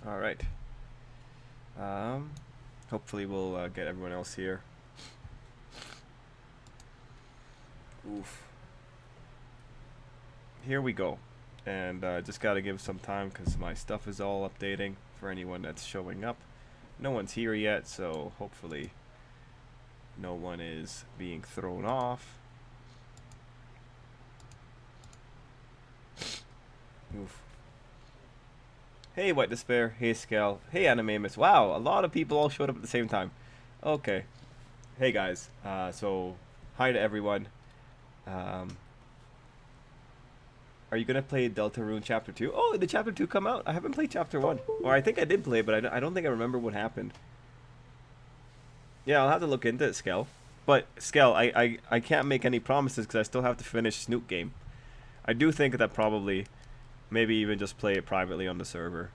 All right. Hopefully we'll get everyone else here. Oof. Here we go. And just gotta give some time because my stuff is all updating for anyone that's showing up. No one's here yet, so hopefully no one is being thrown off. Oof. Hey, White Despair. Hey, Scal. Hey, Animamus. Wow, a lot of people all showed up at the same time. Okay. Hey, guys. So, hi to everyone. Um, are you gonna play Deltarune Chapter 2? Oh, did Chapter 2 come out? I haven't played Chapter 1. Or I think I did play, but I don't think I remember what happened. Yeah, I'll have to look into it, Scal. But, Scal, I can't make any promises because I still have to finish Snoop Game. I do think that probably, maybe even just play it privately on the server.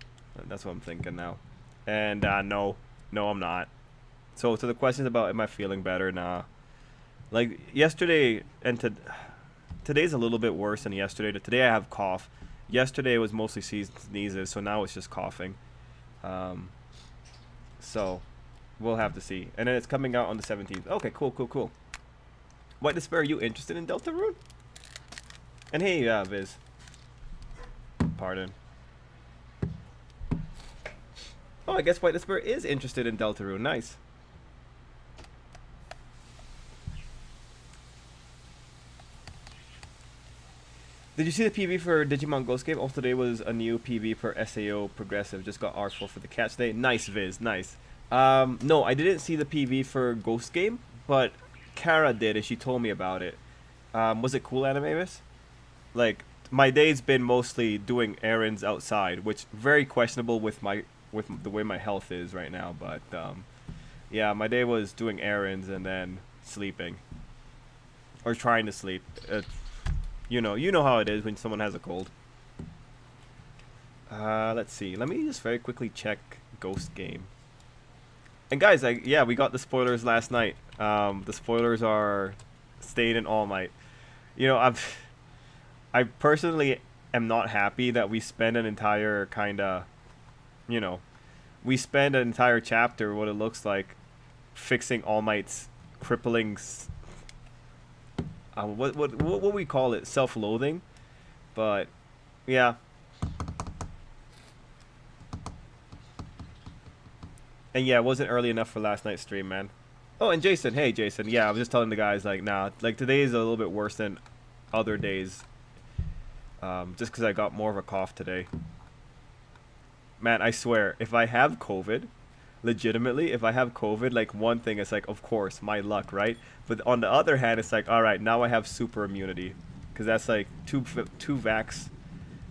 That's what I'm thinking now. And, no. No, I'm not. So, to the questions about am I feeling better, nah. Like, yesterday and today's a little bit worse than yesterday. Today I have cough. Yesterday was mostly sneezes, so now it's just coughing. Um, so we'll have to see. And then it's coming out on the 17th. Okay, cool. White Despair, are you interested in Deltarune? And hey, Viz. Pardon. Oh, I guess White Despair is interested in Deltarune. Nice. Did you see the PV for Digimon Ghost Game? Also, today was a new PV for SAO Progressive. Just got R4 for the catch day. Nice, Viz. Nice. No, I didn't see the PV for Ghost Game, but Kara did, and she told me about it. Was it cool, Animamus? Like, my day's been mostly doing errands outside, which very questionable with the way my health is right now. But yeah, my day was doing errands and then sleeping or trying to sleep. You know how it is when someone has a cold. Let's see. Let me just very quickly check Ghost Game. And guys, yeah, we got the spoilers last night. The spoilers are staying in All Might. You know, I personally am not happy that we spend an entire we spend an entire chapter, what it looks like, fixing All Might's crippling what we call it, self-loathing, but yeah. And yeah, it wasn't early enough for last night's stream, man. Oh, and Jason, hey Jason, yeah, I was just telling the guys like, nah, like today is a little bit worse than other days, just because I got more of a cough today. Man, I swear, if I have COVID, legitimately, if I have COVID, like one thing is like, of course, my luck, right? But on the other hand, it's like, all right, now I have super immunity, because that's like two vax,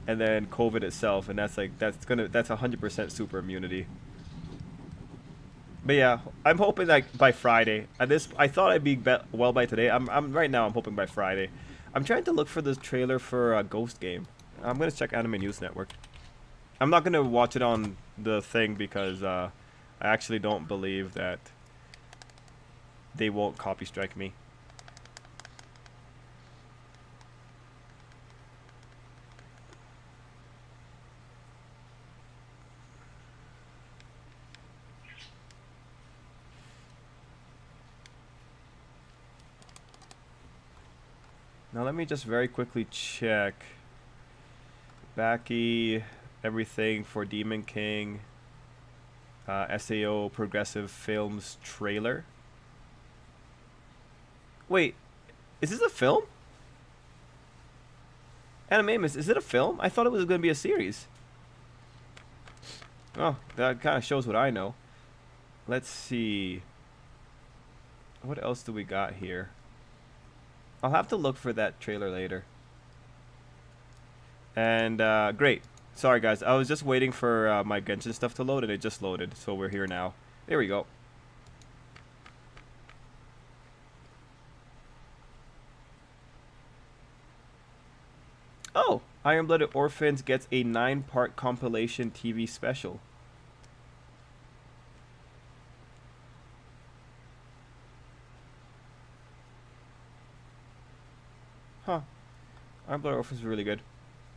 and then COVID itself, and that's like that's 100% super immunity. But yeah, I'm hoping like by Friday. I thought I'd be well by today. I'm right now. I'm hoping by Friday. I'm trying to look for the trailer for Ghost Game. I'm gonna check Anime News Network. I'm not gonna watch it on the thing because I actually don't believe that they won't copy strike me. Now let me just very quickly check. Backy, everything for Demon King. SAO Progressive Films trailer. Wait, is this a film? Animamus, is it a film? I thought it was going to be a series. Oh, that kind of shows what I know. Let's see. What else do we got here? I'll have to look for that trailer later. And, great. Sorry, guys. I was just waiting for my Genshin stuff to load, and it just loaded. So we're here now. There we go. Oh! Iron Blooded Orphans gets a 9-part compilation TV special. Huh. Iron Blooded Orphans is really good.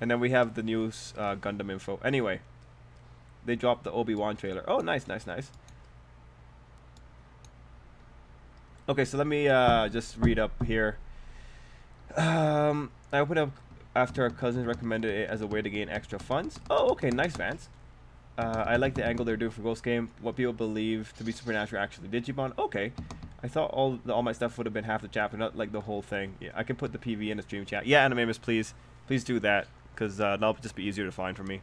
And then we have the news Gundam info. Anyway. they dropped the Obi-Wan trailer. Oh, nice, nice, nice. Okay, so let me just read up here. I opened up after our cousins recommended it as a way to gain extra funds. Oh, okay, nice, Vance. I like the angle they're doing for Ghost Game. What people believe to be supernatural actually Digimon. Okay. I thought all my stuff would have been half the chapter, not like the whole thing. Yeah, I can put the PV in the stream chat. Yeah, Animamus, please. Please do that, because that'll just be easier to find for me.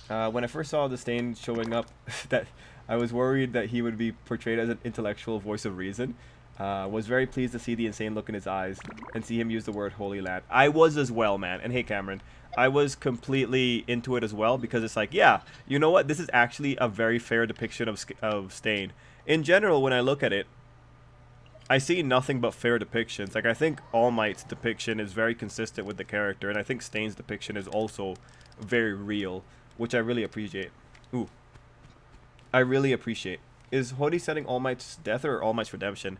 When I first saw the Stain showing up, that I was worried that he would be portrayed as an intellectual voice of reason. Was very pleased to see the insane look in his eyes and see him use the word Holy Land. I was as well, man. And hey, Cameron, I was completely into it as well, because it's like, yeah, you know what? This is actually a very fair depiction of Stain. In general, when I look at it, I see nothing but fair depictions. Like, I think All Might's depiction is very consistent with the character, and I think Stain's depiction is also very real, which I really appreciate. Ooh. I really appreciate. Is Hody setting All Might's death or All Might's redemption?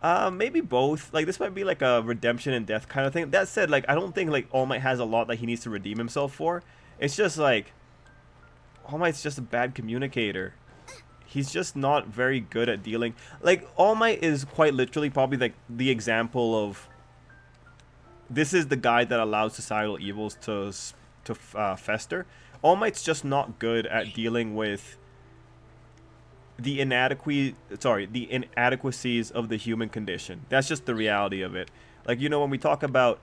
Maybe both. Like, this might be like a redemption and death kind of thing. That said, like, I don't think like All Might has a lot that he needs to redeem himself for. It's just like All Might's just a bad communicator. He's just not very good at dealing. Like, All Might is quite literally probably like the example of, this is the guy that allows societal evils to fester. All Might's just not good at dealing with the inadequacies of the human condition. That's just the reality of it. Like, you know, when we talk about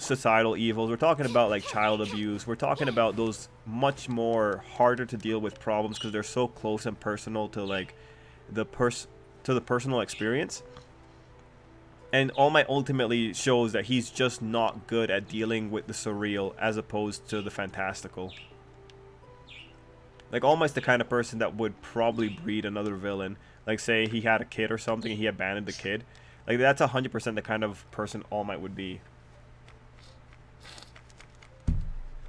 societal evils, we're talking about like child abuse, we're talking about those much more harder to deal with problems because they're so close and personal to like the personal experience. And All Might ultimately shows that he's just not good at dealing with the surreal as opposed to the fantastical. Like, All Might's the kind of person that would probably breed another villain. Like, say he had a kid or something and he abandoned the kid. Like, that's 100% the kind of person All Might would be.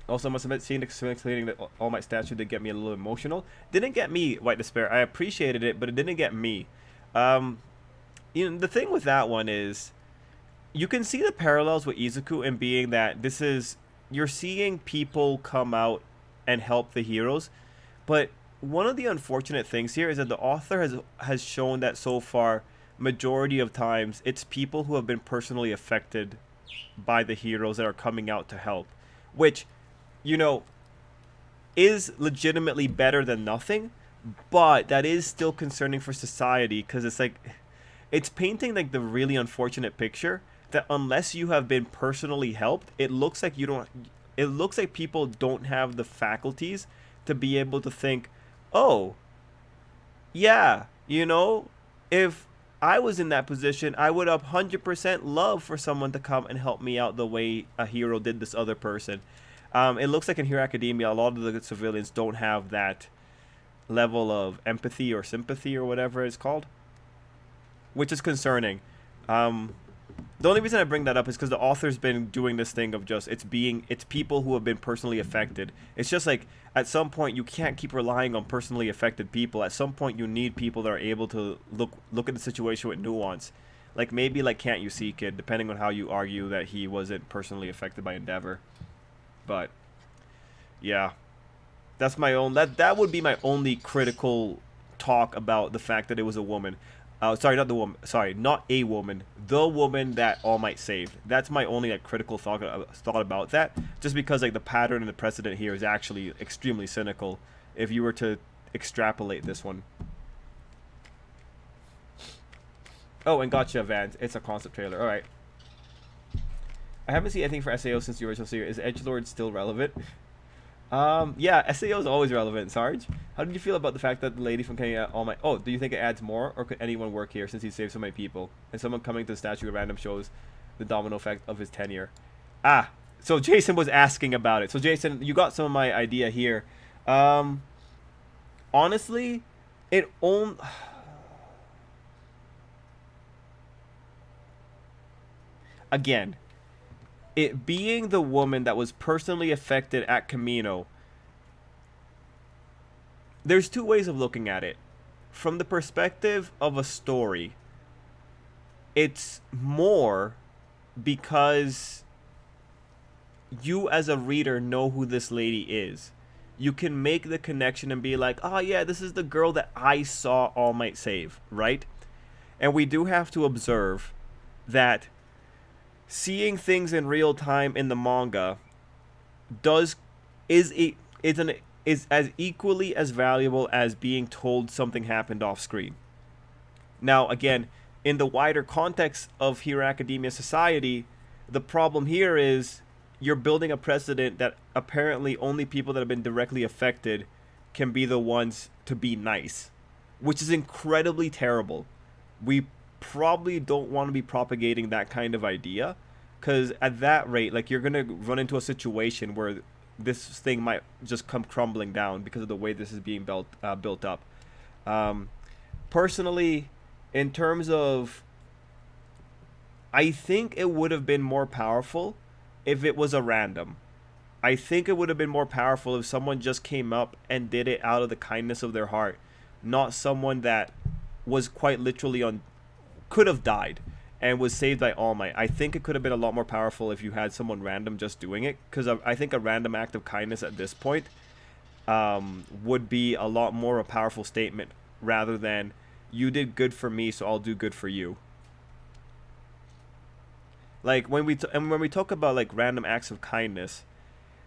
Also, must admit, seeing explaining the All Might statue did get me a little emotional. Didn't get me, White Despair. I appreciated it, but it didn't get me. You know, the thing with that one is, you can see the parallels with Izuku in being that this is, you're seeing people come out and help the heroes. But one of the unfortunate things here is that the author has shown that so far, majority of times, it's people who have been personally affected by the heroes that are coming out to help. Which, you know, is legitimately better than nothing, but that is still concerning for society, because it's like, it's painting like the really unfortunate picture that unless you have been personally helped, it looks like people don't have the faculties to be able to think, oh, yeah, you know, if I was in that position, I would 100% love for someone to come and help me out the way a hero did this other person. It looks like in Hero Academia, a lot of the civilians don't have that level of empathy or sympathy or whatever it's called, which is concerning. The only reason I bring that up is because the author's been doing this thing of just, it's people who have been personally affected. It's just like, at some point, you can't keep relying on personally affected people. At some point, you need people that are able to look at the situation with nuance. Like, maybe like Can't You See Kid, depending on how you argue that he wasn't personally affected by Endeavor. But, yeah. That's my own, that would be my only critical talk about the fact that it was a woman. Sorry, not the woman. Sorry, not a woman. The woman that All Might saved. That's my only like critical thought about that. Just because like the pattern and the precedent here is actually extremely cynical. If you were to extrapolate this one. Oh, and gotcha, Vance. It's a concept trailer. All right. I haven't seen anything for SAO since the original series. Is Edgelord still relevant? Yeah, SAO is always relevant, Sarge. How did you feel about the fact that the lady from Kenya, All Might... Oh, do you think it adds more, or could anyone work here since he saved so many people? And someone coming to the statue at random shows the domino effect of his tenure. Ah, so Jason was asking about it. So Jason, you got some of my idea here. Honestly, it only... Again... It being the woman that was personally affected at Camino, there's two ways of looking at it. From the perspective of a story, it's more because you as a reader know who this lady is. you can make the connection and be like, oh yeah, this is the girl that I saw All Might save, right? And we do have to observe that seeing things in real time in the manga does is a is an is as equally as valuable as being told something happened off screen. Now, again, in the wider context of Hero Academia society, the problem here is you're building a precedent that apparently only people that have been directly affected can be the ones to be nice, which is incredibly terrible. We probably don't want to be propagating that kind of idea, because at that rate, like, you're gonna run into a situation where this thing might just come crumbling down because of the way this is being built up. Personally, in terms of, I think it would have been more powerful if it was a random. I think it would have been more powerful if someone just came up and did it out of the kindness of their heart, not someone that was quite literally could have died and was saved by All Might. I think it could have been a lot more powerful if you had someone random just doing it, because I think a random act of kindness at this point would be a lot more a powerful statement rather than you did good for me, so I'll do good for you. Like, when we talk about like random acts of kindness,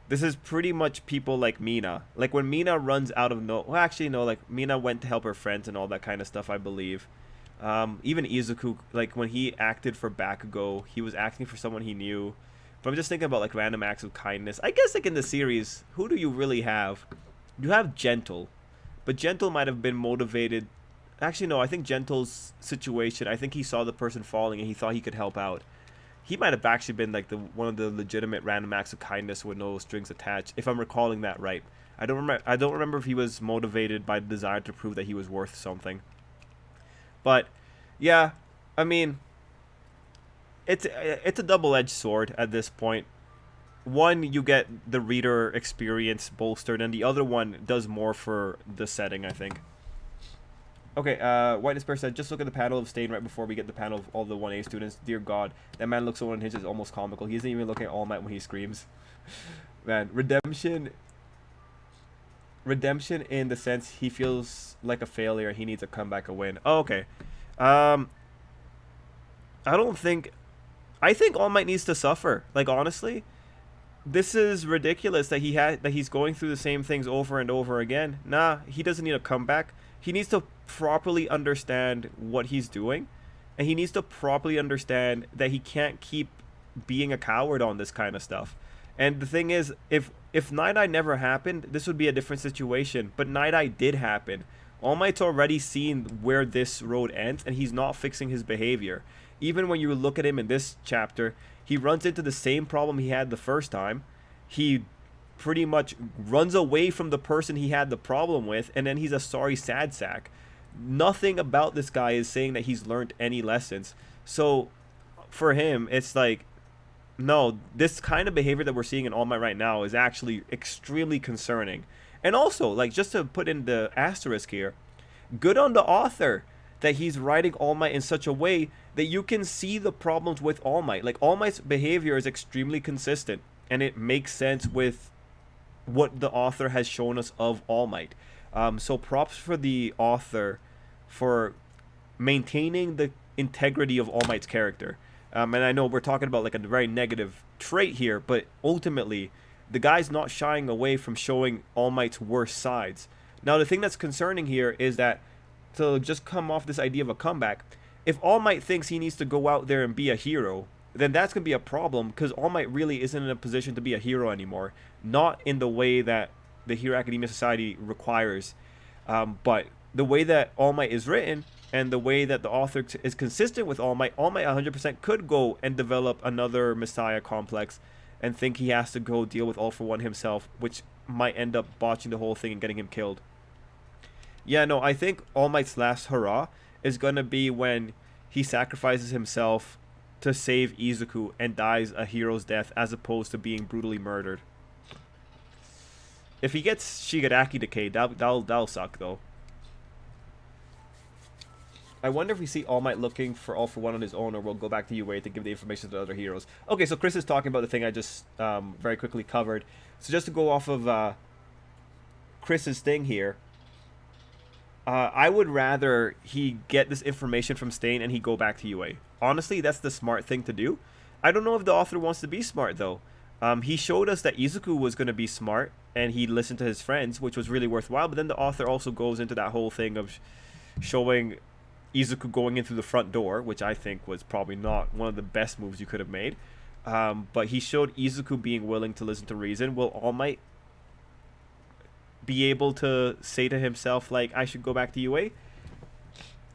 this is pretty much people like Mina. Like, when Mina runs out of like Mina went to help her friends and all that kind of stuff, I believe. Even Izuku, like when he acted for Bakugo, he was acting for someone he knew. But I'm just thinking about like random acts of kindness. I guess like in the series, who do you really have? You have Gentle, but Gentle might have been motivated. Actually, no, I think Gentle's situation, I think he saw the person falling and he thought he could help out. He might have actually been like one of the legitimate random acts of kindness with no strings attached, if I'm recalling that right. I don't remember if he was motivated by the desire to prove that he was worth something. But yeah, I mean, it's a double-edged sword at this point. One, you get the reader experience bolstered, and the other one does more for the setting, I think. Okay, Whiteness Bear said, just look at the panel of Stain right before we get the panel of all the 1A students. Dear God, that man looks so unhinged, it's almost comical. He isn't even looking at All Might when he screams. Man, redemption in the sense he feels like a failure. He needs a comeback, a win. Oh, okay. I think All Might needs to suffer. Like, honestly, this is ridiculous that he's going through the same things over and over again. Nah, he doesn't need a comeback. He needs to properly understand what he's doing, and he needs to properly understand that he can't keep being a coward on this kind of stuff. And the thing is, if Night Eye never happened, this would be a different situation. But Night Eye did happen. All Might's already seen where this road ends, and he's not fixing his behavior. Even when you look at him in this chapter, he runs into the same problem he had the first time. He pretty much runs away from the person he had the problem with, and then he's a sorry sad sack. Nothing about this guy is saying that he's learned any lessons. So for him, it's like, no, this kind of behavior that we're seeing in All Might right now is actually extremely concerning. And also, like, just to put in the asterisk here, good on the author that he's writing All Might in such a way that you can see the problems with All Might. Like, All Might's behavior is extremely consistent, and it makes sense with what the author has shown us of All Might. So props for the author for maintaining the integrity of All Might's character. And I know we're talking about like a very negative trait here, but ultimately, the guy's not shying away from showing All Might's worst sides. Now, the thing that's concerning here is that, to just come off this idea of a comeback, if All Might thinks he needs to go out there and be a hero, then that's going to be a problem, because All Might really isn't in a position to be a hero anymore. Not in the way that the Hero Academia Society requires, but the way that All Might is written, and the way that the author is consistent with All Might 100% could go and develop another Messiah complex and think he has to go deal with All for One himself, which might end up botching the whole thing and getting him killed. Yeah, no, I think All Might's last hurrah is going to be when he sacrifices himself to save Izuku and dies a hero's death as opposed to being brutally murdered. If he gets Shigaraki decayed, that'll suck, though. I wonder if we see All Might looking for All for One on his own, or we'll go back to UA to give the information to the other heroes. Okay, so Chris is talking about the thing I just very quickly covered. So just to go off of Chris's thing here, I would rather he get this information from Stain and he go back to UA. Honestly, that's the smart thing to do. I don't know if the author wants to be smart though. He showed us that Izuku was going to be smart and he listened to his friends, which was really worthwhile. But then the author also goes into that whole thing of showing Izuku going in through the front door, which I think was probably not one of the best moves you could have made. But he showed Izuku being willing to listen to reason. Will All Might be able to say to himself, like, I should go back to UA?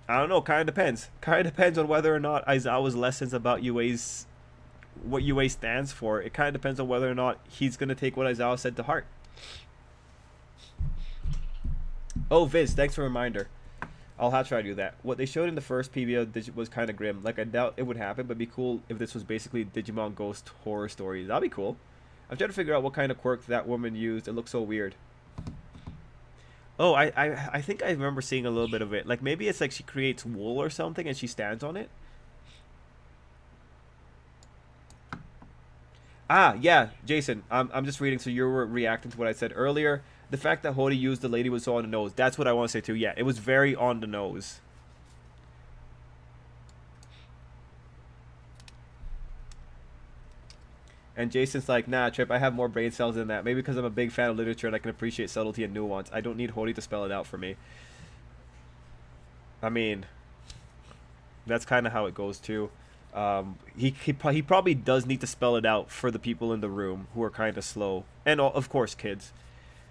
I don't know. Kind of depends. Kind of depends on whether or not Aizawa's lessons about UA's, what UA stands for. It kind of depends on whether or not he's going to take what Aizawa said to heart. Oh, Viz, thanks for the reminder. I'll have to try to do that. What they showed in the first PBO was kind of grim. Like, I doubt it would happen, but it'd be cool if this was basically Digimon Ghost horror stories. That'd be cool. I'm trying to figure out what kind of quirk that woman used. It looks so weird. Oh, I think I remember seeing a little bit of it. Like, maybe it's like she creates wool or something and she stands on it. Ah, yeah, Jason, I'm just reading, so you were reacting to what I said earlier. The fact that Hody used the lady was so on the nose. That's what I want to say too. Yeah, it was very on the nose. And Jason's like, nah, Trip, I have more brain cells than that. Maybe because I'm a big fan of literature and I can appreciate subtlety and nuance. I don't need Hody to spell it out for me. I mean, that's kind of how it goes too. He probably does need to spell it out for the people in the room who are kind of slow. And of course, kids.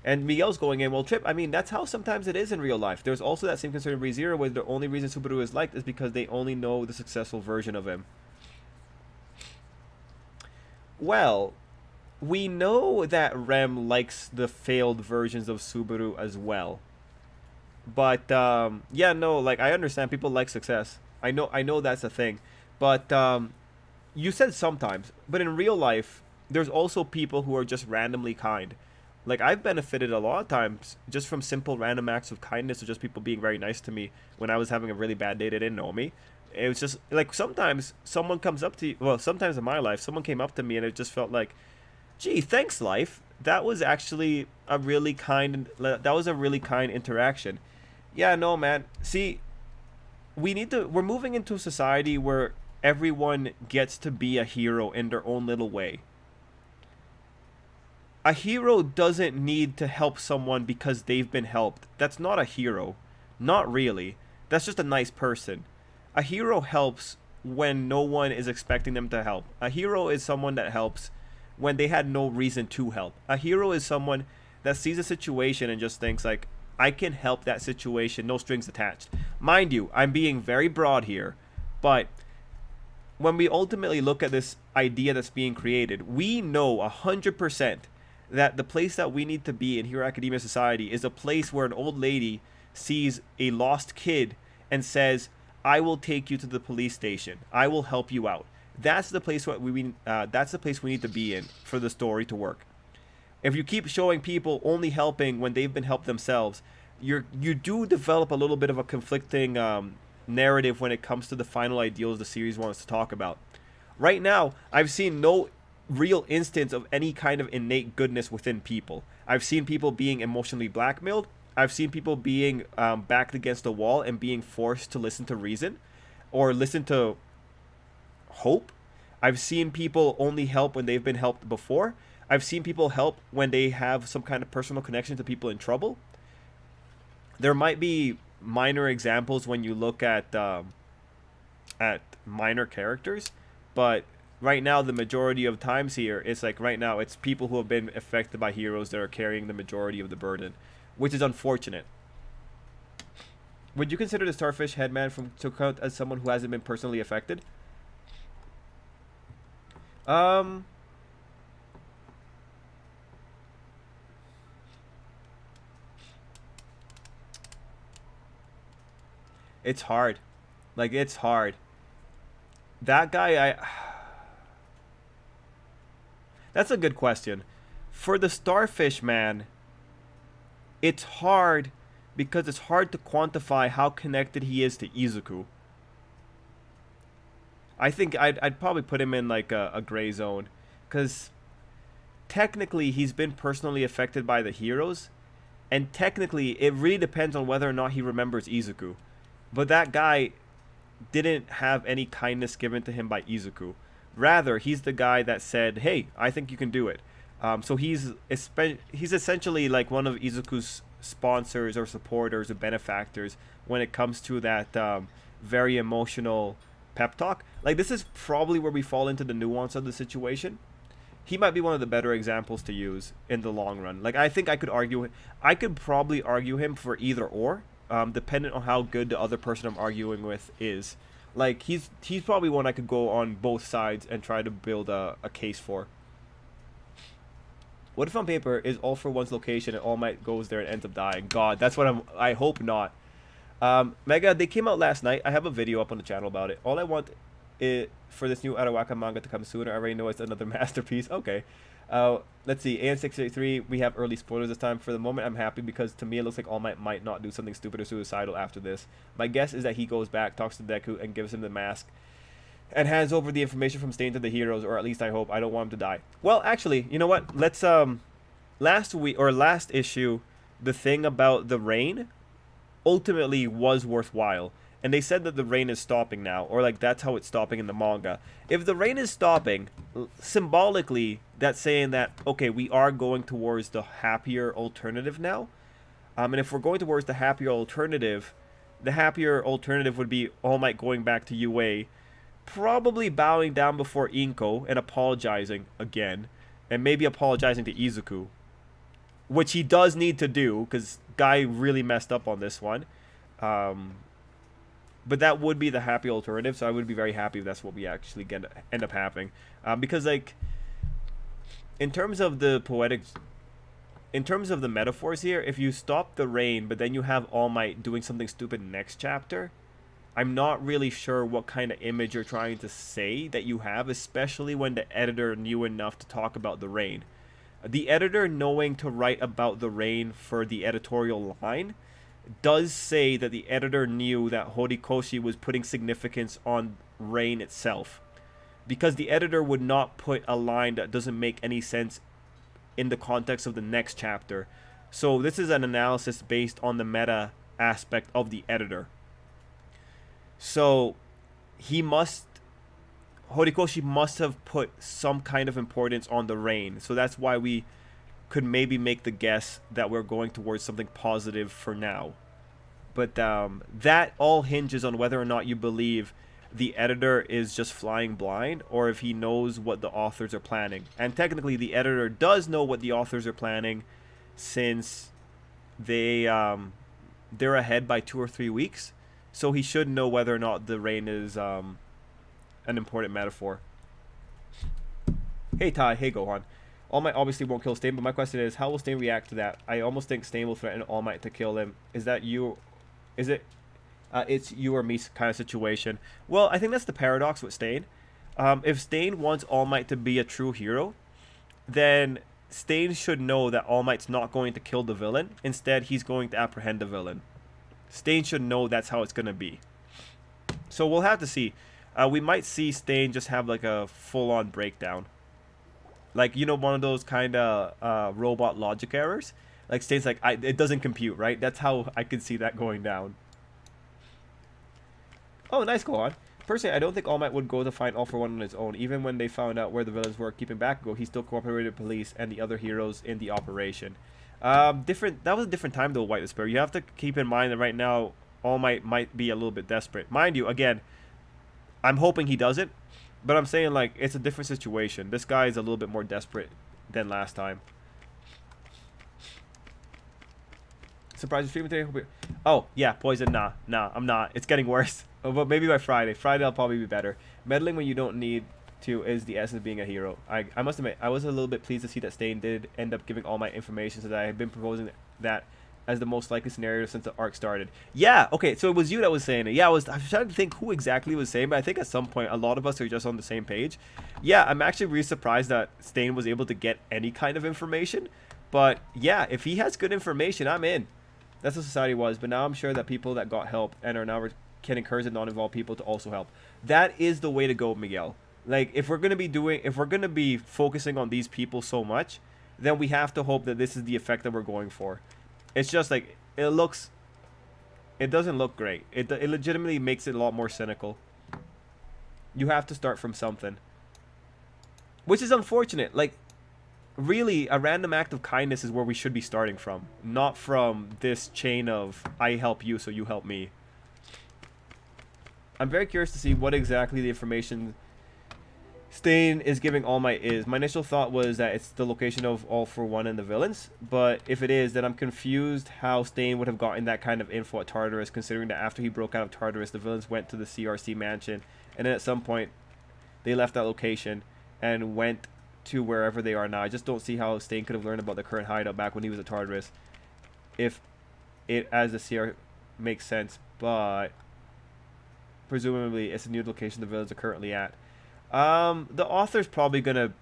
And Miguel's going in, well, Trip, I mean, that's how sometimes it is in real life. There's also that same concern in ReZero where the only reason Subaru is liked is because they only know the successful version of him. Well, we know that Rem likes the failed versions of Subaru as well. But, yeah, no, like, I understand people like success. I know that's a thing. But, you said sometimes. But in real life, there's also people who are just randomly kind. Like, I've benefited a lot of times just from simple random acts of kindness or just people being very nice to me when I was having a really bad day. They didn't know me. It was just, like, sometimes someone comes up to you. Well, sometimes in my life, someone came up to me and it just felt like, gee, thanks, life. That was actually a really kind, that was a really kind interaction. Yeah, no, man. See, we're moving into a society where everyone gets to be a hero in their own little way. A hero doesn't need to help someone because they've been helped. That's not a hero. Not really. That's just a nice person. A hero helps when no one is expecting them to help. A hero is someone that helps when they had no reason to help. A hero is someone that sees a situation and just thinks like, I can help that situation, no strings attached. Mind you, I'm being very broad here, but when we ultimately look at this idea that's being created, we know 100% that the place that we need to be in Hero Academia society is a place where an old lady sees a lost kid and says, I will take you to the police station. I will help you out. That's the place that's the place we need to be in for the story to work. If you keep showing people only helping when they've been helped themselves, you do develop a little bit of a conflicting narrative when it comes to the final ideals the series wants to talk about. Right now, I've seen no real instance of any kind of innate goodness within people. I've seen people being emotionally blackmailed. I've seen people being backed against a wall and being forced to listen to reason or listen to hope. I've seen people only help when they've been helped before. I've seen people help when they have some kind of personal connection to people in trouble. There might be minor examples when you look at minor characters, but right now the majority of times here, it's like right now it's people who have been affected by heroes that are carrying the majority of the burden, which is unfortunate. Would you consider the Starfish Headman from Tokyo as someone who hasn't been personally affected? It's hard. Like, it's hard. That guy, That's a good question. For the Starfish Man, it's hard because it's hard to quantify how connected he is to Izuku. I think I'd probably put him in like a gray zone, because technically he's been personally affected by the heroes, And technically, it really depends on whether or not he remembers Izuku. But that guy didn't have any kindness given to him by Izuku. Rather, he's the guy that said, "Hey, I think you can do it." So he's essentially like one of Izuku's sponsors or supporters or benefactors when it comes to that very emotional pep talk. Like, this is probably where we fall into the nuance of the situation. He might be one of the better examples to use in the long run. Like, I think I could probably argue him for either or, depending on how good the other person I'm arguing with is. Like, he's probably one I could go on both sides and try to build a case for. What if on paper is All For One's location and All Might goes there and ends up dying? God, that's what I hope not. Mega, they came out last night. I have a video up on the channel about it. All I want is for this new Arawaka manga to come sooner. I already know it's another masterpiece. Okay. Let's see. AN683, we have early spoilers this time. For the moment, I'm happy because to me it looks like All Might not do something stupid or suicidal after this. My guess is that he goes back, talks to Deku, and gives him the mask and hands over the information from Stain to the heroes, or at least I hope. I don't want him to die. Well, actually, you know what? Let's last issue, the thing about the rain ultimately was worthwhile. And they said that the rain is stopping now, or like that's how it's stopping in the manga. If the rain is stopping, symbolically, that's saying that, okay, we are going towards the happier alternative now. And if we're going towards the happier alternative would be All Might going back to UA, probably bowing down before Inko and apologizing again, and maybe apologizing to Izuku, which he does need to do because guy really messed up on this one. But that would be the happy alternative, so I would be very happy if that's what we actually end up happening. Because, like, in terms of the metaphors here, if you stop the rain, but then you have All Might doing something stupid next chapter, I'm not really sure what kind of image you're trying to say that you have, especially when the editor knew enough to talk about the rain. The editor knowing to write about the rain for the editorial line does say that the editor knew that Horikoshi was putting significance on rain itself, because the editor would not put a line that doesn't make any sense in the context of the next chapter. So this is an analysis based on the meta aspect of the editor. So Horikoshi must have put some kind of importance on the rain. So that's why we could maybe make the guess that we're going towards something positive for now. But that all hinges on whether or not you believe the editor is just flying blind, or if he knows what the authors are planning. And technically the editor does know what the authors are planning, since they're ahead by 2 or 3 weeks. So he should know whether or not the rain is an important metaphor. Hey Ty, hey Gohan. All Might obviously won't kill Stain, but my question is, how will Stain react to that? I almost think Stain will threaten All Might to kill him. Is that you? Is it? It's you or me kind of situation. Well, I think that's the paradox with Stain. If Stain wants All Might to be a true hero, then Stain should know that All Might's not going to kill the villain. Instead, he's going to apprehend the villain. Stain should know that's how it's going to be. So we'll have to see. We might see Stain just have like a full-on breakdown. Like, you know, one of those kind of robot logic errors. Like, Stain's like, it doesn't compute, right? That's how I could see that going down. Oh, nice, Gohan. Personally, I don't think All Might would go to find All For One on his own. Even when they found out where the villains were keeping Bakugo, he still cooperated with police and the other heroes in the operation. That was a different time, though, White Despair. You have to keep in mind that right now, All might be a little bit desperate. Mind you, again, I'm hoping he doesn't, but I'm saying, like, it's a different situation. This guy is a little bit more desperate than last time. Surprise streaming today? Oh, yeah, Poison, nah, I'm not. It's getting worse. But maybe by Friday. Friday I'll probably be better. Meddling when you don't need to is the essence of being a hero. I must admit, I was a little bit pleased to see that Stain did end up giving All Might information, so that I had been proposing that as the most likely scenario since the arc started. Yeah, okay, so it was you that was saying it. Yeah, I was trying to think who exactly was saying, but I think at some point a lot of us are just on the same page. Yeah, I'm actually really surprised that Stain was able to get any kind of information. But yeah, if he has good information, I'm in. That's what society was, but now I'm sure that people that got help and are now can encourage the non-involved people to also help. That is the way to go, Miguel. Like, if we're gonna be focusing on these people so much, then we have to hope that this is the effect that we're going for. It's just like it doesn't look great. It legitimately makes it a lot more cynical. You have to start from something, which is unfortunate. Like, really, a random act of kindness is where we should be starting from, not from this chain of I help you so you help me. I'm very curious to see what exactly the information Stain is giving All Might is. My initial thought was that it's the location of All For One and the villains, but if it is, then I'm confused how Stain would have gotten that kind of info at Tartarus, considering that after he broke out of Tartarus, the villains went to the CRC mansion, and then at some point, they left that location and went to wherever they are now. I just don't see how Stain could have learned about the current hideout back when he was at Tartarus, if it, as the CR, makes sense, but presumably it's a new location the villains are currently at. The author's probably gonna...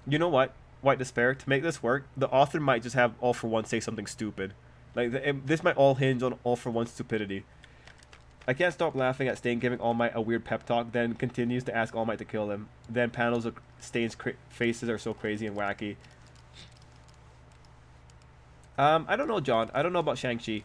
You know what? White Despair, to make this work, the author might just have All For One say something stupid. Like, this might all hinge on All For One's stupidity. I can't stop laughing at Stain giving All Might a weird pep talk, then continues to ask All Might to kill him. Then panels of Stain's faces are so crazy and wacky. I don't know, John. I don't know about Shang-Chi.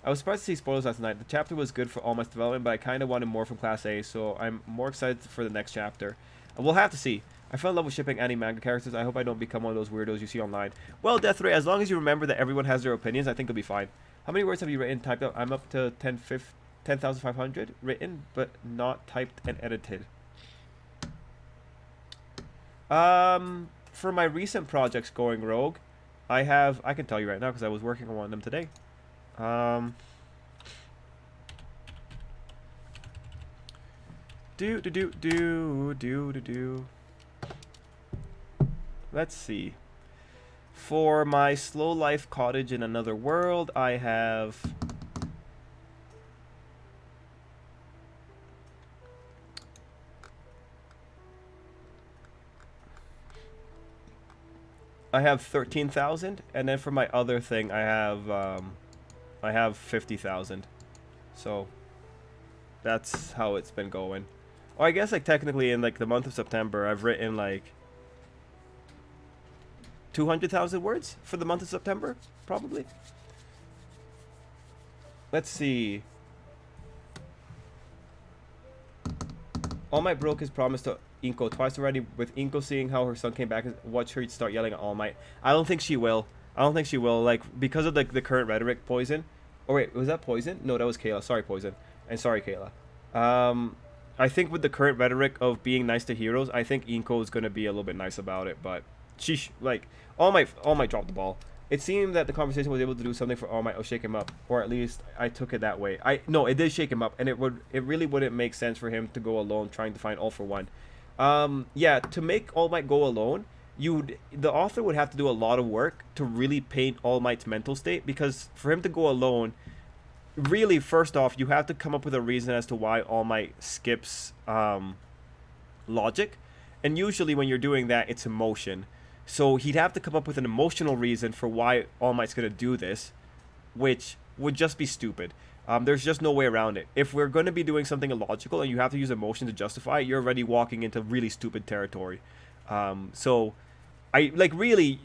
I was surprised to see spoilers last night. The chapter was good for All Might's development, but I kind of wanted more from Class A, so I'm more excited for the next chapter. We'll have to see. I fell in love with shipping anime-manga characters. I hope I don't become one of those weirdos you see online. Well, Deathray, as long as you remember that everyone has their opinions, I think it'll be fine. How many words have you written, typed out? I'm up to 10,500 written, but not typed and edited. For my recent projects going rogue, I can tell you right now because I was working on one of them today. Let's see. For my Slow Life Cottage in Another World, I have... I have 13,000, and then for my other thing, I have 50,000. So that's how it's been going. Or I guess like technically in like the month of September, I've written like 200,000 words for the month of September, probably. Let's see. All Might broke his promise to Inko twice already. With Inko seeing how her son came back, watch her start yelling at All Might. I don't think she will. I don't think she will. Like, because of the current rhetoric, Poison. Oh wait, was that Poison? No, that was Kayla. Sorry, Poison. And sorry, Kayla. I think with the current rhetoric of being nice to heroes, I think Inko is gonna be a little bit nice about it. But like All Might dropped the ball. It seemed that the conversation was able to do something for All Might or shake him up, or at least I took it that way. No, it did shake him up, and it really wouldn't make sense for him to go alone trying to find All For One. Yeah, to make All Might go alone, the author would have to do a lot of work to really paint All Might's mental state, because for him to go alone, really, first off, you have to come up with a reason as to why All Might skips logic, and usually when you're doing that, it's emotion. So he'd have to come up with an emotional reason for why All Might's gonna do this, which would just be stupid. There's just no way around it. If we're going to be doing something illogical and you have to use emotion to justify it, you're already walking into really stupid territory. So, really,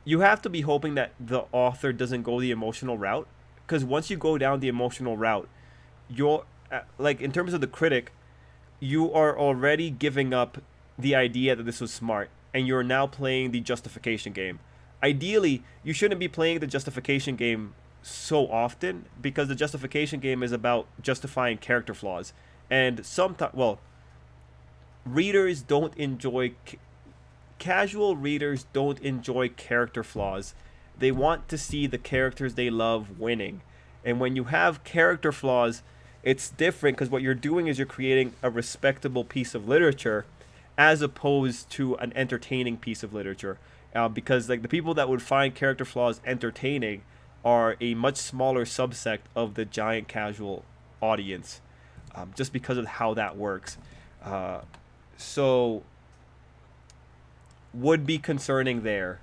you have to be hoping that the author doesn't go the emotional route. Because once you go down the emotional route, you're, like, in terms of the critic, you are already giving up the idea that this was smart. And you're now playing the justification game. Ideally, you shouldn't be playing the justification game so often, because the justification game is about justifying character flaws, and sometimes, well, readers don't enjoy casual readers don't enjoy character flaws. They want to see the characters they love winning, and when you have character flaws, it's different, because what you're doing is you're creating a respectable piece of literature as opposed to an entertaining piece of literature, because like the people that would find character flaws entertaining are a much smaller subsect of the giant casual audience, just because of how that works. So, would be concerning there.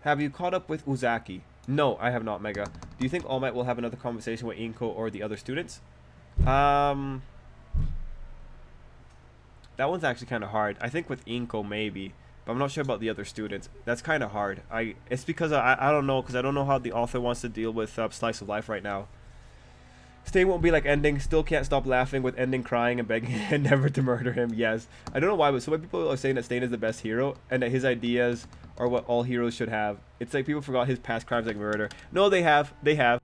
Have you caught up with Uzaki? No, I have not, Mega. Do you think All Might will have another conversation with Inko or the other students? That one's actually kind of hard. I think with Inko maybe, but I'm not sure about the other students. That's kind of hard. It's because I don't know, because I don't know how the author wants to deal with slice of life right now. Stain won't be like Ending. Still can't stop laughing with Ending crying and begging Endeavor to murder him. Yes, I don't know why, but so many people are saying that Stain is the best hero and that his ideas are what all heroes should have. It's like people forgot his past crimes like murder. No, they have. They have.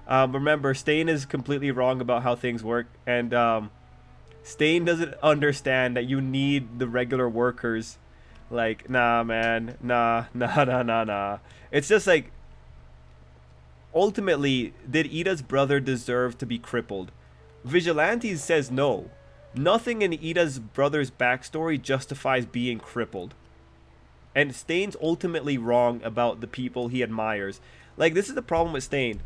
Remember, Stain is completely wrong about how things work, and Stain doesn't understand that you need the regular workers. Like, nah, man, nah, nah, nah, nah, nah. It's just like, ultimately, did Ida's brother deserve to be crippled? Vigilantes says no. Nothing in Ida's brother's backstory justifies being crippled. And Stain's ultimately wrong about the people he admires. Like, this is the problem with Stain.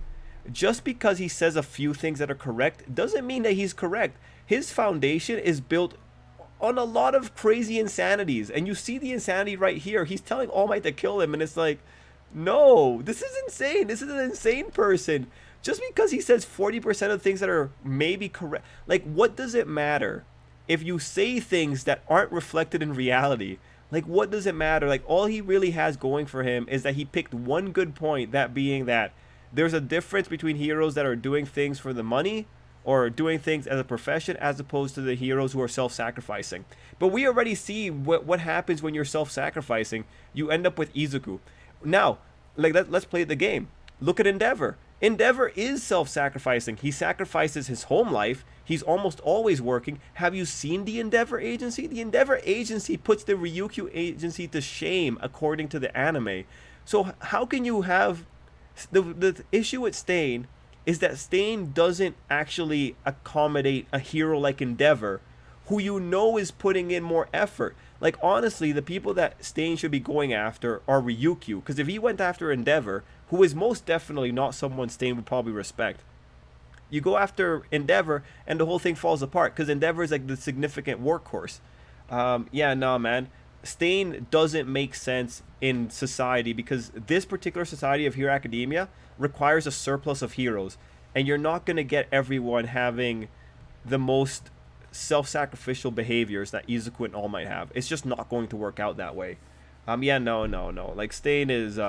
Just because he says a few things that are correct doesn't mean that he's correct. His foundation is built on a lot of crazy insanities. And you see the insanity right here. He's telling All Might to kill him, and it's like, no, this is insane. This is an insane person. Just because he says 40% of things that are maybe correct. Like, what does it matter if you say things that aren't reflected in reality? Like, what does it matter? Like, all he really has going for him is that he picked one good point, that being that there's a difference between heroes that are doing things for the money or doing things as a profession, as opposed to the heroes who are self-sacrificing. But we already see what happens when you're self-sacrificing. You end up with Izuku. Now, like, let's play the game. Look at Endeavor. Endeavor is self-sacrificing. He sacrifices his home life. He's almost always working. Have you seen the Endeavor Agency? The Endeavor Agency puts the Ryukyu Agency to shame, according to the anime. So how can you have... The issue with Stain is that Stain doesn't actually accommodate a hero like Endeavor, who you know is putting in more effort. Like, honestly, the people that Stain should be going after are Ryukyu. Because if he went after Endeavor, who is most definitely not someone Stain would probably respect, you go after Endeavor and the whole thing falls apart. Because Endeavor is like the significant workhorse. Yeah, nah, man. Stain doesn't make sense in society, because this particular society of Hero Academia requires a surplus of heroes. And you're not going to get everyone having the most self-sacrificial behaviors that Izuku and All Might have. It's just not going to work out that way. Yeah, no. Like, Stain is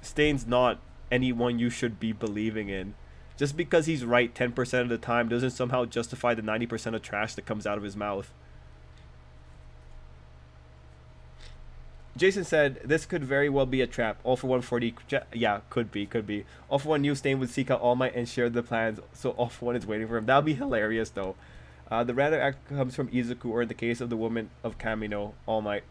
Stain's not anyone you should be believing in. Just because he's right 10% of the time doesn't somehow justify the 90% of trash that comes out of his mouth. Jason said, this could very well be a trap. All for 140. Yeah, could be. All for One knew Stain would seek out All Might and share the plans, so All for One is waiting for him. That would be hilarious, though. The random act comes from Izuku, or in the case of the woman of Kamino, All Might.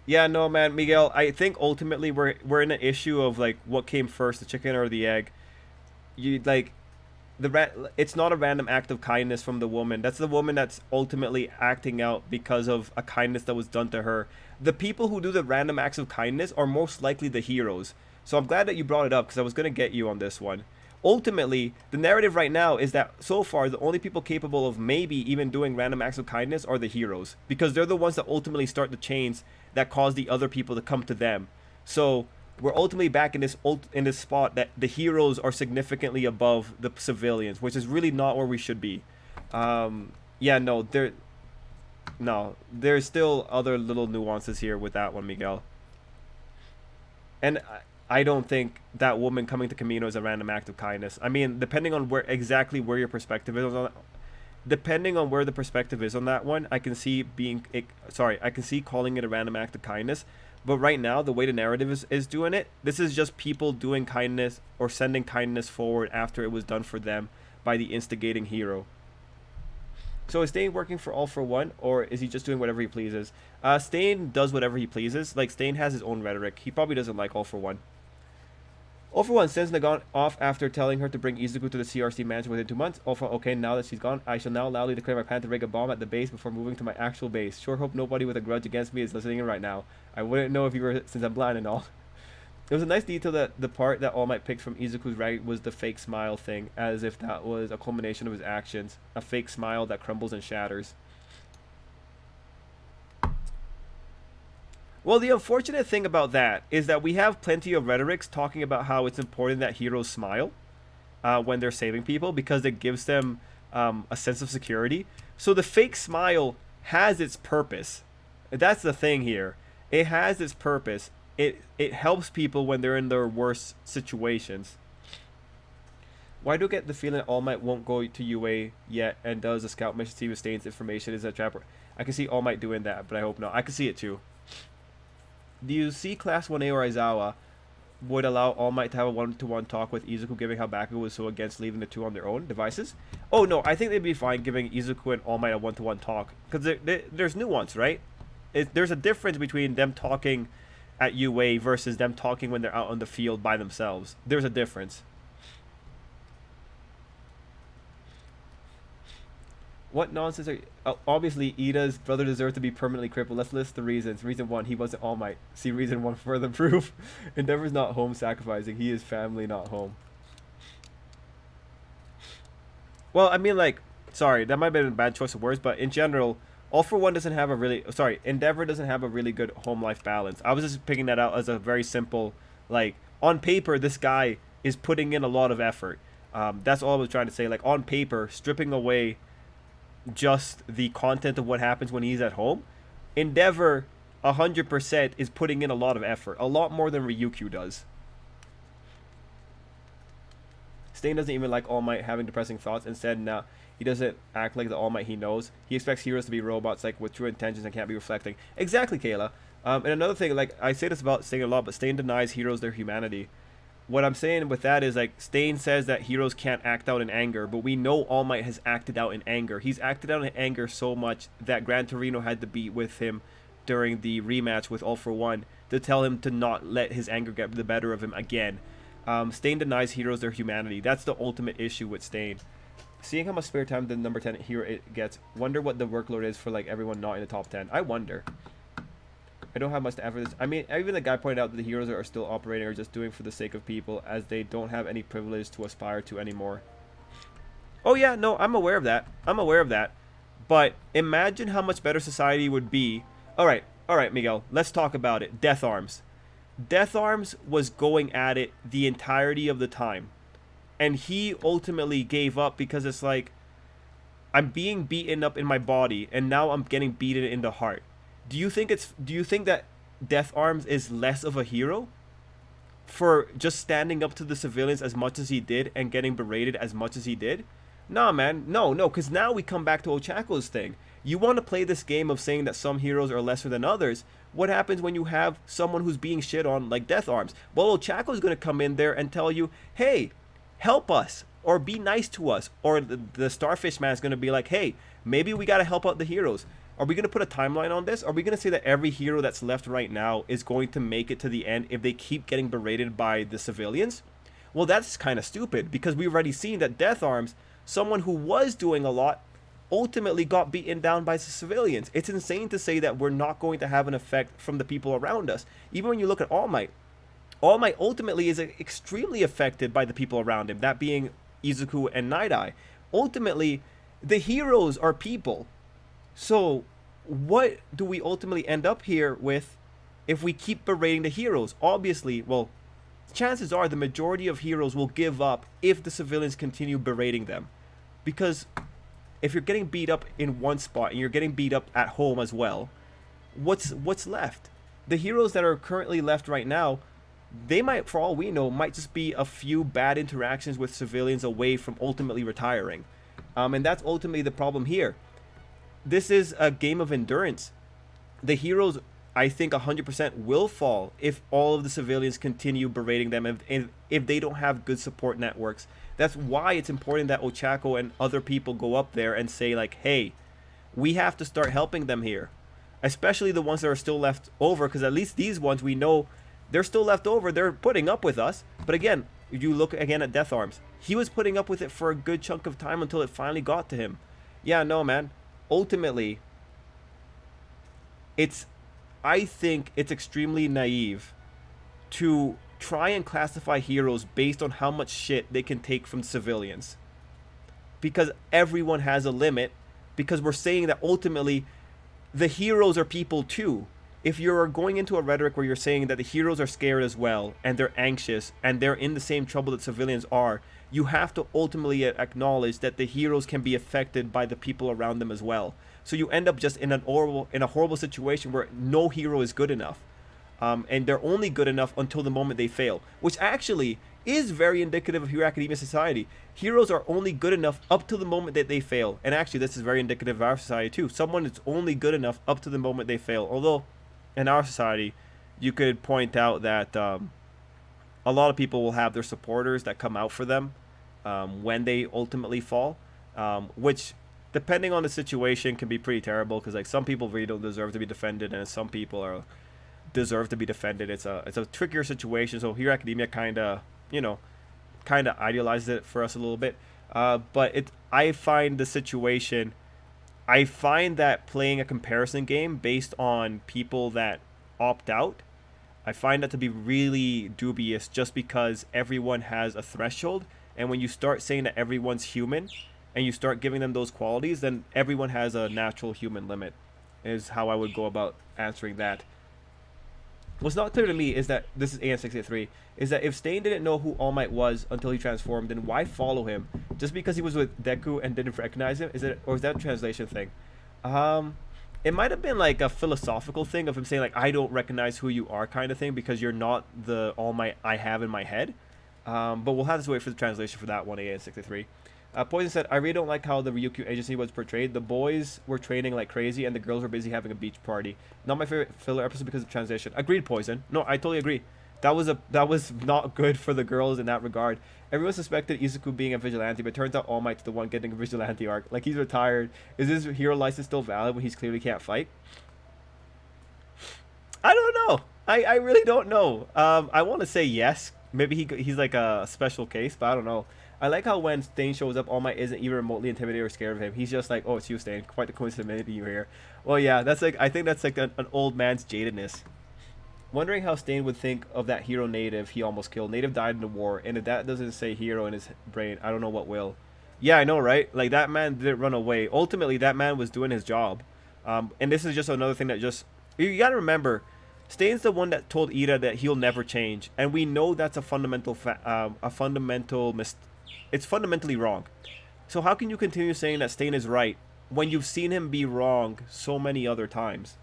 Yeah, no, man, Miguel, I think ultimately we're in an issue of, like, what came first, the chicken or the egg. You, like, it's not a random act of kindness from the woman. That's the woman that's ultimately acting out because of a kindness that was done to her. The people who do the random acts of kindness are most likely the heroes. So I'm glad that you brought it up, because I was going to get you on this one. Ultimately, the narrative right now is that so far the only people capable of maybe even doing random acts of kindness are the heroes, because they're the ones that ultimately start the chains that cause the other people to come to them. So we're ultimately back in this spot that the heroes are significantly above the civilians, which is really not where we should be. Yeah, there's still other little nuances here with that one, Miguel. And I don't think that woman coming to Camino is a random act of kindness. I mean, depending on where your perspective is on, depending on where the perspective is on that one, I can see calling it a random act of kindness. But right now, the way the narrative is doing it, this is just people doing kindness or sending kindness forward after it was done for them by the instigating hero. So is Stain working for All for One, or is he just doing whatever he pleases? Stain does whatever he pleases. Like, Stain has his own rhetoric. He probably doesn't like All for One. All for One sends Nagant off after telling her to bring Izuku to the CRC mansion within 2 months. All for okay, now that she's gone, I shall now loudly declare my plan to rig a bomb at the base before moving to my actual base. Sure hope nobody with a grudge against me is listening in right now. I wouldn't know if you were, since I'm blind and all. It was a nice detail that the part that All Might picked from Izuku's rag was the fake smile thing, as if that was a culmination of his actions. A fake smile that crumbles and shatters. Well, the unfortunate thing about that is that we have plenty of rhetorics talking about how it's important that heroes smile. when they're saving people because it gives them a sense of security. So the fake smile has its purpose. That's the thing here. It has its purpose. It helps people when they're in their worst situations. Why do I get the feeling that All Might won't go to UA yet and does a scout mission to see if Stain's information is a trap? I can see All Might doing that, but I hope not. I can see it too. Do you see Class 1A or Aizawa would allow All Might to have a one-to-one talk with Izuku, given how Bakugo was so against leaving the two on their own devices? Oh no, I think they'd be fine giving Izuku and All Might a one-to-one talk, because there's nuance, right? There's a difference between them talking at UA versus them talking when they're out on the field by themselves. There's a difference. What nonsense are obviously, Ida's brother deserves to be permanently crippled. Let's list the reasons. Reason 1, he wasn't All Might. See reason 1 for further proof. Endeavor's not home sacrificing. He is family, not home. Well, I mean, like, sorry, that might have been a bad choice of words, but in general, All for One doesn't have a really, sorry, Endeavor doesn't have a really good home life balance. I was just picking that out as a very simple, like, on paper, this guy is putting in a lot of effort. That's all I was trying to say. Like, on paper, stripping away just the content of what happens when he's at home, Endeavor 100% is putting in a lot of effort, a lot more than Ryukyu does. Stain doesn't even like All Might having depressing thoughts. Instead, now he doesn't act like the All Might he knows. He expects heroes to be robots, like with true intentions and can't be reflecting. Exactly, Kayla. And another thing, like I say this about Stain a lot, but Stain denies heroes their humanity. What I'm saying with that is, like, Stain says that heroes can't act out in anger, but we know All Might has acted out in anger. He's acted out in anger so much that Gran Torino had to be with him during the rematch with All for One to tell him to not let his anger get the better of him again. Stain denies heroes their humanity. That's the ultimate issue with Stain. Seeing how much spare time the number 10 hero it gets, wonder what the workload is for, like, everyone not in the top 10. I wonder. I don't have much to effort. I mean, even the guy pointed out that the heroes are still operating or just doing for the sake of people, as they don't have any privilege to aspire to anymore. Oh yeah, no, I'm aware of that. I'm aware of that. But imagine how much better society would be. Alright, Miguel, let's talk about it. Death Arms. Death Arms was going at it the entirety of the time. And he ultimately gave up because it's like, I'm being beaten up in my body, and now I'm getting beaten in the heart. Do you think that Death Arms is less of a hero for just standing up to the civilians as much as he did and getting berated as much as he did? Nah, man. No, because now we come back to Ochako's thing. You want to play this game of saying that some heroes are lesser than others. What happens when you have someone who's being shit on like Death Arms? Well, Ochako's going to come in there and tell you, hey, help us, or be nice to us. Or the Starfish Man is going to be like, hey, maybe we got to help out the heroes. Are we going to put a timeline on this? Are we going to say that every hero that's left right now is going to make it to the end if they keep getting berated by the civilians? Well, that's kind of stupid, because we've already seen that Death Arms, someone who was doing a lot, ultimately got beaten down by the civilians. It's insane to say that we're not going to have an effect from the people around us. Even when you look at All Might ultimately is extremely affected by the people around him, that being Izuku and Night Eye. Ultimately, the heroes are people. So, what do we ultimately end up here with if we keep berating the heroes? Obviously, well, chances are the majority of heroes will give up if the civilians continue berating them. Because if you're getting beat up in one spot and you're getting beat up at home as well, what's left? The heroes that are currently left right now, they might, for all we know, might just be a few bad interactions with civilians away from ultimately retiring. And that's ultimately the problem here. This is a game of endurance. The heroes, I think 100% will fall if all of the civilians continue berating them, if they don't have good support networks. That's why it's important that Ochako and other people go up there and say, like, hey, we have to start helping them here. Especially the ones that are still left over, because at least these ones we know they're still left over. They're putting up with us. But again, you look again at Death Arms. He was putting up with it for a good chunk of time until it finally got to him. Yeah, no, man. Ultimately, I think it's extremely naive to try and classify heroes based on how much shit they can take from civilians. Because everyone has a limit, because we're saying that ultimately the heroes are people too. if you're going into a rhetoric where you're saying that the heroes are scared as well and they're anxious and they're in the same trouble that civilians are, you have to ultimately acknowledge that the heroes can be affected by the people around them as well. So you end up just in a horrible situation where no hero is good enough, and they're only good enough until the moment they fail, which actually is very indicative of Hero Academia society. Heroes are only good enough up to the moment that they fail, and actually this is very indicative of our society too. Someone is only good enough up to the moment they fail, although in our society you could point out that a lot of people will have their supporters that come out for them when they ultimately fall, which depending on the situation can be pretty terrible, because like some people really don't deserve to be defended and some people are deserve to be defended. It's a trickier situation, so Hero Academia kind of idealizes it for us a little bit, but I find the situation, I find that playing a comparison game based on people that opt out, I find that to be really dubious, just because everyone has a threshold, and when you start saying that everyone's human and you start giving them those qualities, then everyone has a natural human limit, is how I would go about answering that. What's not clear to me is that, this is AN683, is that if Stain didn't know who All Might was until he transformed, then why follow him? Just because he was with Deku and didn't recognize him? Is that a translation thing? It might have been like a philosophical thing of him saying like, I don't recognize who you are kind of thing, because you're not the All Might I have in my head. But we'll have to wait for the translation for that one, AN683. Poison said, I really don't like how the Ryukyu agency was portrayed. The boys were training like crazy and the girls were busy having a beach party. Not my favorite filler episode because of translation. Agreed, Poison. No, I totally agree. That was not good for the girls in that regard. Everyone suspected Izuku being a vigilante, but turns out All Might's the one getting a vigilante arc. Like, he's retired. Is his hero license still valid when he's clearly can't fight? I don't know. I really don't know. I want to say yes. Maybe he's like a special case, but I don't know. I like how when Stain shows up, All Might isn't even remotely intimidated or scared of him. He's just like, oh, it's you, Stain. Quite the coincidence to meet you here. Well, yeah, that's like, I think that's like an old man's jadedness. Wondering how Stain would think of that hero Native he almost killed. Native died in the war, and if that doesn't say hero in his brain, I don't know what will. Yeah, I know, right? Like, that man didn't run away. Ultimately, that man was doing his job. And this is just another thing that just... You gotta remember, Stain's the one that told Ida that he'll never change. And we know that's a fundamental it's fundamentally wrong. So how can you continue saying that Stain is right when you've seen him be wrong so many other times?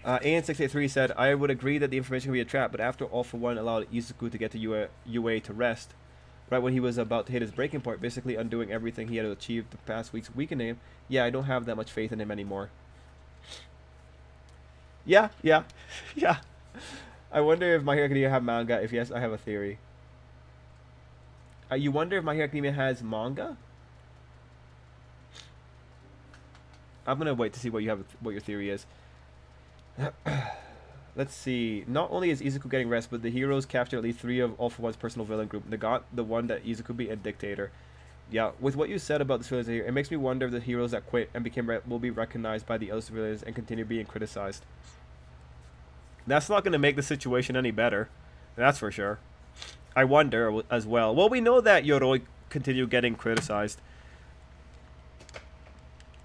AN683 said, I would agree that the information can be a trap, but after All For One allowed Izuku to get to UA to rest, right when he was about to hit his breaking point, basically undoing everything he had achieved the past weeks, weakening him. Yeah, I don't have that much faith in him anymore. Yeah. I wonder if My Hero Academia have manga. If yes, I have a theory. You wonder if My Hero Academia has manga? I'm gonna wait to see what your theory is. Let's see. Not only is Izuku getting rest, but the heroes capture at least 3 of All For One's personal villain group. They got the one that Izuku beat and Dictator. Yeah, with what you said about the civilians here, it makes me wonder if the heroes that quit and became will be recognized by the other civilians and continue being criticized. That's not going to make the situation any better. That's for sure. I wonder as well. Well, we know that Yoroi continue getting criticized.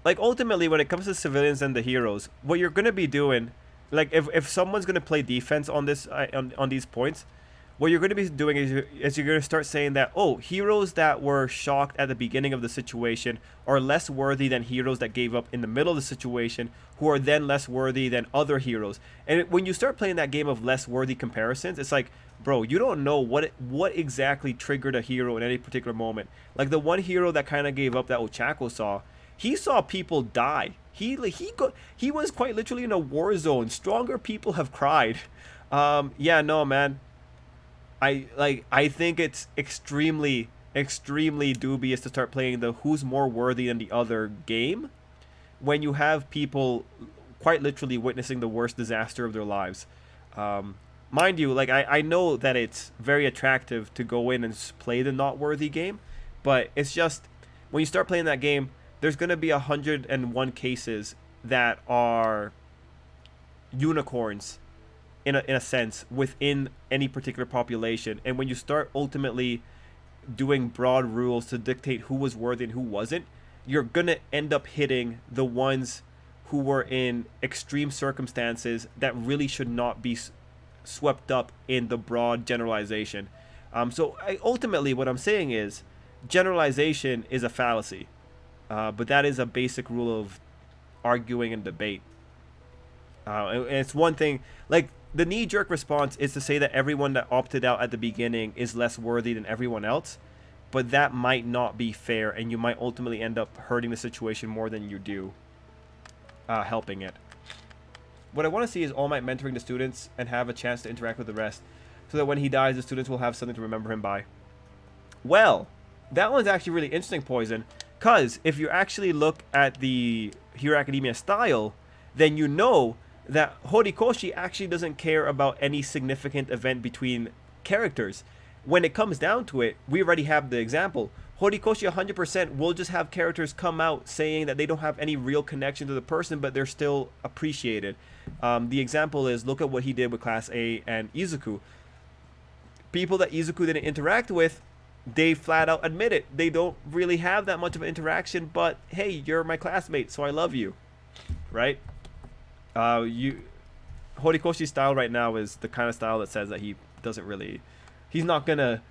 Like, ultimately, when it comes to civilians and the heroes, what you're going to be doing, like, if someone's going to play defense on this on these points, what you're going to be doing is you're going to start saying that, oh, heroes that were shocked at the beginning of the situation are less worthy than heroes that gave up in the middle of the situation, who are then less worthy than other heroes. And when you start playing that game of less worthy comparisons, it's like, bro, you don't know what exactly triggered a hero in any particular moment. Like the one hero that kind of gave up that Ochako saw, he saw people die. He was quite literally in a war zone. Stronger people have cried. Yeah, no, man. I think it's extremely dubious to start playing the who's more worthy than the other game when you have people quite literally witnessing the worst disaster of their lives. Mind you, like I know that it's very attractive to go in and play the not worthy game, but it's just when you start playing that game, there's going to be 101 cases that are unicorns in a sense within any particular population. And when you start ultimately doing broad rules to dictate who was worthy and who wasn't, you're going to end up hitting the ones who were in extreme circumstances that really should not be swept up in the broad generalization. Ultimately, what I'm saying is generalization is a fallacy, but that is a basic rule of arguing and debate. And it's one thing, like, the knee-jerk response is to say that everyone that opted out at the beginning is less worthy than everyone else, but that might not be fair, and you might ultimately end up hurting the situation more than you do helping it. What I want to see is All Might mentoring the students and have a chance to interact with the rest, so that when he dies, the students will have something to remember him by. Well, that one's actually really interesting, Poison, because if you actually look at the Hero Academia style, then you know that Horikoshi actually doesn't care about any significant event between characters. When it comes down to it, we already have the example. Horikoshi 100% will just have characters come out saying that they don't have any real connection to the person, but they're still appreciated. The example is, look at what he did with Class A and Izuku. People that Izuku didn't interact with, they flat out admit it. They don't really have that much of an interaction, but hey, you're my classmate, so I love you. Right? Horikoshi's style right now is the kind of style that says that he's not gonna,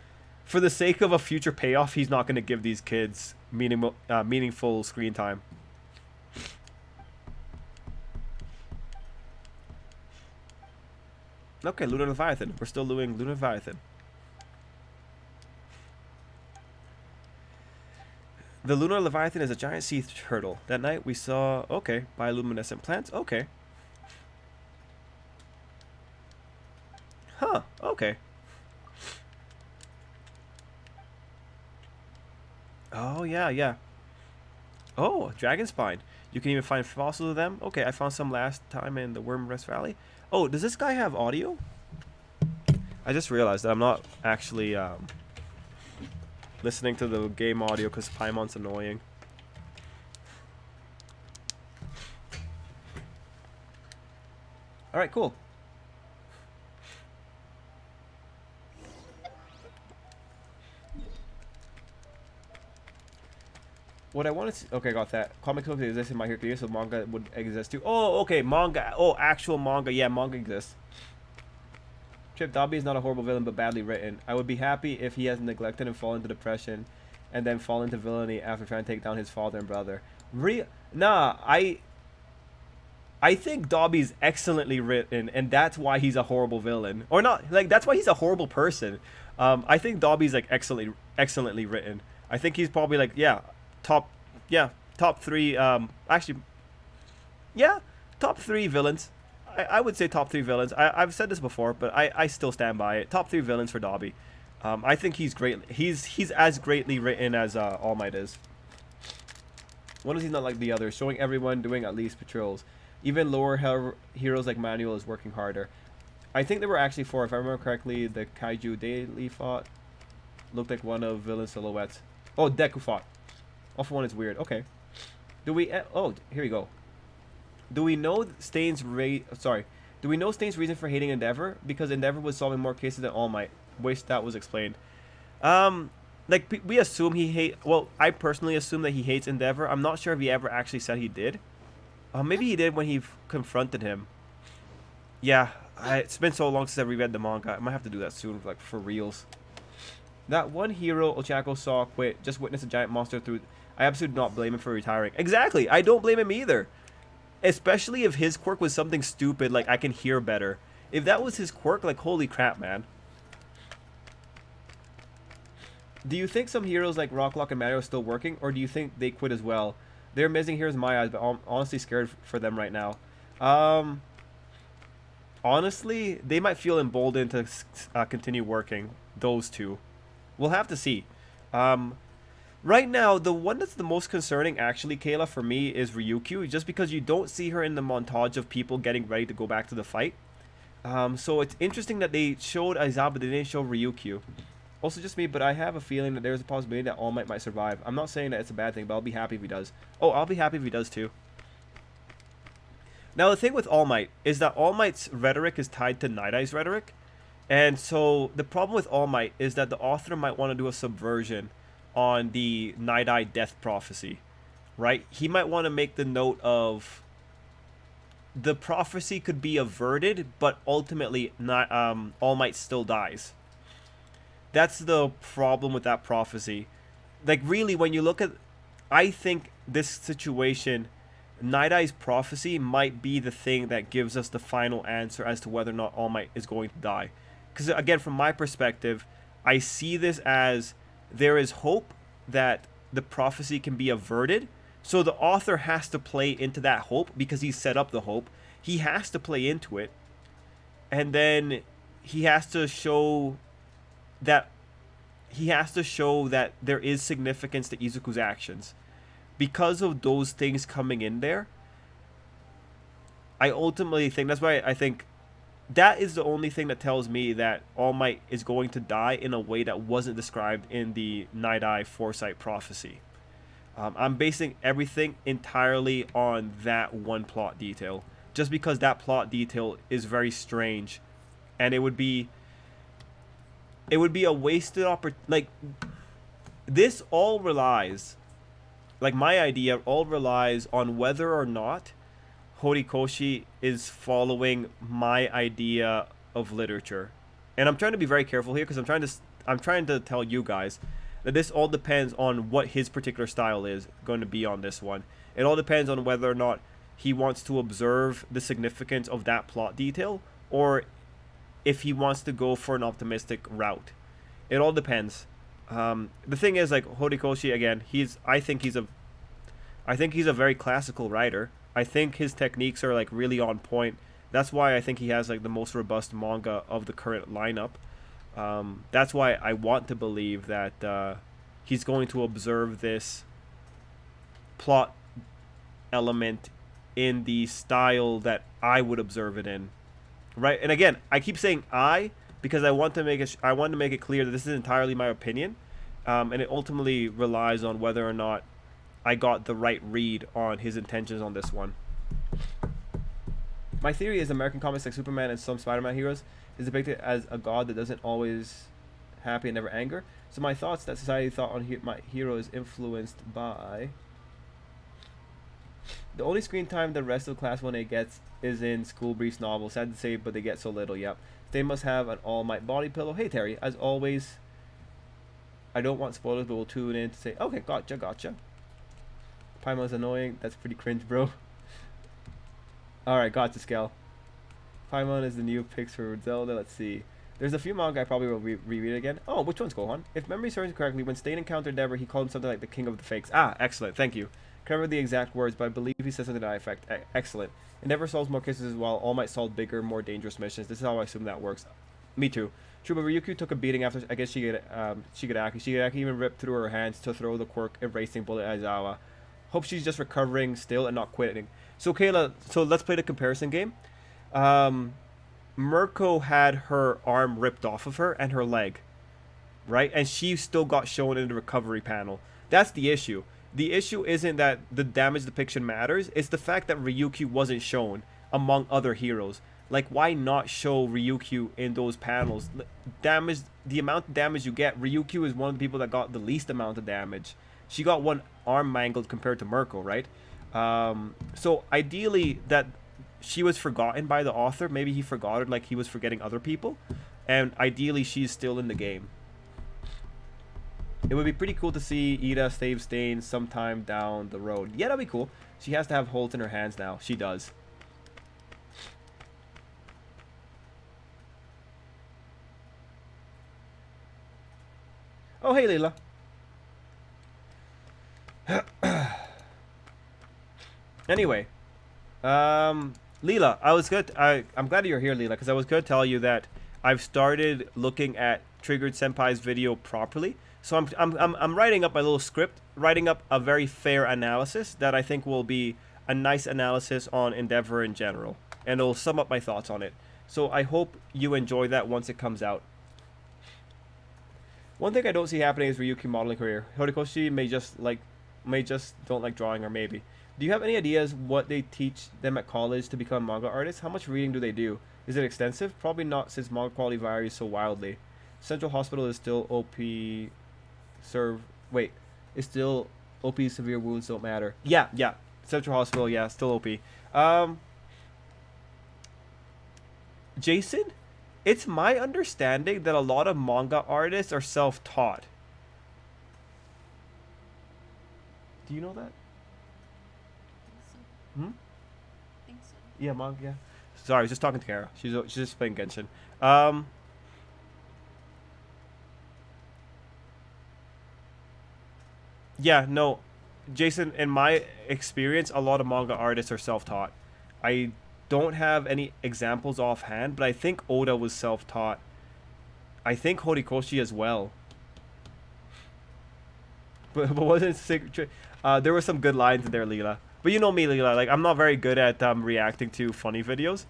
for the sake of a future payoff, he's not gonna give these kids meaningful screen time. Okay, Lunar Leviathan. We're still doing Lunar Leviathan. The Lunar Leviathan is a giant sea turtle. That night we saw, okay, bioluminescent plants. Okay. Huh, okay. Oh, yeah, yeah. Oh, dragon spine. You can even find fossils of them. Okay, I found some last time in the Worm Rest Valley. Oh, does this guy have audio? I just realized that I'm not actually listening to the game audio because Paimon's annoying. Alright, cool. What I wanted to... Okay, got that. Comic books exist in My Hero Academia, so manga would exist too. Oh, okay, manga. Oh, actual manga. Yeah, manga exists. Trip, Dobby is not a horrible villain, but badly written. I would be happy if he has neglected and fallen into depression, and then fall into villainy after trying to take down his father and brother. Nah, I think Dobby's excellently written, and that's why he's a horrible villain. Or not, like, that's why he's a horrible person. I think Dobby's, like, excellently written. I think he's probably, like, top 3, actually, yeah, top 3 villains. I would say top 3 villains. I've said this before, but I still stand by it. Top 3 villains for Dobby. I think he's great. He's as greatly written as All Might is. One is he's not like the others, showing everyone doing at least patrols. Even lower heroes like Manuel is working harder. I think there were actually 4, if I remember correctly. The Kaiju Daily fought looked like one of villain silhouettes. Oh, Deku fought. Alpha 1 is weird. Okay. Do we... Oh, here we go. Do we know Stain's Do we know Stain's reason for hating Endeavor? Because Endeavor was solving more cases than All Might. Wish that was explained. Like, we assume he hate... Well, I personally assume that he hates Endeavor. I'm not sure if he ever actually said he did. Maybe he did when he confronted him. Yeah, it's been so long since I reread the manga. I might have to do that soon, like, for reals. That one hero Ochako saw quit, just witnessed a giant monster through... I absolutely do not blame him for retiring. Exactly, I don't blame him either. Especially if his quirk was something stupid, like I can hear better. If that was his quirk, like, holy crap, man. Do you think some heroes like Rocklock and Mario are still working, or do you think they quit as well? They're amazing heroes in my eyes, but I'm honestly scared for them right now. Honestly, they might feel emboldened to continue working. Those two. We'll have to see. Right now, the one that's the most concerning, actually, Kayla, for me, is Ryukyu, just because you don't see her in the montage of people getting ready to go back to the fight. So it's interesting that they showed Aizawa, but they didn't show Ryukyu. Also just me, but I have a feeling that there's a possibility that All Might survive. I'm not saying that it's a bad thing, but I'll be happy if he does. Oh, I'll be happy if he does too. Now, the thing with All Might is that All Might's rhetoric is tied to Night Eye's rhetoric. And so the problem with All Might is that the author might want to do a subversion on the Night Eye death prophecy, right? He might want to make the note of the prophecy could be averted, but ultimately not All Might still dies. That's the problem with that prophecy. Like really, when you look at, I think this situation, Night Eye's prophecy might be the thing that gives us the final answer as to whether or not All Might is going to die. Because again, from my perspective, I see this as there is hope that the prophecy can be averted. So the author has to play into that hope because he set up the hope. He has to play into it. And then he has to show that there is significance to Izuku's actions. Because of those things coming in there, I ultimately think that's why I think that is the only thing that tells me that All Might is going to die in a way that wasn't described in the Night Eye Foresight prophecy. I'm basing everything entirely on that one plot detail, just because that plot detail is very strange, and it would be a wasted opportunity. Like, this all relies, like my idea all relies on whether or not Horikoshi is following my idea of literature. And I'm trying to be very careful here because I'm trying to tell you guys that this all depends on what his particular style is going to be on this one. It all depends on whether or not he wants to observe the significance of that plot detail, or if he wants to go for an optimistic route. It all depends. The thing is, like, Horikoshi, again, I think he's a very classical writer. I think his techniques are like really on point. That's why I think he has like the most robust manga of the current lineup. That's why I want to believe that he's going to observe this plot element in the style that I would observe it in, right? And again, I keep saying I because I want to make it clear that this is entirely my opinion, and it ultimately relies on whether or not I got the right read on his intentions on this one. My theory is American comics like Superman and some Spider-Man heroes is depicted as a god that doesn't always happy and never anger. So my thoughts that society thought on my hero is influenced by the only screen time the rest of Class 1A gets is in School Brief's novel. Sad to say, but they get so little. Yep. They must have an All Might body pillow. Hey Terry, as always, I don't want spoilers, but we'll tune in to say, okay, gotcha. Paimon's annoying. That's pretty cringe, bro. Alright, gotcha, Scale. Paimon is the new picks for Zelda. Let's see. There's a few manga I probably will reread again. Oh, which one's Gohan? If memory serves correctly, when Stain encountered Endeavor, he called him something like the King of the Fakes. Ah, excellent. Thank you. Can't remember the exact words, but I believe he said something to that effect. Excellent. Endeavor solves more cases while All Might solved bigger, more dangerous missions. This is how I assume that works. Me too. True, but Ryukyu took a beating after, I guess, Shigaraki. Shigaraki even ripped through her hands to throw the quirk erasing bullet at Aizawa. Hope she's just recovering still and not quitting. So Kayla, so let's play the comparison game. Mirko had her arm ripped off of her and her leg, right? And she still got shown in the recovery panel. That's the issue. The issue isn't that the damage depiction matters. It's the fact that Ryukyu wasn't shown among other heroes. Like, why not show Ryukyu in those panels? Damage, the amount of damage you get, Ryukyu is one of the people that got the least amount of damage. She got one arm mangled compared to Mirko, right? So ideally that she was forgotten by the author. Maybe he forgot her like he was forgetting other people. And ideally she's still in the game. It would be pretty cool to see Ida save Stain sometime down the road. Yeah, that'd be cool. She has to have Holt in her hands now. She does. Oh, hey, Leela. Anyway, Leela, I'm glad you're here, Leela, because I was going to tell you that I've started looking at Triggered Senpai's video properly. So I'm writing up my little script, writing up a very fair analysis that I think will be a nice analysis on Endeavor in general, and it'll sum up my thoughts on it. So I hope you enjoy that once it comes out. One thing I don't see happening is Ryuki modeling career. Horikoshi may just don't like drawing, or maybe. Do you have any ideas what they teach them at college to become manga artists? How much reading do they do? Is it extensive? Probably not, since manga quality varies so wildly. Central Hospital is still OP. It's still OP. Severe wounds don't matter. Yeah. Central Hospital, yeah, still OP. Jason, it's my understanding that a lot of manga artists are self-taught. Do you know that? Hmm? Think so. Yeah, manga. Yeah. Sorry, I was just talking to Kara. She's just playing Genshin. Um. Yeah, no, Jason. In my experience, a lot of manga artists are self-taught. I don't have any examples offhand, but I think Oda was self-taught. I think Horikoshi as well. But wasn't there were some good lines in there, Leela. But you know me, Leela. Like I'm not very good at reacting to funny videos.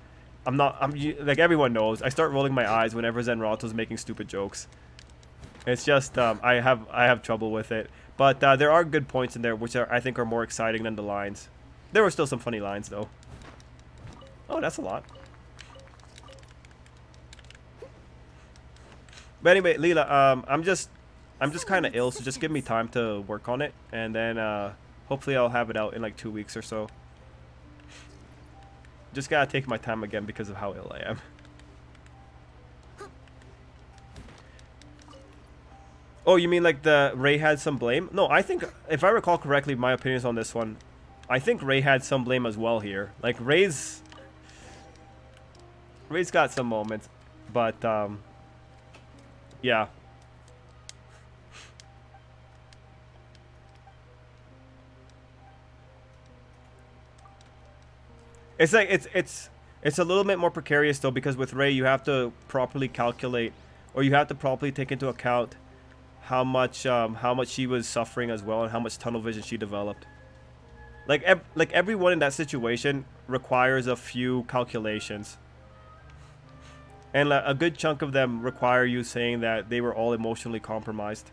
I'm not. Like everyone knows. I start rolling my eyes whenever Zenrato's making stupid jokes. It's just I have trouble with it. But there are good points in there, which I think are more exciting than the lines. There were still some funny lines though. Oh, that's a lot. But anyway, Leela, I'm just kind of ill, so just give me time to work on it, and then hopefully I'll have it out in like 2 weeks or so. Just gotta take my time again because of how ill I am. Oh, you mean like the Ray had some blame? No, I think if I recall correctly, my opinions on this one, I think Ray had some blame as well here. Like Ray's got some moments, but yeah. It's like it's a little bit more precarious though, because with Ray you have to properly calculate, or you have to properly take into account how much she was suffering as well, and how much tunnel vision she developed. Like everyone in that situation requires a few calculations, and a good chunk of them require you saying that they were all emotionally compromised.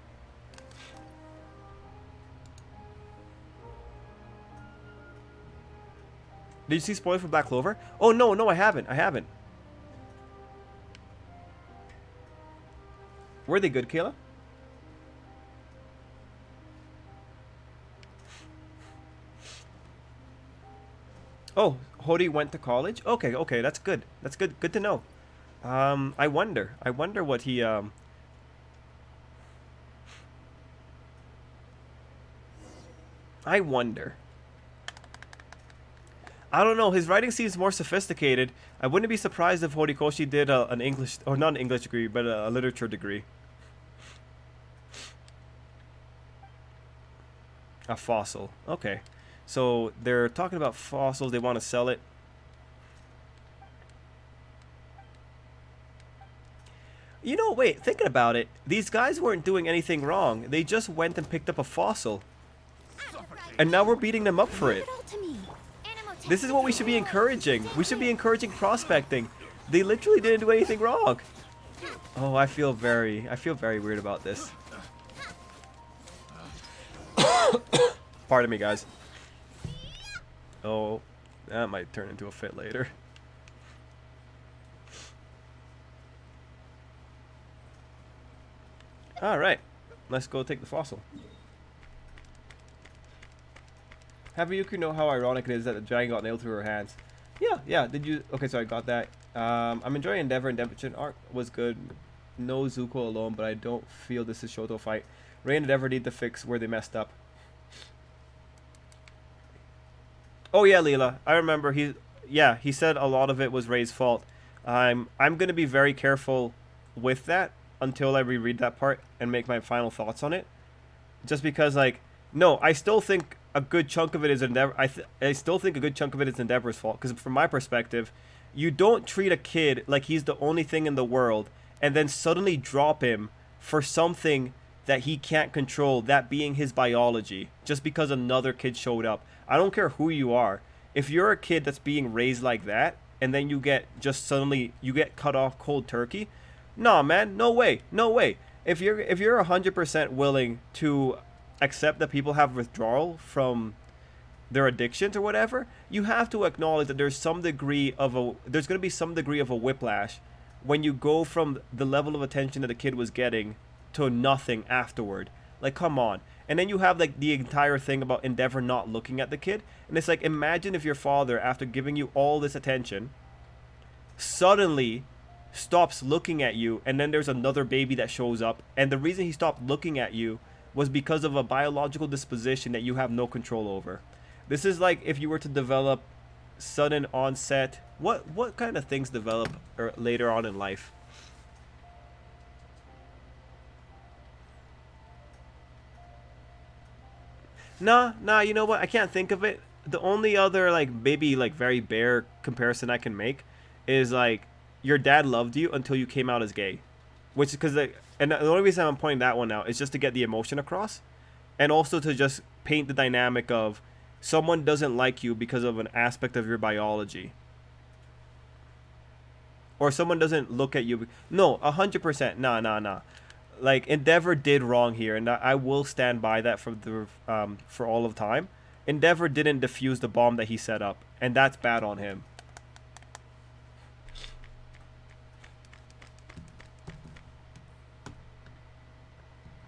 Did you see spoilers for Black Clover? Oh no, I haven't. Were they good, Kayla? Oh, Hody went to college? Okay, that's good. That's good to know. I wonder what he I wonder. I don't know. His writing seems more sophisticated. I wouldn't be surprised if Horikoshi did an English, or not an English degree, but a literature degree. A fossil. Okay. So they're talking about fossils. They want to sell it. You know, wait, thinking about it, these guys weren't doing anything wrong. They just went and picked up a fossil. And now we're beating them up for it. This is what we should be encouraging. We should be encouraging prospecting. They literally didn't do anything wrong. Oh, I feel very weird about this. Pardon me, guys. Oh, that might turn into a fit later. Alright, let's go take the fossil. Have Ryuki know how ironic it is that the dragon got nailed through her hands? Yeah, did you... Okay, so I got that. I'm enjoying Endeavor. Endeavor art was good. No Zuko alone, but I don't feel this is Shoto fight. Ray and Endeavor need to fix where they messed up. Oh yeah, Leela, I remember he said a lot of it was Ray's fault. I'm gonna be very careful with that until I reread that part and make my final thoughts on it. Just because, like, no, I still think a good chunk of it is Endeavor. I still think a good chunk of it is Endeavor's fault, because from my perspective, you don't treat a kid like he's the only thing in the world and then suddenly drop him for something that he can't control, that being his biology, just because another kid showed up. I don't care who you are. If you're a kid that's being raised like that, and then you get cut off cold turkey, nah, man, no way. If you're 100% willing to accept that people have withdrawal from their addictions or whatever, you have to acknowledge that there's going to be some degree of a whiplash when you go from the level of attention that the kid was getting to nothing afterward. Like, come on. And then you have, like, the entire thing about Endeavor not looking at the kid, and it's like, imagine if your father, after giving you all this attention, suddenly stops looking at you, and then there's another baby that shows up, and the reason he stopped looking at you was because of a biological disposition that you have no control over. This is like if you were to develop sudden onset. What kind of things develop later on in life? Nah, you know what? I can't think of it. The only other like maybe like very bare comparison I can make is like your dad loved you until you came out as gay, which is because like, and the only reason I'm pointing that one out is just to get the emotion across, and also to just paint the dynamic of someone doesn't like you because of an aspect of your biology, or someone doesn't look at you. No, 100%. Nah. Like Endeavor did wrong here, and I will stand by that for all of time. Endeavor didn't defuse the bomb that he set up, and that's bad on him.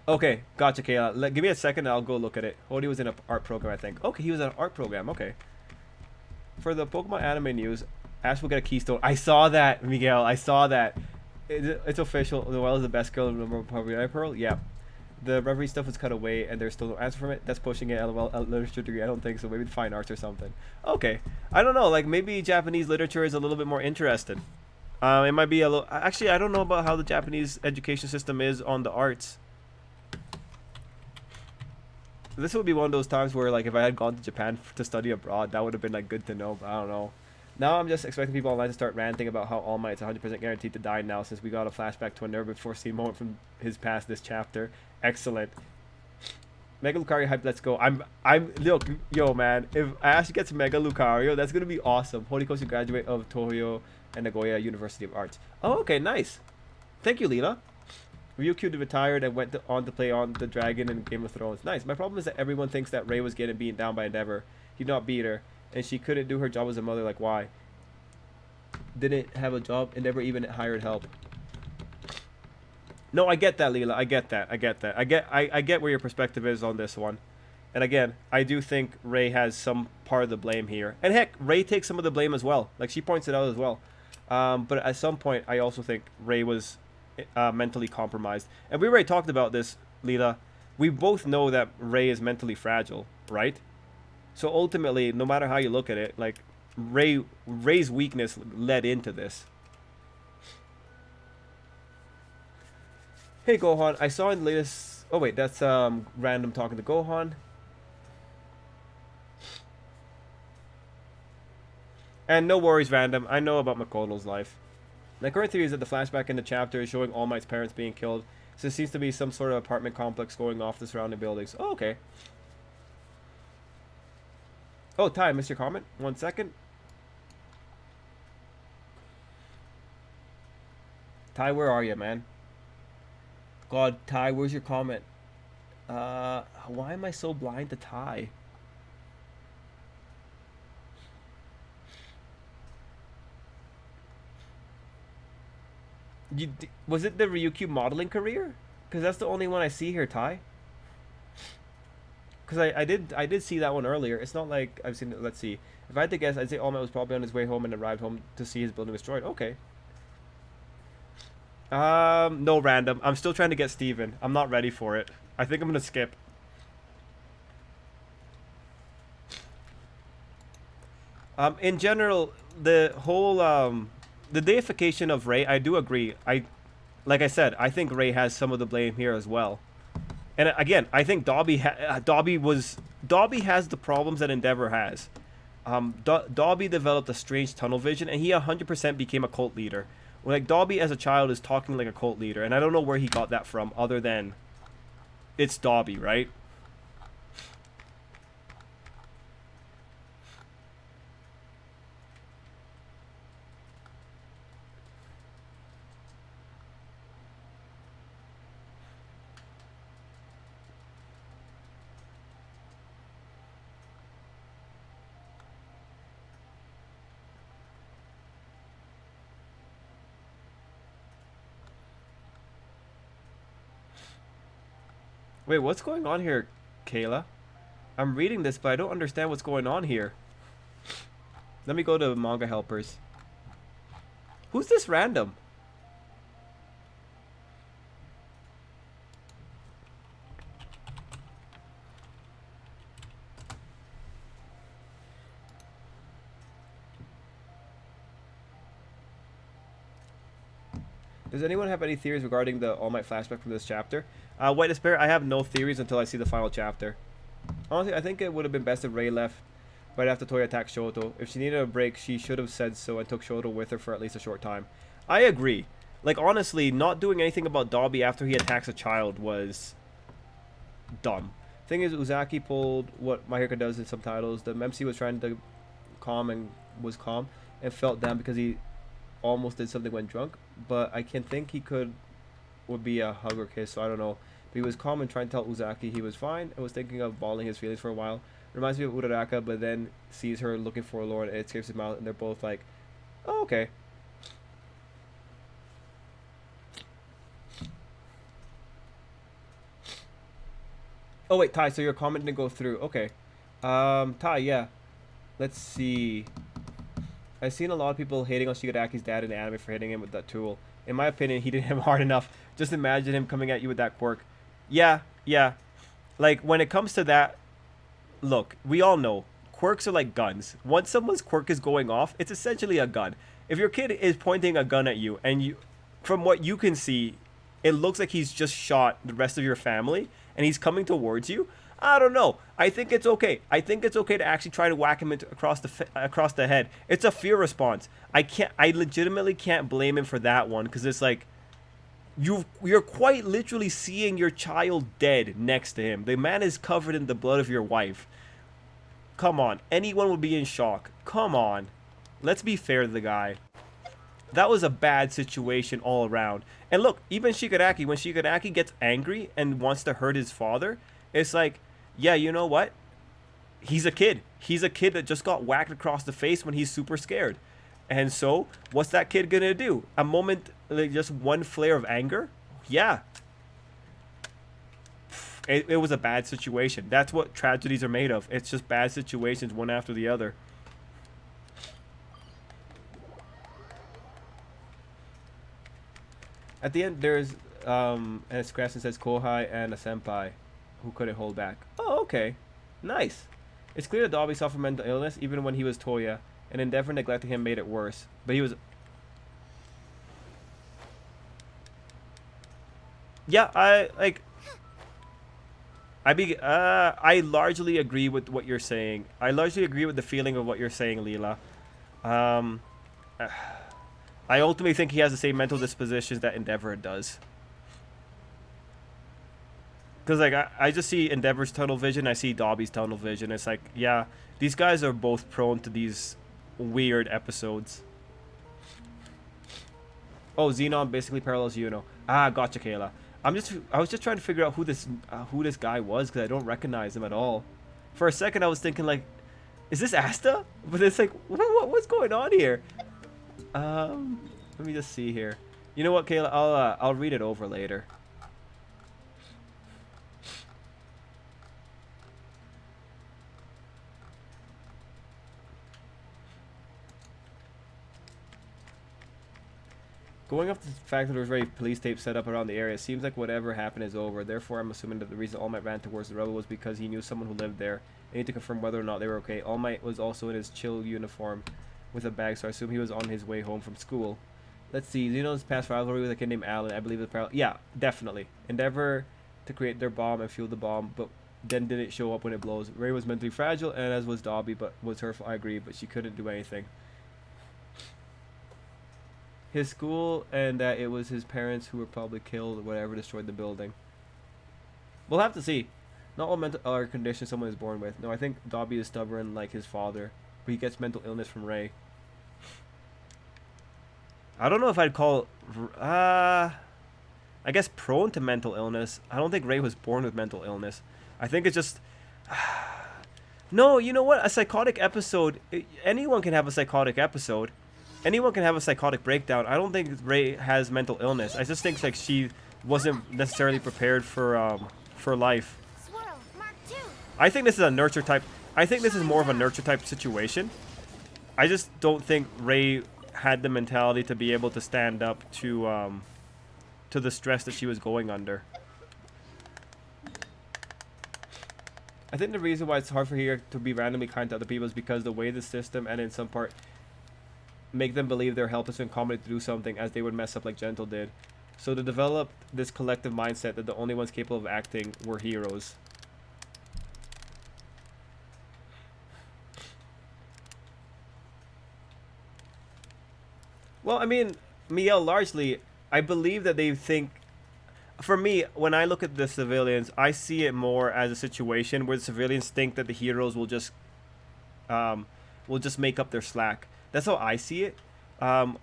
Okay, gotcha, Kayla. Give me a second, and I'll go look at it. Odie was in an art program, I think. Okay, he was in an art program. Okay. For the Pokemon anime news, Ash will get a keystone. I saw that, Miguel. I saw that. It's official. Noelle is the best girl in the world. Pearl. Yeah. The Reverie stuff was cut away, and there's still no answer from it. That's pushing it. LOL. Literature degree. I don't think so. Maybe fine arts or something. Okay. I don't know. Like maybe Japanese literature is a little bit more interested. It might be a little. Actually, I don't know about how the Japanese education system is on the arts. This would be one of those times where, like, if I had gone to Japan to study abroad, that would have been like good to know. But I don't know. Now I'm just expecting people online to start ranting about how All Might's 100% guaranteed to die now, since we got a flashback to a never before seen moment from his past this chapter. Excellent. Mega Lucario hype, let's go. Look, yo man, if Ash gets Mega Lucario, that's gonna be awesome. Horikoshi graduate of Toyo and Nagoya University of Arts. Oh, okay, nice. Thank you, Leela. Ryukyu retired and went on to play on the Dragon in Game of Thrones. Nice. My problem is that everyone thinks that Rei was getting beaten down by Endeavor. He did not beat her, and she couldn't do her job as a mother. Like, why? Didn't have a job and never even hired help. No, I get that, Leela. I get that. I get where your perspective is on this one. And again, I do think Rei has some part of the blame here. And heck, Rei takes some of the blame as well. Like, she points it out as well. But at some point, I also think Rei was mentally compromised. And we already talked about this, Leela. We both know that Rei is mentally fragile, right? So ultimately, no matter how you look at it, like, Rei's weakness led into this. Hey Gohan, I saw in the latest... Oh wait, that's random talking to Gohan. And no worries, random. I know about Makoto's life. My current theory is that the flashback in the chapter is showing All Might's parents being killed. So it seems to be some sort of apartment complex going off the surrounding buildings. Oh, okay. Oh, Ty, I missed your comment. 1 second. Ty, where are you, man? God, Ty, where's your comment? Why am I so blind to Ty? Was it the Ryukyu modeling career? Because that's the only one I see here, Ty. Because I did see that one earlier. It's not like I've seen it. Let's see. If I had to guess, I'd say All Might was probably on his way home and arrived home to see his building destroyed. Okay. No random. I'm still trying to get Steven. I'm not ready for it. I think I'm gonna skip. In general, the whole the deification of Rei, I do agree. Like I said, I think Rei has some of the blame here as well. And again, I think Dobby has the problems that Endeavor has. Dobby developed a strange tunnel vision, and he 100% became a cult leader. Like, Dobby as a child is talking like a cult leader, and I don't know where he got that from, other than it's Dobby, right? Wait, what's going on here, Kayla? I'm reading this, but I don't understand what's going on here. Let me go to manga helpers. Who's this random? Does anyone have any theories regarding the All Might flashback from this chapter? White Despair, I have no theories until I see the final chapter. Honestly, I think it would have been best if Rei left right after Toya attacked Shoto. If she needed a break, she should have said so and took Shoto with her for at least a short time. I agree. Like, honestly, not doing anything about Dobby after he attacks a child was dumb. Thing is, Uzaki pulled what My Hero does in subtitles. The MC was trying to calm and was calm and felt down because he almost did something when drunk, but I can think he would be a hug or kiss, so I don't know. But he was calm and trying to tell Uzaki he was fine and was thinking of bawling his feelings for a while. Reminds me of Uraraka, but then sees her looking for forlorn and it escapes his mouth and they're both like, oh, okay. Oh wait, Ty, so your comment didn't go through. Okay. Ty, yeah. Let's see. I've seen a lot of people hating on Shigaraki's dad in the anime for hitting him with that tool. In my opinion, he didn't hit him hard enough. Just imagine him coming at you with that quirk. Yeah. Like, when it comes to that, look, we all know, quirks are like guns. Once someone's quirk is going off, it's essentially a gun. If your kid is pointing a gun at you, and you, from what you can see, it looks like he's just shot the rest of your family, and he's coming towards you, I don't know. I think it's okay. I think it's okay to actually try to whack him across the head. It's a fear response. I legitimately can't blame him for that one, because it's like, you're quite literally seeing your child dead next to him. The man is covered in the blood of your wife. Come on. Anyone would be in shock. Come on. Let's be fair to the guy. That was a bad situation all around. And look, even Shigaraki, when Shigaraki gets angry and wants to hurt his father, it's like, yeah, you know what? He's a kid. He's a kid that just got whacked across the face when he's super scared. And so, what's that kid gonna do? A moment, like just one flare of anger? Yeah. It was a bad situation. That's what tragedies are made of. It's just bad situations, one after the other. At the end, there's, and it scratches and says Kohai and a senpai who couldn't hold back. Oh, okay. Nice. It's clear that Dobby suffered mental illness even when he was Toya, and Endeavor neglecting him made it worse. But he was... Yeah, I largely agree with what you're saying. I largely agree with the feeling of what you're saying, Leela. I ultimately think he has the same mental dispositions that Endeavor does. Because, like, I just see Endeavor's tunnel vision, I see Dobby's tunnel vision. It's like, yeah, these guys are both prone to these weird episodes. Oh, Xenon basically parallels Yuno. Ah, gotcha, Kayla. I was just trying to figure out who this guy was, because I don't recognize him at all. For a second, I was thinking, like, is this Asta? But it's like, what's going on here? Let me just see here. You know what, Kayla? I'll read it over later. Going off the fact that there was already police tape set up around the area, it seems like whatever happened is over. Therefore, I'm assuming that the reason All Might ran towards the rebel was because he knew someone who lived there. I need to confirm whether or not they were okay. All Might was also in his chill uniform with a bag, so I assume he was on his way home from school. Let's see. Xenon's past rivalry with a kid named Alan. I believe the parallel. Yeah, definitely. Endeavor to create their bomb and fuel the bomb, but then didn't show up when it blows. Ray was mentally fragile, and as was Dobby, but was hurtful. I agree, but she couldn't do anything. His school, and that it was his parents who were probably killed or whatever destroyed the building. We'll have to see. Not all mental are conditions someone is born with. No, I think Dobby is stubborn like his father, but he gets mental illness from Ray. I don't know if I'd call... I guess prone to mental illness. I don't think Ray was born with mental illness. I think it's just... No, you know what? A psychotic episode... Anyone can have a psychotic episode. Anyone can have a psychotic breakdown. I don't think Ray has mental illness. I just think like she wasn't necessarily prepared for life. I think this is a nurture type. I think this is more of a nurture type situation. I just don't think Ray had the mentality to be able to stand up to the stress that she was going under. I think the reason why it's hard for her to be randomly kind to other people is because the way the system, and in some part, make them believe they're helpless and incompetent to do something as they would mess up like Gentle did. So to develop this collective mindset that the only ones capable of acting were heroes. Well, I mean, Miel, largely, I believe that they think. For me, when I look at the civilians, I see it more as a situation where the civilians think that the heroes um, will just make up their slack. That's how I see it. Um,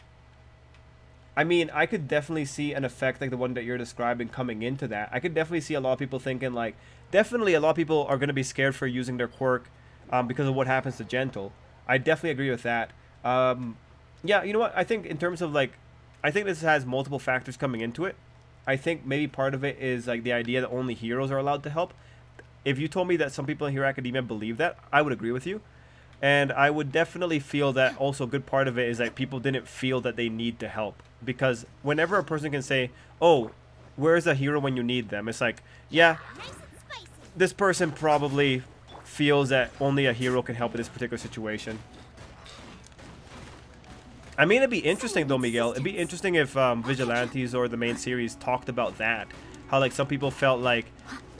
I mean, I could definitely see an effect like the one that you're describing coming into that. I could definitely see a lot of people thinking like, definitely a lot of people are going to be scared for using their quirk because of what happens to Gentle. I definitely agree with that. Um, yeah, you know what? I think in terms of like, I think this has multiple factors coming into it. I think maybe part of it is like the idea that only heroes are allowed to help. If you told me that some people in Hero Academia believe that, I would agree with you. And I would definitely feel that also a good part of it is that people didn't feel that they need to help. Because whenever a person can say, oh, where's a hero when you need them? It's like, yeah, this person probably feels that only a hero can help in this particular situation. I mean, it'd be interesting though, Miguel. It'd be interesting if Vigilantes or the main series talked about that. How like some people felt like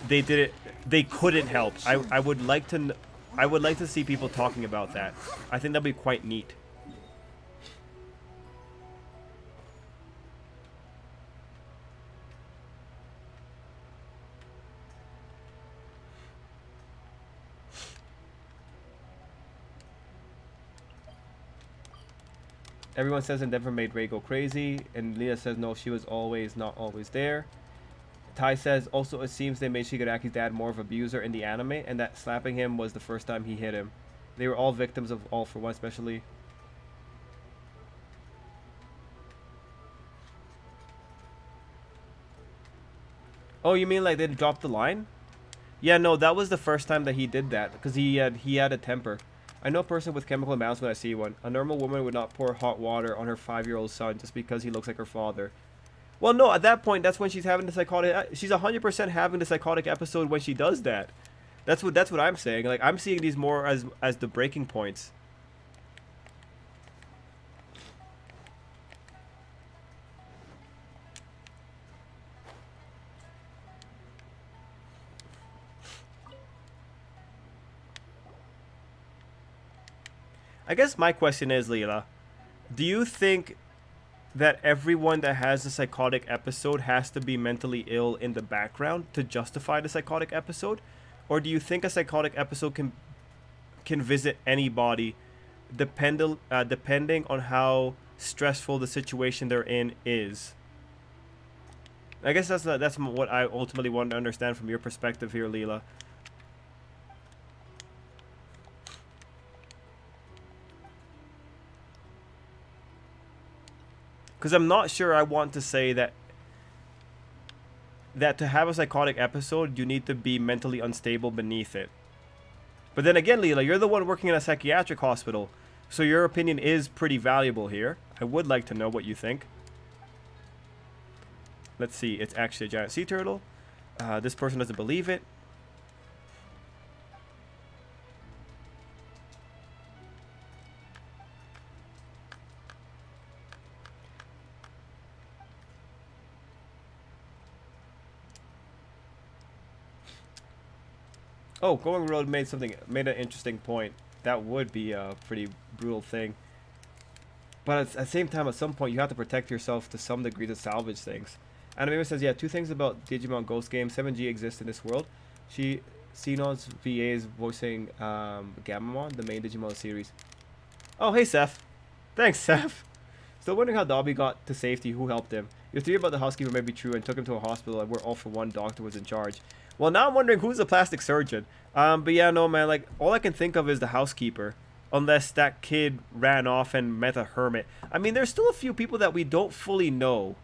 they did it, they couldn't help. I would like to, I would like to see people talking about that. I think that'd be quite neat. Everyone says Endeavor made Ray go crazy, and Leah says no, she was always not always there. Tai says also it seems they made Shigaraki's dad more of an abuser in the anime, and that slapping him was the first time he hit him. They were all victims of All for One, especially. Oh, you mean like they dropped the line? Yeah, no, that was the first time that he did that because he had a temper. I know a person with chemical imbalance when I see one. A normal woman would not pour hot water on her 5-year-old son just because he looks like her father. Well, no, at that point, that's when she's having the psychotic. She's 100% having the psychotic episode when she does that. That's what I'm saying. Like I'm seeing these more as the breaking points. I guess my question is, Leela, do you think that everyone that has a psychotic episode has to be mentally ill in the background to justify the psychotic episode? Or do you think a psychotic episode can visit anybody depending on how stressful the situation they're in is? I guess that's what I ultimately want to understand from your perspective here, Leela. Because I'm not sure I want to say that to have a psychotic episode, you need to be mentally unstable beneath it. But then again, Leela, you're the one working in a psychiatric hospital, so your opinion is pretty valuable here. I would like to know what you think. Let's see, it's actually a giant sea turtle. This person doesn't believe it. Oh, Going Road made an interesting point. That would be a pretty brutal thing. But at the same time, at some point, you have to protect yourself to some degree to salvage things. Anime says, yeah, two things about Digimon Ghost Game. 7G exists in this world. Xenon's VA is voicing Gamamon, the main Digimon series. Oh, hey, Seth. Thanks, Seth. Still wondering how Dobby got to safety, who helped him. Your theory about the housekeeper may be true and took him to a hospital and where all for one doctor was in charge. Well, now I'm wondering who's the plastic surgeon. But yeah, no, man, like, all I can think of is the housekeeper. Unless that kid ran off and met a hermit. I mean, there's still a few people that we don't fully know.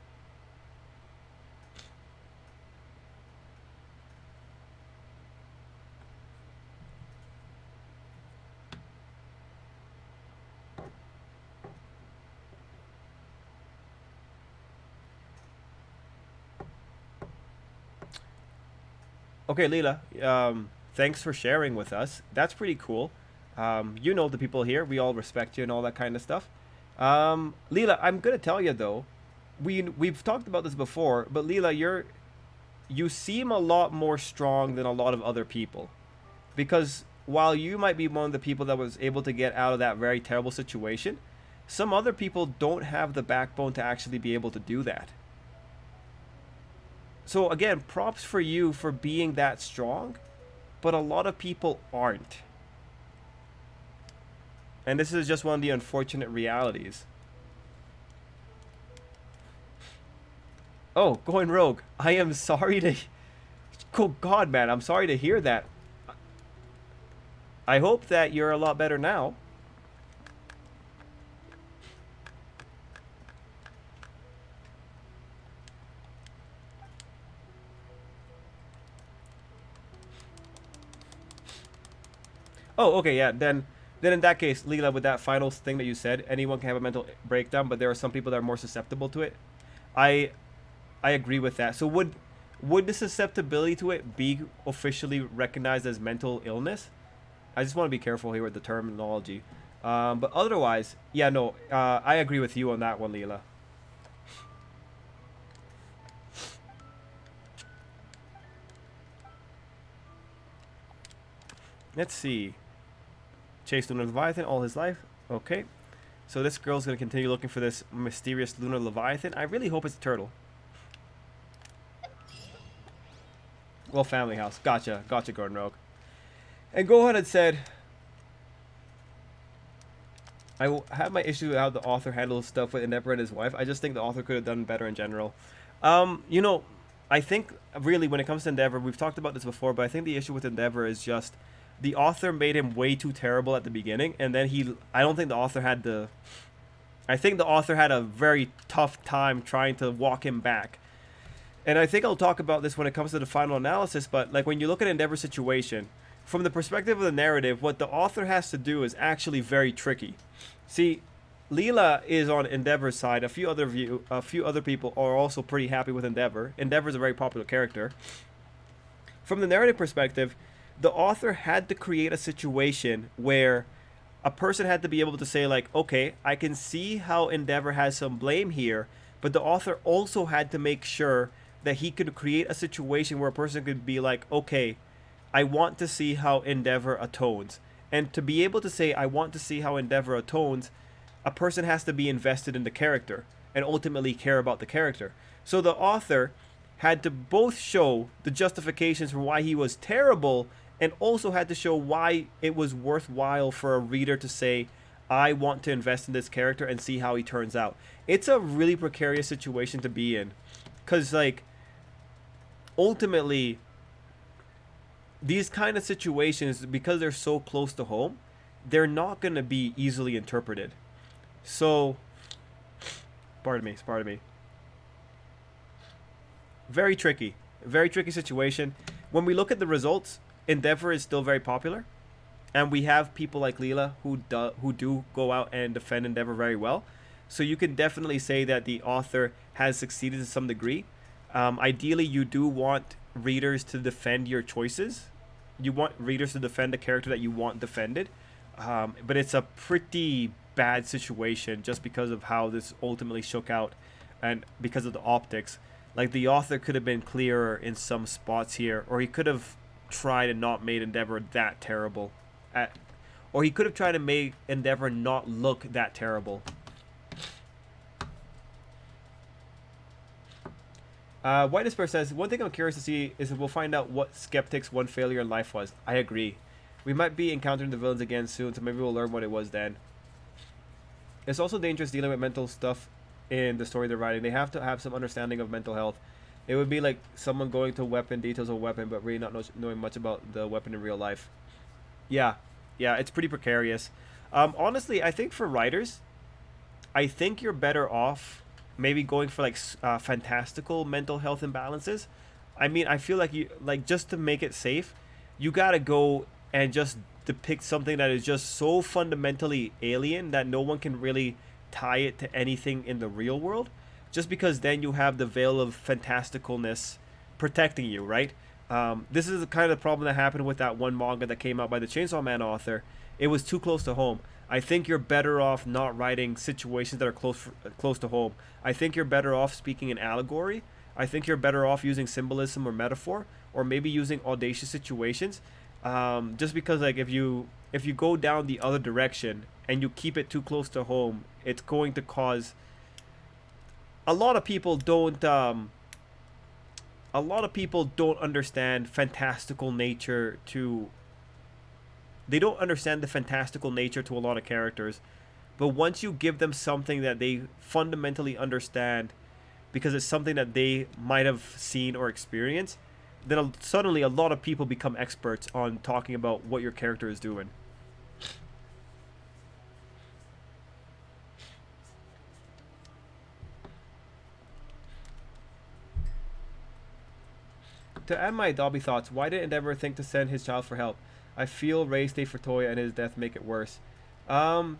Okay, Leela. Thanks for sharing with us. That's pretty cool. You know the people here. We all respect you and all that kind of stuff. Leela, I'm gonna tell you though. We've talked about this before, but Leela, you seem a lot more strong than a lot of other people. Because while you might be one of the people that was able to get out of that very terrible situation, some other people don't have the backbone to actually be able to do that. So again, props for you for being that strong, but a lot of people aren't. And this is just one of the unfortunate realities. Oh, going rogue. I am sorry to. Oh God, man, I'm sorry to hear that. I hope that you're a lot better now. Oh, okay, yeah. Then in that case, Leela, with that final thing that you said, anyone can have a mental breakdown, but there are some people that are more susceptible to it. I I agree with that. So would the susceptibility to it be officially recognized as mental illness? I just want to be careful here with the terminology. But otherwise, yeah, no, I agree with you on that one, Leela. Let's see. Chased Lunar Leviathan all his life. Okay. So this girl's going to continue looking for this mysterious Lunar Leviathan. I really hope it's a turtle. Well, family house. Gotcha. Gotcha, Gordon Rogue. And Gohan had said, I have my issue with how the author handles stuff with Endeavor and his wife. I just think the author could have done better in general. You know, I think really when it comes to Endeavor, we've talked about this before, but I think the issue with Endeavor is just the author made him way too terrible at the beginning, and then I don't think the author had the. I think the author had a very tough time trying to walk him back. And I think I'll talk about this when it comes to the final analysis, but like when you look at Endeavor's situation, from the perspective of the narrative, what the author has to do is actually very tricky. See, Leela is on Endeavor's side. A few other people are also pretty happy with Endeavor. Endeavor's a very popular character. From the narrative perspective, the author had to create a situation where a person had to be able to say like, okay, I can see how Endeavor has some blame here, but the author also had to make sure that he could create a situation where a person could be like, okay, I want to see how Endeavor atones. And to be able to say, I want to see how Endeavor atones, a person has to be invested in the character and ultimately care about the character. So the author had to both show the justifications for why he was terrible and also had to show why it was worthwhile for a reader to say, I want to invest in this character and see how he turns out. It's a really precarious situation to be in. Because, like, ultimately, these kind of situations, because they're so close to home, they're not going to be easily interpreted. So, pardon me. Very tricky situation. When we look at the results, Endeavor is still very popular, and we have people like Leela who do go out and defend Endeavor very well. So you can definitely say that the author has succeeded to some degree. Ideally, you do want readers to defend your choices. You want readers to defend the character that you want defended. But it's a pretty bad situation just because of how this ultimately shook out and because of the optics. Like, the author could have been clearer in some spots here, or he could have tried and not made Endeavor that terrible. Or he could have tried to make Endeavor not look that terrible. White Despair says, one thing I'm curious to see is if we'll find out what Skeptic's one failure in life was. I agree. We might be encountering the villains again soon, so maybe we'll learn what it was then. It's also dangerous dealing with mental stuff in the story they're writing. They have to have some understanding of mental health. It would be like someone going to weapon details of a weapon, but really not knowing much about the weapon in real life. Yeah, it's pretty precarious. Honestly, I think for writers, I think you're better off maybe going for like fantastical mental health imbalances. I mean, I feel like just to make it safe, you gotta go and just depict something that is just so fundamentally alien that no one can really tie it to anything in the real world, just because then you have the veil of fantasticalness protecting you, right? This is the kind of problem that happened with that one manga that came out by the Chainsaw Man author. It was too close to home. I think you're better off not writing situations that are close to home. I think you're better off speaking in allegory. I think you're better off using symbolism or metaphor, or maybe using audacious situations. Just because like if you go down the other direction and you keep it too close to home, it's going to cause a lot of people don't understand fantastical nature to they don't understand the fantastical nature to a lot of characters. But once you give them something that they fundamentally understand, because it's something that they might have seen or experienced, then suddenly a lot of people become experts on talking about what your character is doing. To add my Dobby thoughts, why did Endeavor think to send his child for help? I feel Ray stay for Toya and his death make it worse. Um,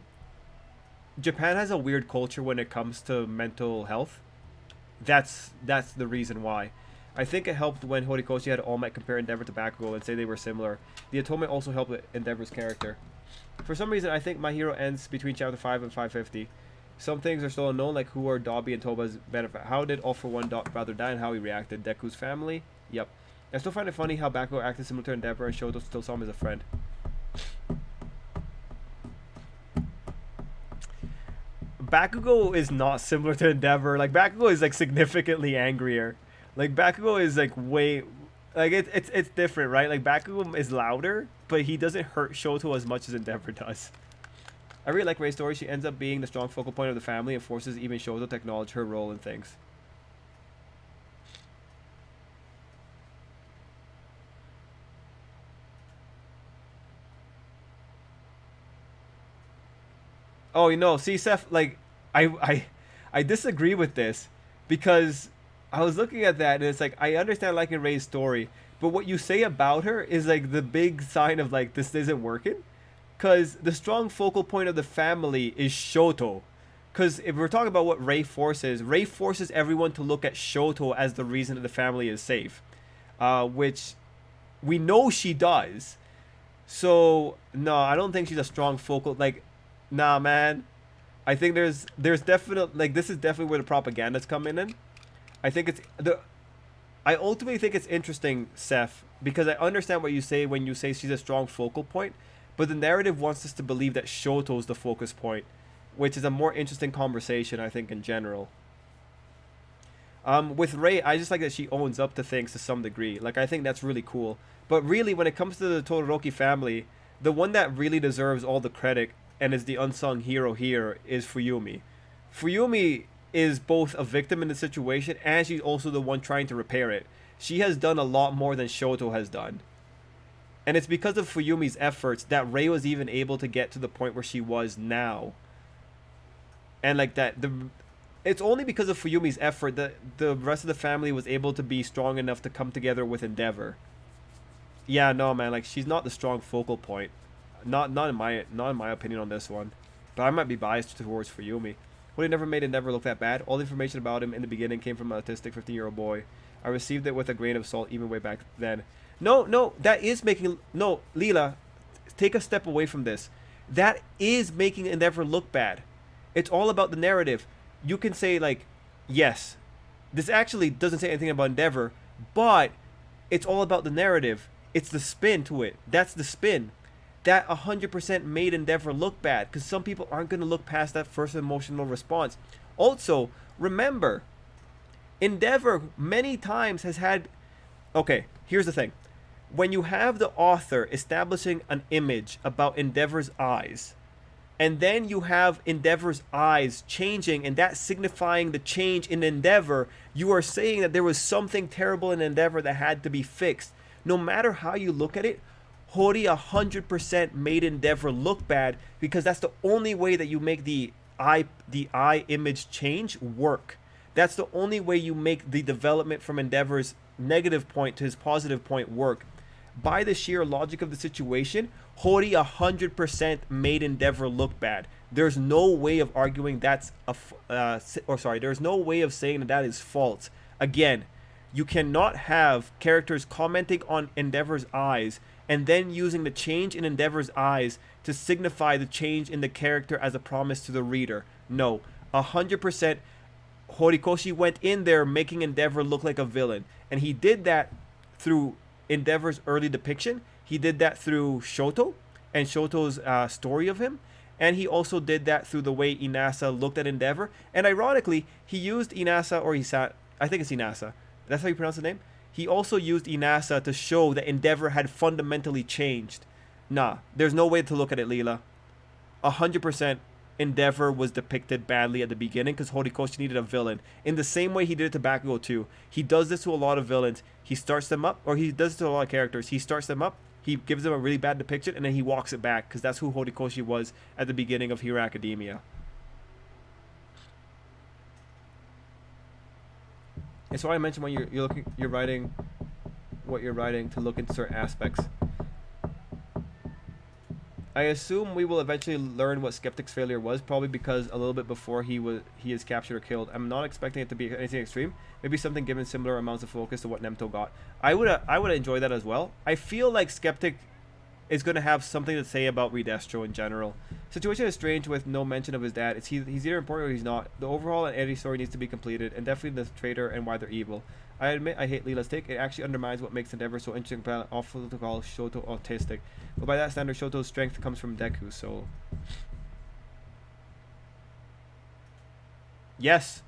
Japan has a weird culture when it comes to mental health. That's the reason why. I think it helped when Horikoshi had All Might compare Endeavor to Bakugo and say they were similar. The Otome also helped with Endeavor's character. For some reason, I think My Hero ends between chapter 5 and 550. Some things are still unknown, like who are Dobby and Toba's benefit. How did All for One brother die and how he reacted? Deku's family? Yep. I still find it funny how Bakugo acted similar to Endeavor and Shoto still saw him as a friend. Bakugo is not similar to Endeavor. Like, Bakugo is, like, significantly angrier. Like, Bakugo is, like, way... Like, it's different, right? Like, Bakugo is louder, but he doesn't hurt Shoto as much as Endeavor does. I really like Ray's story. She ends up being the strong focal point of the family and forces even Shoto to acknowledge her role in things. Oh, you know, see, Seth, like, I disagree with this because I was looking at that and it's like, I understand liking Ray's story, but what you say about her is like the big sign of like, this isn't working. Because the strong focal point of the family is Shoto. Because if we're talking about what Ray forces everyone to look at Shoto as the reason that the family is safe. Which we know she does. So, no, I don't think she's a strong focal, like, nah, man. I think there's definitely, like, this is definitely where the propaganda's coming in. I ultimately think it's interesting, Seth, because I understand what you say when you say she's a strong focal point, but the narrative wants us to believe that Shoto's the focus point, which is a more interesting conversation, I think, in general. With Ray, I just like that she owns up to things to some degree. Like, I think that's really cool. But really, when it comes to the Todoroki family, the one that really deserves all the credit and is the unsung hero here is Fuyumi. Fuyumi is both a victim in the situation and she's also the one trying to repair it. She has done a lot more than Shoto has done. And it's because of Fuyumi's efforts that Rei was even able to get to the point where she was now. And like that, it's only because of Fuyumi's effort that the rest of the family was able to be strong enough to come together with Endeavor. Yeah, no, man, like she's not the strong focal point. Not in my opinion on this one. But I might be biased towards Fuyumi. What he never made Endeavor look that bad. All the information about him in the beginning came from an autistic 15-year-old boy. I received it with a grain of salt even way back then. No, that is making... No, Leela, take a step away from this. That is making Endeavor look bad. It's all about the narrative. You can say, like, yes, this actually doesn't say anything about Endeavor, but it's all about the narrative. It's the spin to it. That's the spin. That 100% made Endeavor look bad, because some people aren't going to look past that first emotional response. Also, remember, Endeavor many times has had... Okay, here's the thing. When you have the author establishing an image about Endeavor's eyes, and then you have Endeavor's eyes changing, and that signifying the change in Endeavor, you are saying that there was something terrible in Endeavor that had to be fixed. No matter how you look at it, Hori 100% made Endeavor look bad, because that's the only way that you make the eye image change work. That's the only way you make the development from Endeavor's negative point to his positive point work. By the sheer logic of the situation, Hori 100% made Endeavor look bad. There's no way of arguing that's there's no way of saying that is false. Again, You cannot have characters commenting on Endeavor's eyes and then using the change in Endeavor's eyes to signify the change in the character as a promise to the reader. No, 100%. Horikoshi went in there making Endeavor look like a villain, and he did that through Endeavor's early depiction. He did that through Shoto and Shoto's story of him, and he also did that through the way Inasa looked at Endeavor. And ironically, he used Inasa, or I think it's Inasa. That's how you pronounce the name? He also used Inasa to show that Endeavor had fundamentally changed. Nah, there's no way to look at it, Leela. 100% Endeavor was depicted badly at the beginning because Horikoshi needed a villain. In the same way he did it to Bakugo 2. He does this to a lot of villains. He starts them up, or he does it to a lot of characters. He starts them up, he gives them a really bad depiction, and then he walks it back because that's who Horikoshi was at the beginning of Hero Academia. And so I mentioned when you're writing what you're writing to look into certain aspects. I assume we will eventually learn what Skeptic's failure was, probably because a little bit before he is captured or killed. I'm not expecting it to be anything extreme. Maybe something given similar amounts of focus to what Nemto got. I would enjoy that as well. I feel like Skeptic is going to have something to say about Redestro in general. Situation is strange with no mention of his dad. He's either important or he's not. The overhaul and Eddie story needs to be completed, and definitely the traitor and why they're evil. I admit I hate Leela's take. It actually undermines what makes Endeavor so interesting, but awful to call Shoto autistic. But by that standard, Shoto's strength comes from Deku, so... Yes.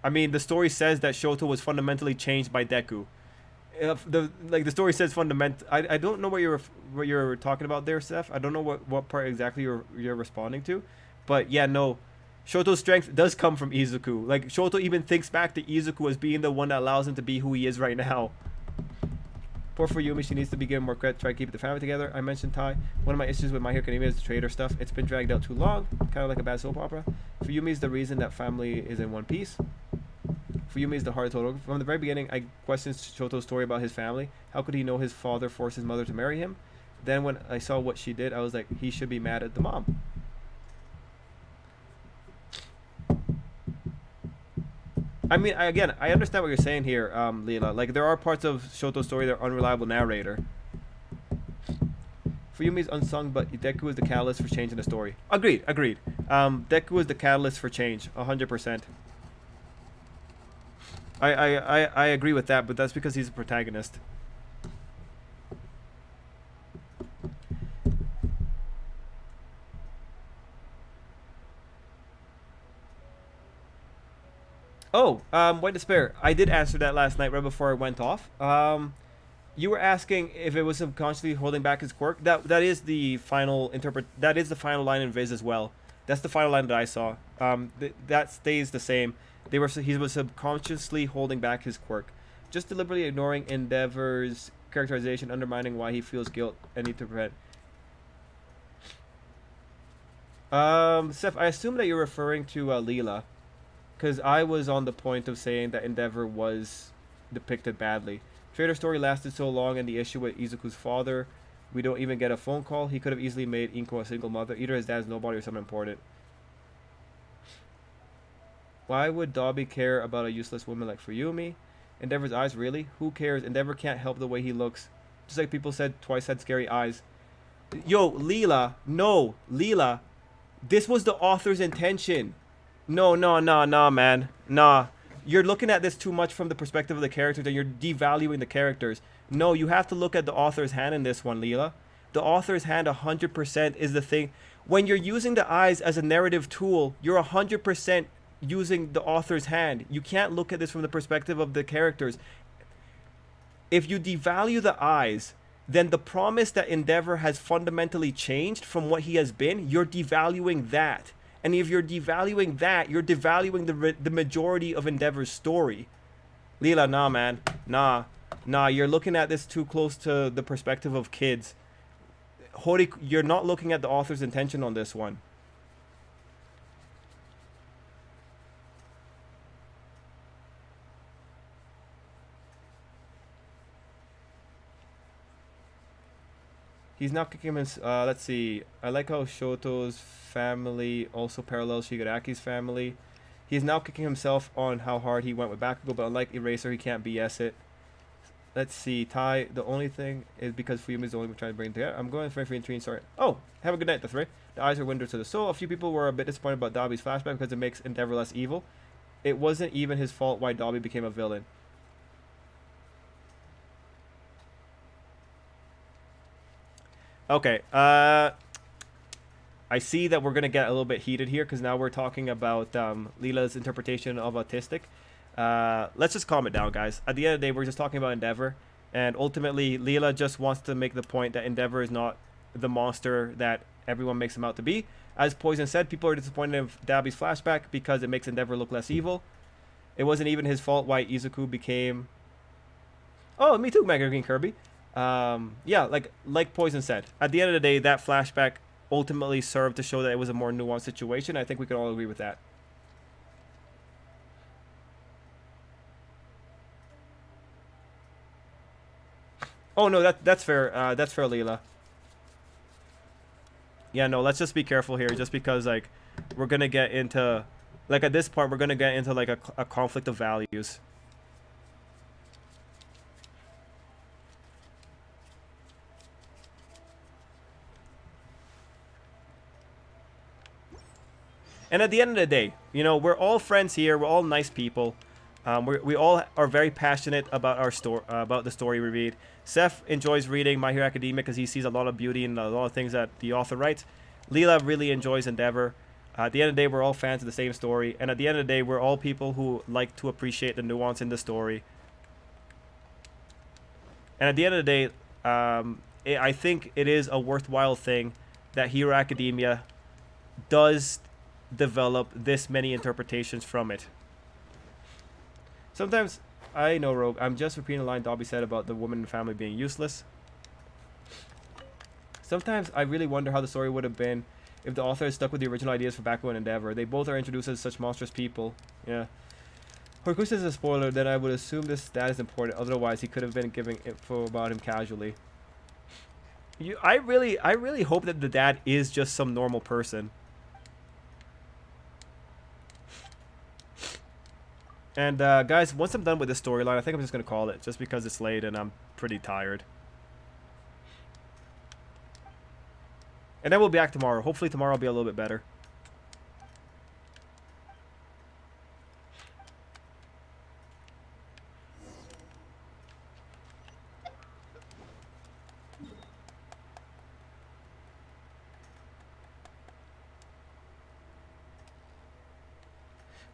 I mean, the story says that Shoto was fundamentally changed by Deku. The story says fundamental. I don't know what you're talking about there, Seth. I don't know what part exactly you're responding to, but yeah, no, Shoto's strength does come from Izuku. Like, Shoto even thinks back to Izuku as being the one that allows him to be who he is right now. Poor Fuyumi, she needs to be given more credit, try to keep the family together. I mentioned Tai. One of my issues with My Hero Academia is the traitor stuff. It's been dragged out too long, kind of like a bad soap opera. Fuyumi is the reason that family is in one piece. Fuyumi is the heart of Totoro. From the very beginning, I questioned Shoto's story about his family. How could he know his father forced his mother to marry him? Then when I saw what she did, I was like, he should be mad at the mom. I mean, I understand what you're saying here, Leela. Like, there are parts of Shoto's story that are unreliable narrator. Fuyumi is unsung, but Deku is the catalyst for change in the story. Agreed. Deku is the catalyst for change, 100%. I agree with that, but that's because he's a protagonist. Oh, White Despair. I did answer that last night right before I went off. You were asking if it was subconsciously holding back his quirk. That is the final That is the final line in Viz as well. That's the final line that I saw. That stays the same. He was subconsciously holding back his quirk, just deliberately ignoring Endeavor's characterization, undermining why he feels guilt and need to prevent. Seth, I assume that you're referring to Leela, because I was on the point of saying that Endeavor was depicted badly. Traitor story lasted so long, and the issue with Izuku's father, we don't even get a phone call. He could have easily made Inko a single mother. Either his dad's nobody or someone important. Why would Dobby care about a useless woman like Fuyumi? Endeavor's eyes, really? Who cares? Endeavor can't help the way he looks. Just like people said twice had scary eyes. Yo, Leela. No, Leela. This was the author's intention. No, man. Nah. You're looking at this too much from the perspective of the characters, and you're devaluing the characters. No, you have to look at the author's hand in this one, Leela. The author's hand 100% is the thing. When you're using the eyes as a narrative tool, you're 100% using the author's hand. You can't look at this from the perspective of the characters. If you devalue the eyes, then the promise that Endeavor has fundamentally changed from what he has been, you're devaluing that. And if you're devaluing that, you're devaluing the majority of Endeavor's story. Leela, nah, man. Nah, you're looking at this too close to the perspective of kids. You're not looking at the author's intention on this one. He's not kicking him. Let's see. I like how Shoto's family also parallels Shigaraki's family. He is now kicking himself on how hard he went with Bakugo, but unlike Eraser, he can't BS it. Let's see, Ty, the only thing is because Fuyumi is the only one trying to bring it together. I'm going for 3 and 3 and sorry. Oh, have a good night, the 3. The eyes are windows to the soul. A few people were a bit disappointed about Dobby's flashback because it makes Endeavor less evil. It wasn't even his fault why Dobby became a villain. Okay, I see that we're going to get a little bit heated here because now we're talking about Leela's interpretation of autistic. Let's just calm it down, guys. At the end of the day, we're just talking about Endeavor. And ultimately, Leela just wants to make the point that Endeavor is not the monster that everyone makes him out to be. As Poison said, people are disappointed in Dobby's flashback because it makes Endeavor look less evil. It wasn't even his fault why Izuku became... Oh, me too, Mega Green Kirby. Yeah, like Poison said, at the end of the day, that flashback ultimately served to show that it was a more nuanced situation. I think we can all agree with that. Oh no, that's fair. That's fair, Leela. Yeah, no, let's just be careful here, just because like we're gonna get into like at this point we're gonna get into like a conflict of values. And at the end of the day, you know, we're all friends here. We're all nice people. We all are very passionate about our story, about the story we read. Seth enjoys reading My Hero Academia because he sees a lot of beauty in a lot of things that the author writes. Leela really enjoys Endeavor. At the end of the day, we're all fans of the same story. And at the end of the day, we're all people who like to appreciate the nuance in the story. And at the end of the day, I think it is a worthwhile thing that Hero Academia does develop this many interpretations from it. Sometimes, I know, Rogue, I'm just repeating a line Dobby said about the woman and family being useless. Sometimes I really wonder how the story would have been if the author had stuck with the original ideas for Bakugo and Endeavor. They both are introduced as such monstrous people. Yeah. Horikusa is a spoiler, then I would assume this stat is important, otherwise he could have been giving info about him casually. I really hope that the dad is just some normal person. And guys, once I'm done with this storyline, I think I'm just going to call it, just because it's late and I'm pretty tired. And then we'll be back tomorrow. Hopefully tomorrow will be a little bit better.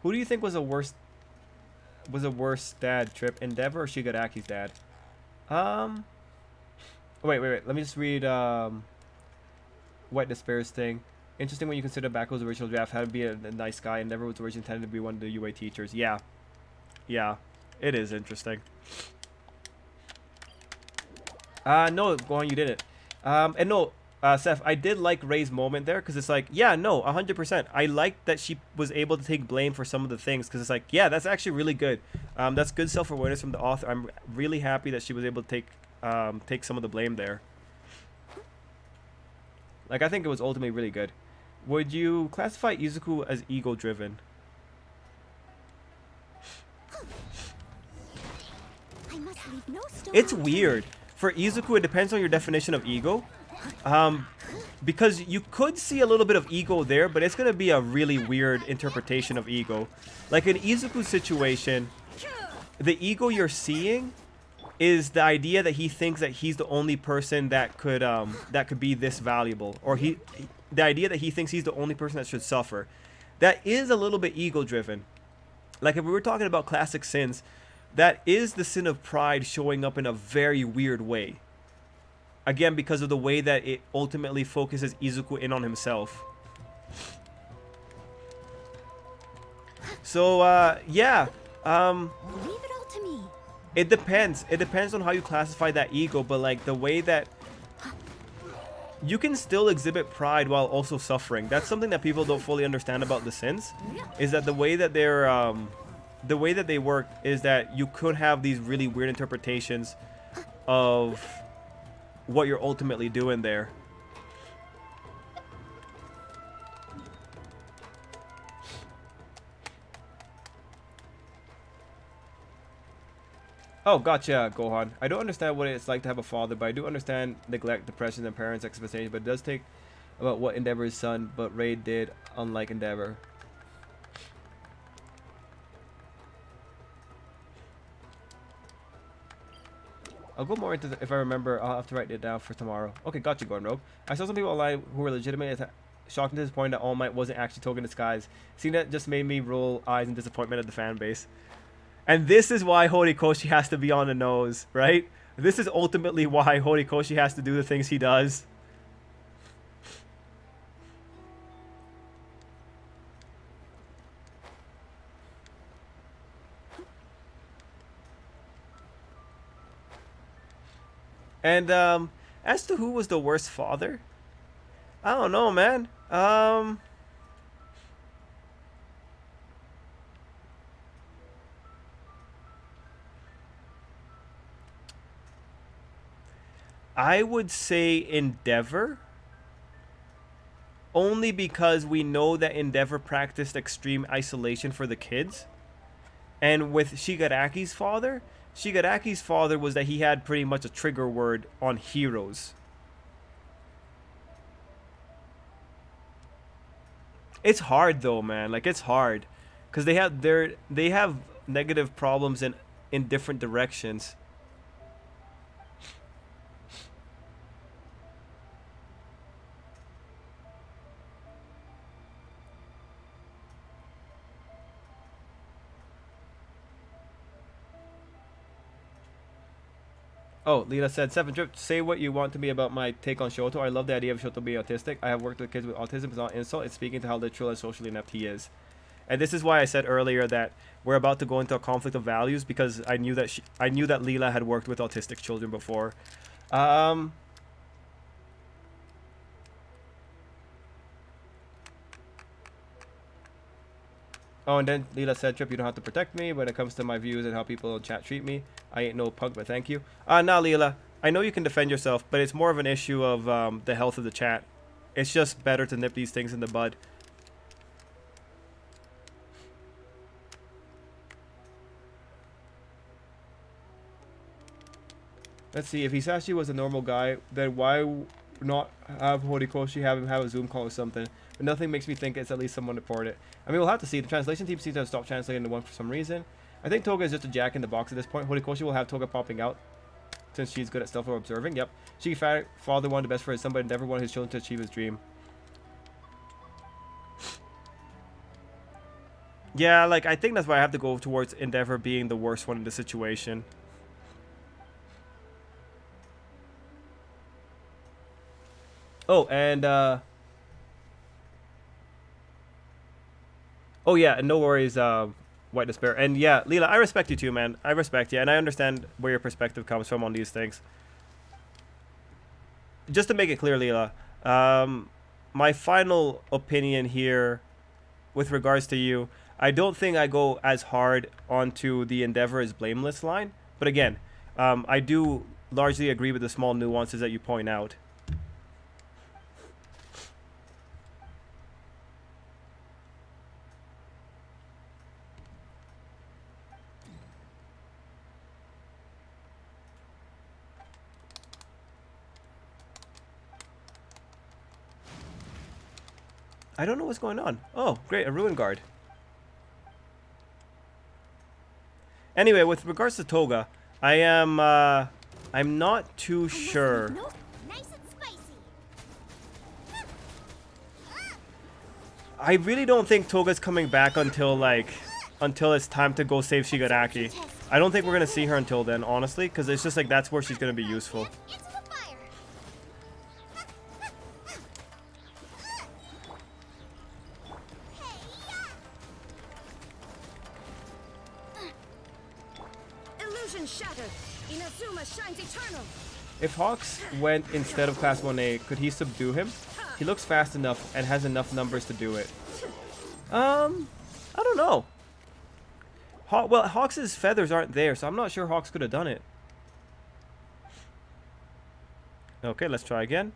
Who do you think was a worse dad, Trip? Endeavor or Shigaraki's dad? Wait. Let me just read White Despair's thing. Interesting when you consider Bakugo's original draft had to be a nice guy and never was originally intended to be one of the UA teachers. Yeah. Yeah. It is interesting. No, go on, you didn't. And no, Seth, I did like Ray's moment there because it's like, yeah, no, 100%. I like that she was able to take blame for some of the things because it's like, yeah, that's actually really good. That's good self-awareness from the author. I'm really happy that she was able to take some of the blame there. Like, I think it was ultimately really good. Would you classify Izuku as ego-driven? It's weird. For Izuku, it depends on your definition of ego. Because you could see a little bit of ego there, but it's going to be a really weird interpretation of ego. Like in Izuku's situation, the ego you're seeing is the idea that he thinks that he's the only person that could be this valuable, or the idea that he thinks he's the only person that should suffer. That is a little bit ego driven. Like if we were talking about classic sins, that is the sin of pride showing up in a very weird way. Again, because of the way that it ultimately focuses Izuku in on himself. So yeah, leave it all to me. It depends. It depends on how you classify that ego, but like the way that you can still exhibit pride while also suffering. That's something that people don't fully understand about the sins. Is that the way that they work is that you could have these really weird interpretations of what you're ultimately doing there. Oh, gotcha, Gohan. I don't understand what it's like to have a father, but I do understand neglect, depression, and parents' expectations. But it does take about what Endeavor's son, but Ray did, unlike Endeavor. I'll go more into if I remember. I'll have to write it down for tomorrow. Okay, gotcha, Gordon Rogue. I saw some people online who were legitimately shocked to this point that All Might wasn't actually Toga in disguise. Seeing that just made me roll eyes in disappointment at the fan base. And this is why Horikoshi has to be on the nose, right? This is ultimately why Horikoshi has to do the things he does. And as to who was the worst father, I don't know, man. I would say Endeavor. Only because we know that Endeavor practiced extreme isolation for the kids. And with Shigaraki's father was that he had pretty much a trigger word on heroes. It's hard though, man. Like, it's hard. Because they have negative problems in different directions. Oh, Lita said, 7 Drip, say what you want to me about my take on Shoto. I love the idea of Shoto being autistic. I have worked with kids with autism. It's not an insult. It's speaking to how literal and socially inept he is. And this is why I said earlier that we're about to go into a conflict of values, because I knew that Leela had worked with autistic children before. Oh, and then Leela said, Trip, you don't have to protect me when it comes to my views and how people in chat treat me. I ain't no punk, but thank you. Nah, Leela, I know you can defend yourself, but it's more of an issue of the health of the chat. It's just better to nip these things in the bud. Let's see, if Hisashi was a normal guy, then why not have Horikoshi have him have a Zoom call or something? But nothing makes me think it's at least someone reported it. I mean, we'll have to see. The translation team seems to have stopped translating the one for some reason. I think Toga is just a jack in the box at this point. Horikoshi will have Toga popping out since she's good at stealth or observing. Yep. Shiki father wanted the best for his son, but never wanted his children to achieve his dream. Yeah, like, I think that's why I have to go towards Endeavor being the worst one in the situation. Oh, and oh yeah, and no worries, White Despair. And yeah, Leela, I respect you too, man. I respect you, and I understand where your perspective comes from on these things. Just to make it clear, Leela, my final opinion here with regards to you, I don't think I go as hard onto the Endeavor is blameless line. But again, I do largely agree with the small nuances that you point out. I don't know what's going on. Oh, great, a Ruin Guard. Anyway, with regards to Toga, I'm not too sure. Nope, nice and spicy. I really don't think Toga's coming back until it's time to go save Shigaraki. I don't think we're gonna see her until then, honestly, because it's just like that's where she's gonna be useful. Into the fire. Illusion shattered. Inazuma shines eternal. If Hawks went instead of Class 1A, could he subdue him? He looks fast enough and has enough numbers to do it. I don't know. Well, Hawks' feathers aren't there, so I'm not sure Hawks could have done it. Okay, let's try again.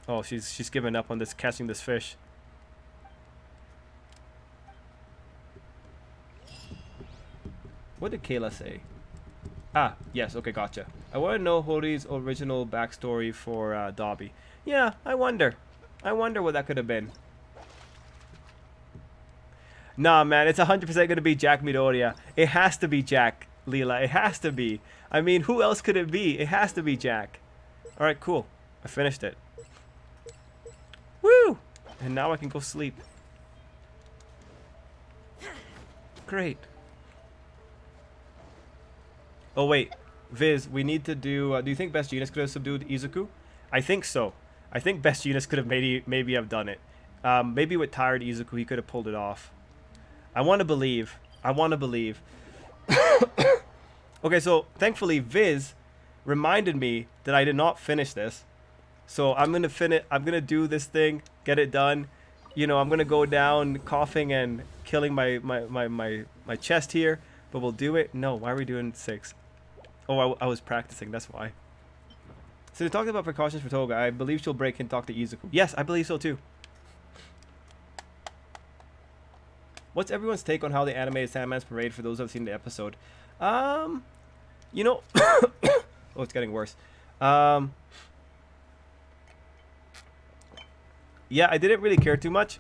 Oh, she's given up on this catching this fish. What did Kayla say? Ah, yes, okay, gotcha. I want to know Hori's original backstory for Dobby. Yeah, I wonder. I wonder what that could have been. Nah, man, it's 100% going to be Jack Midoriya. It has to be Jack, Leela. It has to be. I mean, who else could it be? It has to be Jack. Alright, cool. I finished it. Woo! And now I can go sleep. Great. Oh wait, Viz, we need to do you think Best Genius could have subdued Izuku? I think so. I think Best Genius could have maybe have done it. Maybe with tired Izuku he could have pulled it off. I want to believe. I want to believe. Okay, so thankfully Viz reminded me that I did not finish this. So I'm going to finish. I'm going to do this thing, get it done. You know, I'm going to go down coughing and killing my chest here, but we'll do it. No, why are we doing 6? Oh, I was practicing, that's why. So they talked about precautions for Toga. I believe she'll break and talk to Izuku. Yes, I believe so too. What's everyone's take on how they animated Sandman's parade for those who have seen the episode? You know, oh, it's getting worse. Yeah, I didn't really care too much.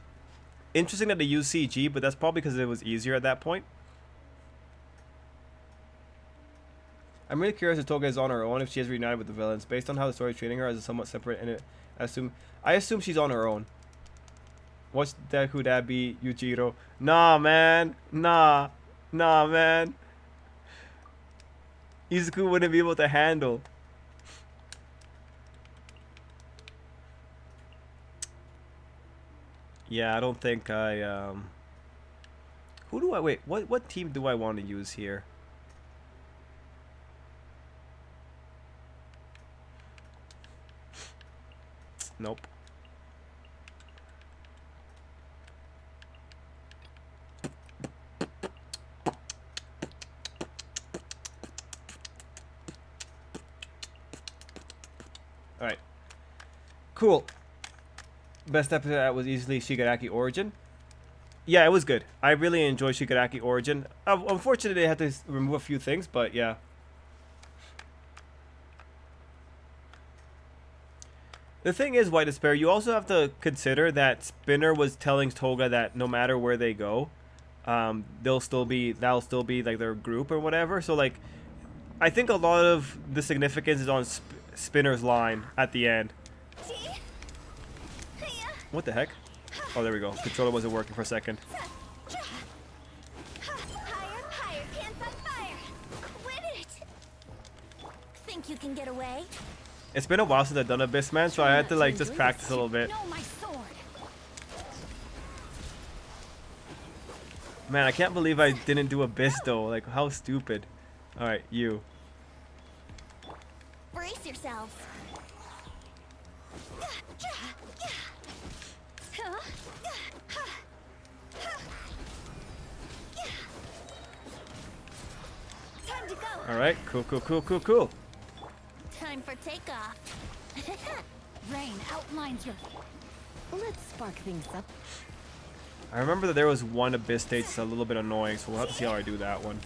Interesting that they used CG, but that's probably because it was easier at that point. I'm really curious if Toga is on her own, if she has reunited with the villains. Based on how the story is treating her as a somewhat separate, and I assume she's on her own. What's that? Who that be? Yujiro? Nah, man. Nah, man. Izuku wouldn't be able to handle. Yeah, I don't think I who do I wait? What team do I want to use here? Nope. Alright. Cool. Best episode that was easily Shigaraki Origin. Yeah, it was good. I really enjoyed Shigaraki Origin. Unfortunately, they had to remove a few things, but yeah. The thing is, White Despair, you also have to consider that Spinner was telling Toga that no matter where they go, that'll still be like their group or whatever. So like, I think a lot of the significance is on Spinner's line at the end. What the heck? Oh, there we go. Controller wasn't working for a second. Higher, pants on fire. Quit it. Think you can get away? It's been a while since I've done Abyss, man, so I had to like just practice a little bit. No, my sword. Man, I can't believe I didn't do Abyss though. Like, how stupid. Alright, you. Brace yourselves. Time to go. Alright, cool. Time for takeoff. Rain outlines your... Let's spark things up. I remember that there was one Abyss stage that's a little bit annoying, so we'll have to see how I do that one.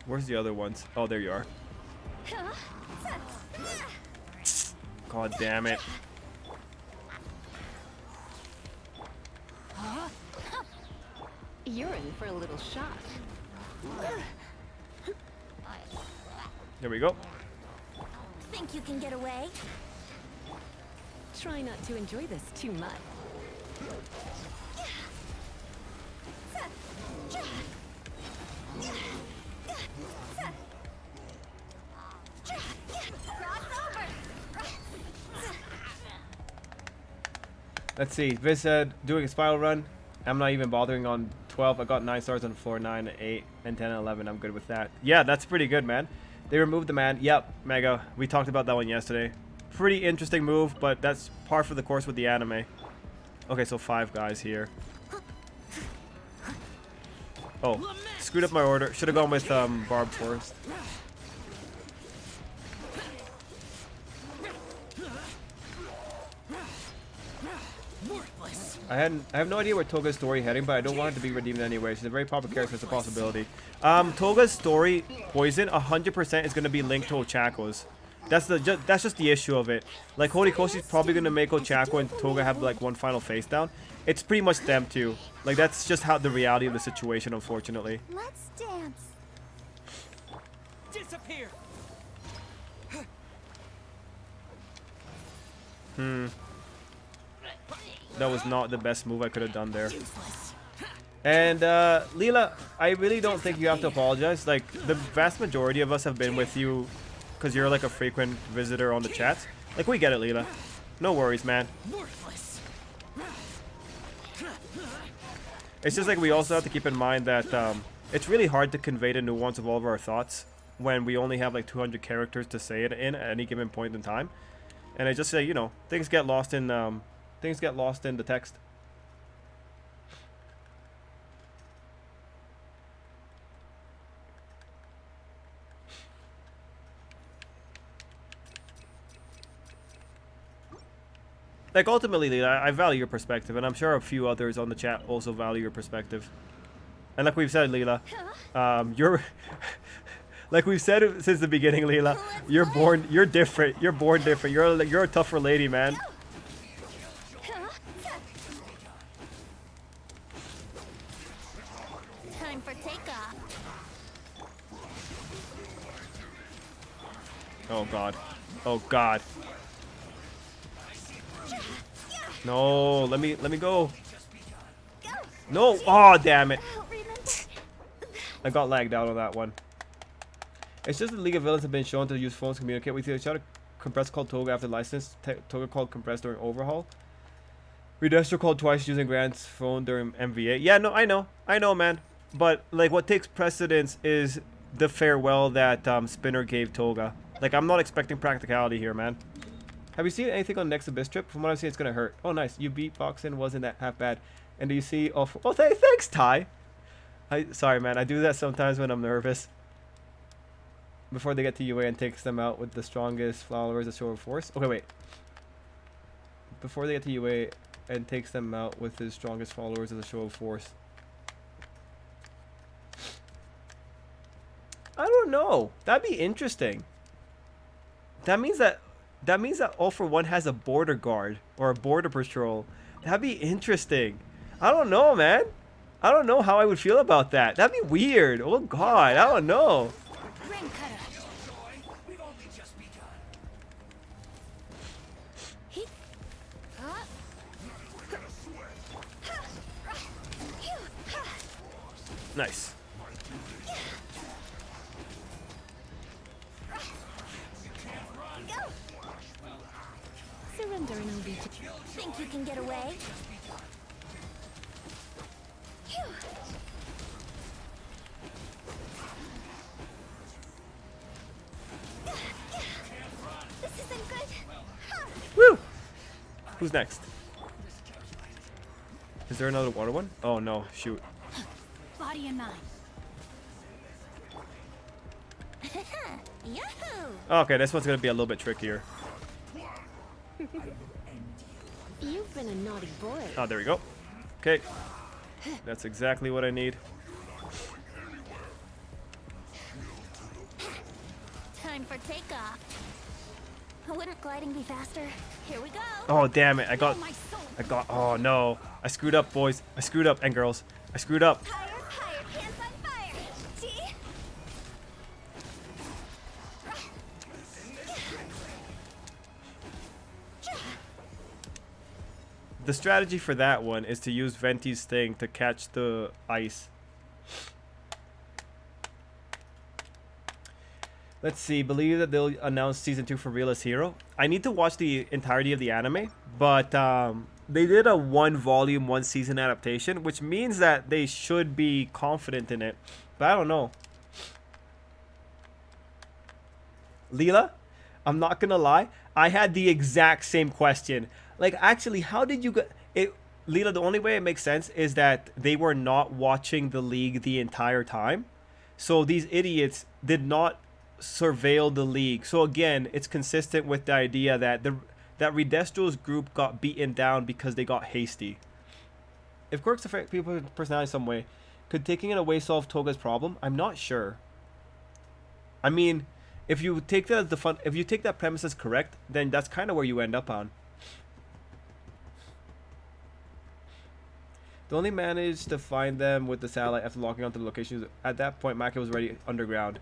Where's the other ones? Oh, there you are. God damn it. You're in for a little shock. There we go. Think you can get away? Try not to enjoy this too much. Let's see. Viz said, doing a spiral run. I'm not even bothering on 12. I got 9 stars on 4, 9, 8, and 10, and 11. I'm good with that. Yeah, that's pretty good, man. They removed the man. Yep, Mega. We talked about that one yesterday. Pretty interesting move, but that's par for the course with the anime. Okay, so 5 guys here. Oh, screwed up my order. Should have gone with Barb first. I have no idea where Toga's story heading, but I don't want it to be redeemed anyway. She's a very popular character, it's a possibility. Toga's story, Poison, 100% is going to be linked to Ochako's. That's just the issue of it. Like, Horikoshi's probably going to make Ochako and Toga have, like, one final face down. It's pretty much them two. Like, that's just how the reality of the situation, unfortunately. Let's dance. Disappear. That was not the best move I could have done there. And, Leela, I really don't think you have to apologize. Like, the vast majority of us have been with you because you're, like, a frequent visitor on the chats. Like, we get it, Leela. No worries, man. It's just like we also have to keep in mind that it's really hard to convey the nuance of all of our thoughts when we only have, like, 200 characters to say it in at any given point in time. And I just say, you know, things get lost in the text. Like, ultimately, Leela, I value your perspective, and I'm sure a few others on the chat also value your perspective. And like we've said, Leela, you're... like we've said since the beginning, Leela, you're different. You're born different. You're a tougher lady, man. Time for takeoff. Oh, God. Oh, God. No, let me go. No, oh damn it. I got lagged out on that one. It's just the League of Villains have been shown to use phones to communicate with each other. Compressed called Toga after license. Toga called Compressed during overhaul. Redestro called twice using Grant's phone during MVA. Yeah, no, I know, man. But like, what takes precedence is the farewell that Spinner gave Toga. Like, I'm not expecting practicality here, man. Have you seen anything on Next Abyss Trip? From what I've seen, it's gonna hurt. Oh, nice. You beatboxing wasn't that half bad. And do you see? Oh, thanks, Ty. Sorry, man. I do that sometimes when I'm nervous. Before they get to UA and takes them out with the strongest followers of show of force. Okay, wait. Before they get to UA and takes them out with his strongest followers of the show of force. I don't know. That'd be interesting. That means that All For One has a border guard or a border patrol. That'd be interesting. I don't know, man. I don't know how I would feel about that. That'd be weird. Oh God, I don't know. Ring cutter. Nice. Surrender and I'll be Think you can get away? Phew. This isn't good. Huh. Woo! Who's next? Is there another water one? Oh no, shoot. Body and mind. Yahoo! Okay, this one's gonna be a little bit trickier. You've been a naughty boy. Oh, there we go. Okay. That's exactly what I need. Time for takeoff. Wouldn't gliding be faster? Here we go. Oh, damn it. My soul. Oh no. I screwed up, boys. I screwed up, and girls. I screwed up. Higher, higher, pants on fire. See? The strategy for that one is to use Venti's thing to catch the ice. Let's see. Believe that they'll announce season 2 for Realist Hero. I need to watch the entirety of the anime, but they did a 1-volume, 1-season adaptation, which means that they should be confident in it. But I don't know. Leela, I'm not gonna lie. I had the exact same question. Like, actually, how did you get it? Leela, the only way it makes sense is that they were not watching the league the entire time. So these idiots did not surveil the league. So again, it's consistent with the idea that that Redestro's group got beaten down because they got hasty. If quirks affect people's personality in some way, could taking it away solve Toga's problem? I'm not sure. I mean, if you take that as if you take that premise as correct, then that's kind of where you end up on. They only managed to find them with the satellite after locking onto the locations. At that point, Maki was already underground.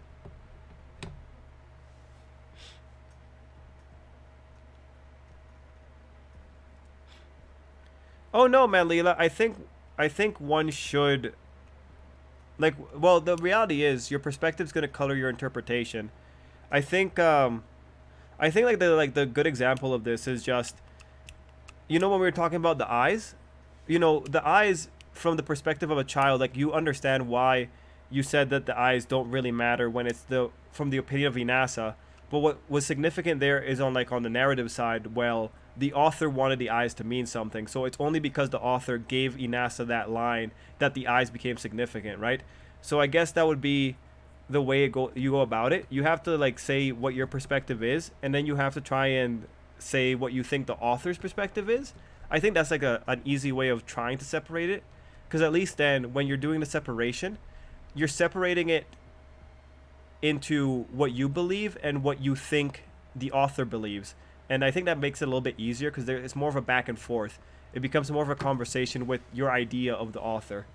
Oh no, man, Leela. I think one should, like, well, the reality is your perspective's gonna color your interpretation. I think like the good example of this is just, you know, when we were talking about the eyes, you know, the eyes from the perspective of a child, like, you understand why you said that the eyes don't really matter when it's from the opinion of Inasa. But what was significant there is on the narrative side, well, the author wanted the eyes to mean something. So it's only because the author gave Inasa that line that the eyes became significant, right? So I guess that would be the way you go about it. You have to like say what your perspective is, and then you have to try and say what you think the author's perspective is. I think that's like an easy way of trying to separate it, because at least then when you're doing the separation, you're separating it into what you believe and what you think the author believes. And I think that makes it a little bit easier because it's more of a back and forth. It becomes more of a conversation with your idea of the author.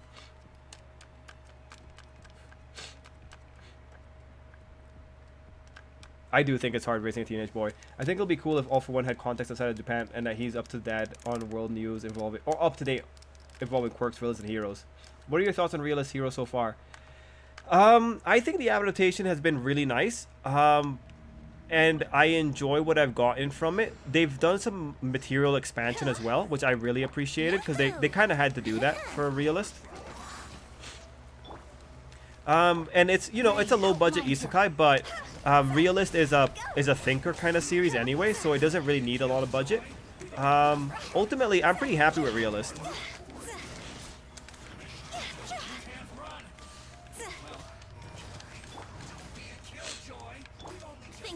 I do think it's hard raising a teenage boy. I think it'll be cool if All For One had context outside of Japan and that he's up to date on world news involving, or up to date involving quirks, villains, and heroes. What are your thoughts on Realist Hero so far? I think the adaptation has been really nice. And I enjoy what I've gotten from it. They've done some material expansion as well, which I really appreciated because they kind of had to do that for a Realist. And it's, you know, it's a low budget isekai, but Realist is a thinker kind of series anyway, so it doesn't really need a lot of budget. Ultimately, I'm pretty happy with Realist.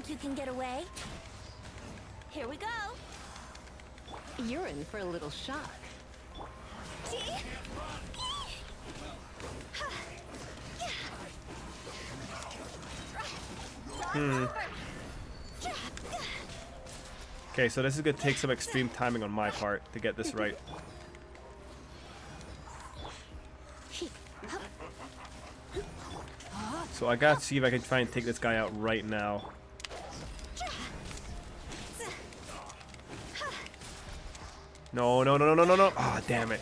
You can get away. Here we go. You're in for a little shock. Okay, so this is gonna take some extreme timing on my part to get this right. So I gotta see if I can try and take this guy out right now. No, no, no, no, no, no, no. Ah, damn it.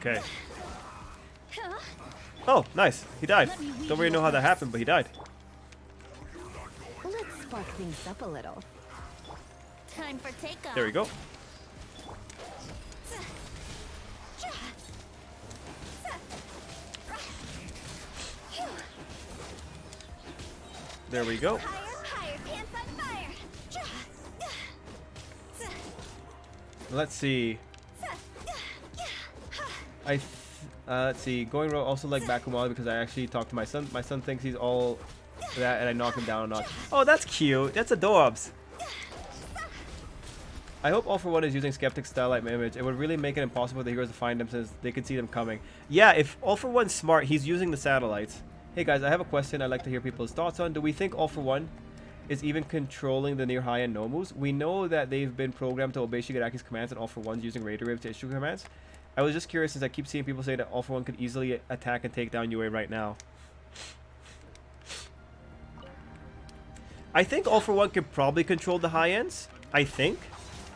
Okay. Oh, nice. He died. Don't really know how that happened, but he died. Let's spark things up a little. Time for takeoff. There we go. There we go. Higher, pants on fire. Let's see. Let's see. Going rogue also like Bakuman because I actually talked to my son. My son thinks he's all that, and I knock him down a notch. Oh, that's cute. That's adorbs. I hope All For One is using Skeptic's Starlight image. It would really make it impossible for the heroes to find them since they could see them coming. Yeah, if All For One's smart, he's using the satellites. Hey guys, I have a question I'd like to hear people's thoughts on. Do we think All For One is even controlling the near high-end Nomus? We know that they've been programmed to obey Shigaraki's commands and All For One's using radio waves to issue commands. I was just curious since I keep seeing people say that All For One could easily attack and take down UA right now. I think All For One could probably control the high-ends. I think.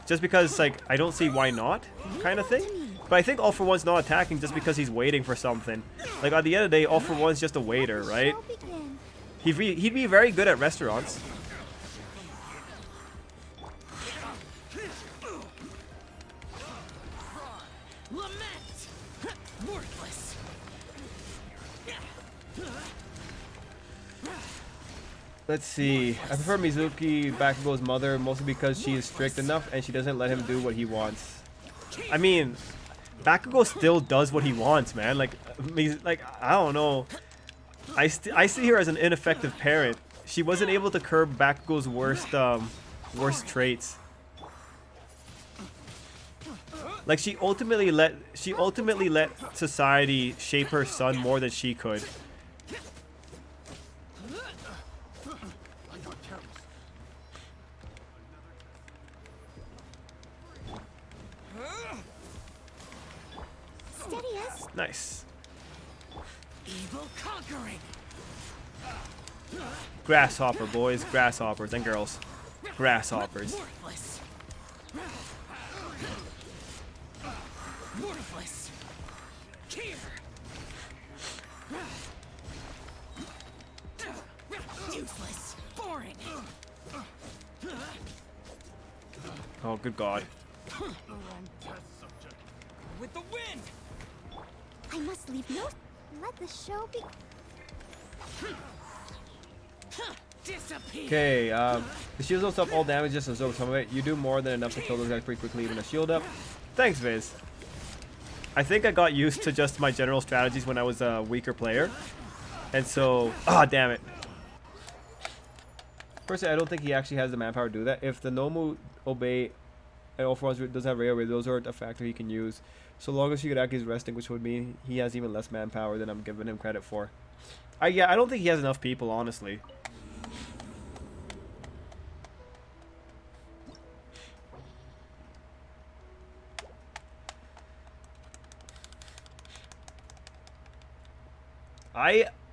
Just because, like, I don't see why not, kind of thing. But I think All For One's not attacking just because he's waiting for something. Like, at the end of the day, All For One's just a waiter, right? He'd be very good at restaurants. Let's see. I prefer Mizuki Bakugo's mother mostly because she is strict enough and she doesn't let him do what he wants. I mean, Bakugo still does what he wants, man. Like I don't know. I see her as an ineffective parent. She wasn't able to curb Bakugo's worst traits. Like she ultimately let society shape her son more than she could. Steady as. Nice. Evil conquering. Grasshopper, boys. Grasshoppers and girls. Grasshoppers. Worthless. Worthless. Here. Useless. Boring. Oh, good God. With the wind. I must leave no. Let the show be. Disappear. Okay, the shields don't stop all damage, just absorb some of it. You do more than enough to kill those guys pretty quickly, even a shield up. Thanks, Viz. I think I got used to just my general strategies when I was a weaker player. And so, damn it. Personally, I don't think he actually has the manpower to do that. If the Nomu Obey and All For does have railway, those aren't a factor he can use. So long as Shigaraki is resting, which would mean he has even less manpower than I'm giving him credit for. Yeah, I don't think he has enough people, honestly.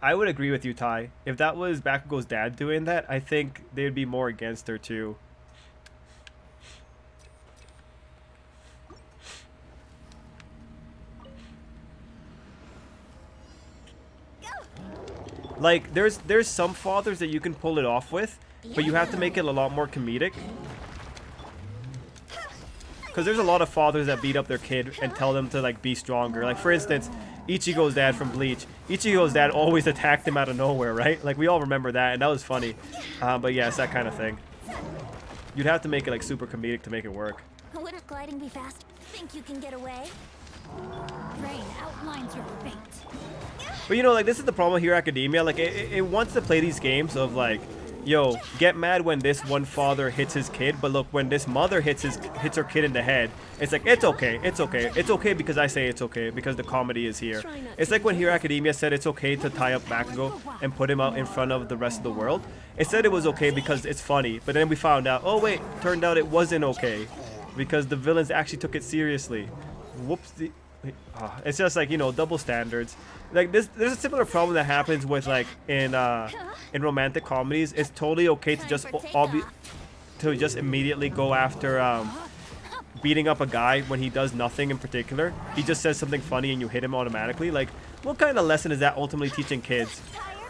I would agree with you, Ty. If that was Bakugo's dad doing that, I think they'd be more against her too. Like there's some fathers that you can pull it off with, but you have to make it a lot more comedic. Because there's a lot of fathers that beat up their kid and tell them to like be stronger. Like for instance, Ichigo's dad from Bleach. Ichigo's dad always attacked him out of nowhere, right? Like we all remember that, and that was funny. But yeah, it's that kind of thing. You'd have to make it like super comedic to make it work. Wouldn't gliding be fast? Think you can get away? Rain outlines your fate. But you know, like this is the problem with Hero Academia. Like it wants to play these games of like, yo, get mad when this one father hits his kid, but look, when this mother hits her kid in the head, it's like it's okay, it's okay, it's okay because I say it's okay because the comedy is here. It's like when Hero Academia said it's okay to tie up Bakugo and put him out in front of the rest of the world. It said it was okay because it's funny, but then we found out, oh wait, turned out it wasn't okay because the villains actually took it seriously. Whoops. It's just like, you know, double standards. Like there's a similar problem that happens with like in romantic comedies. It's totally okay to just immediately go after beating up a guy when he does nothing in particular. He just says something funny and you hit him automatically. Like what kind of lesson is that ultimately teaching kids?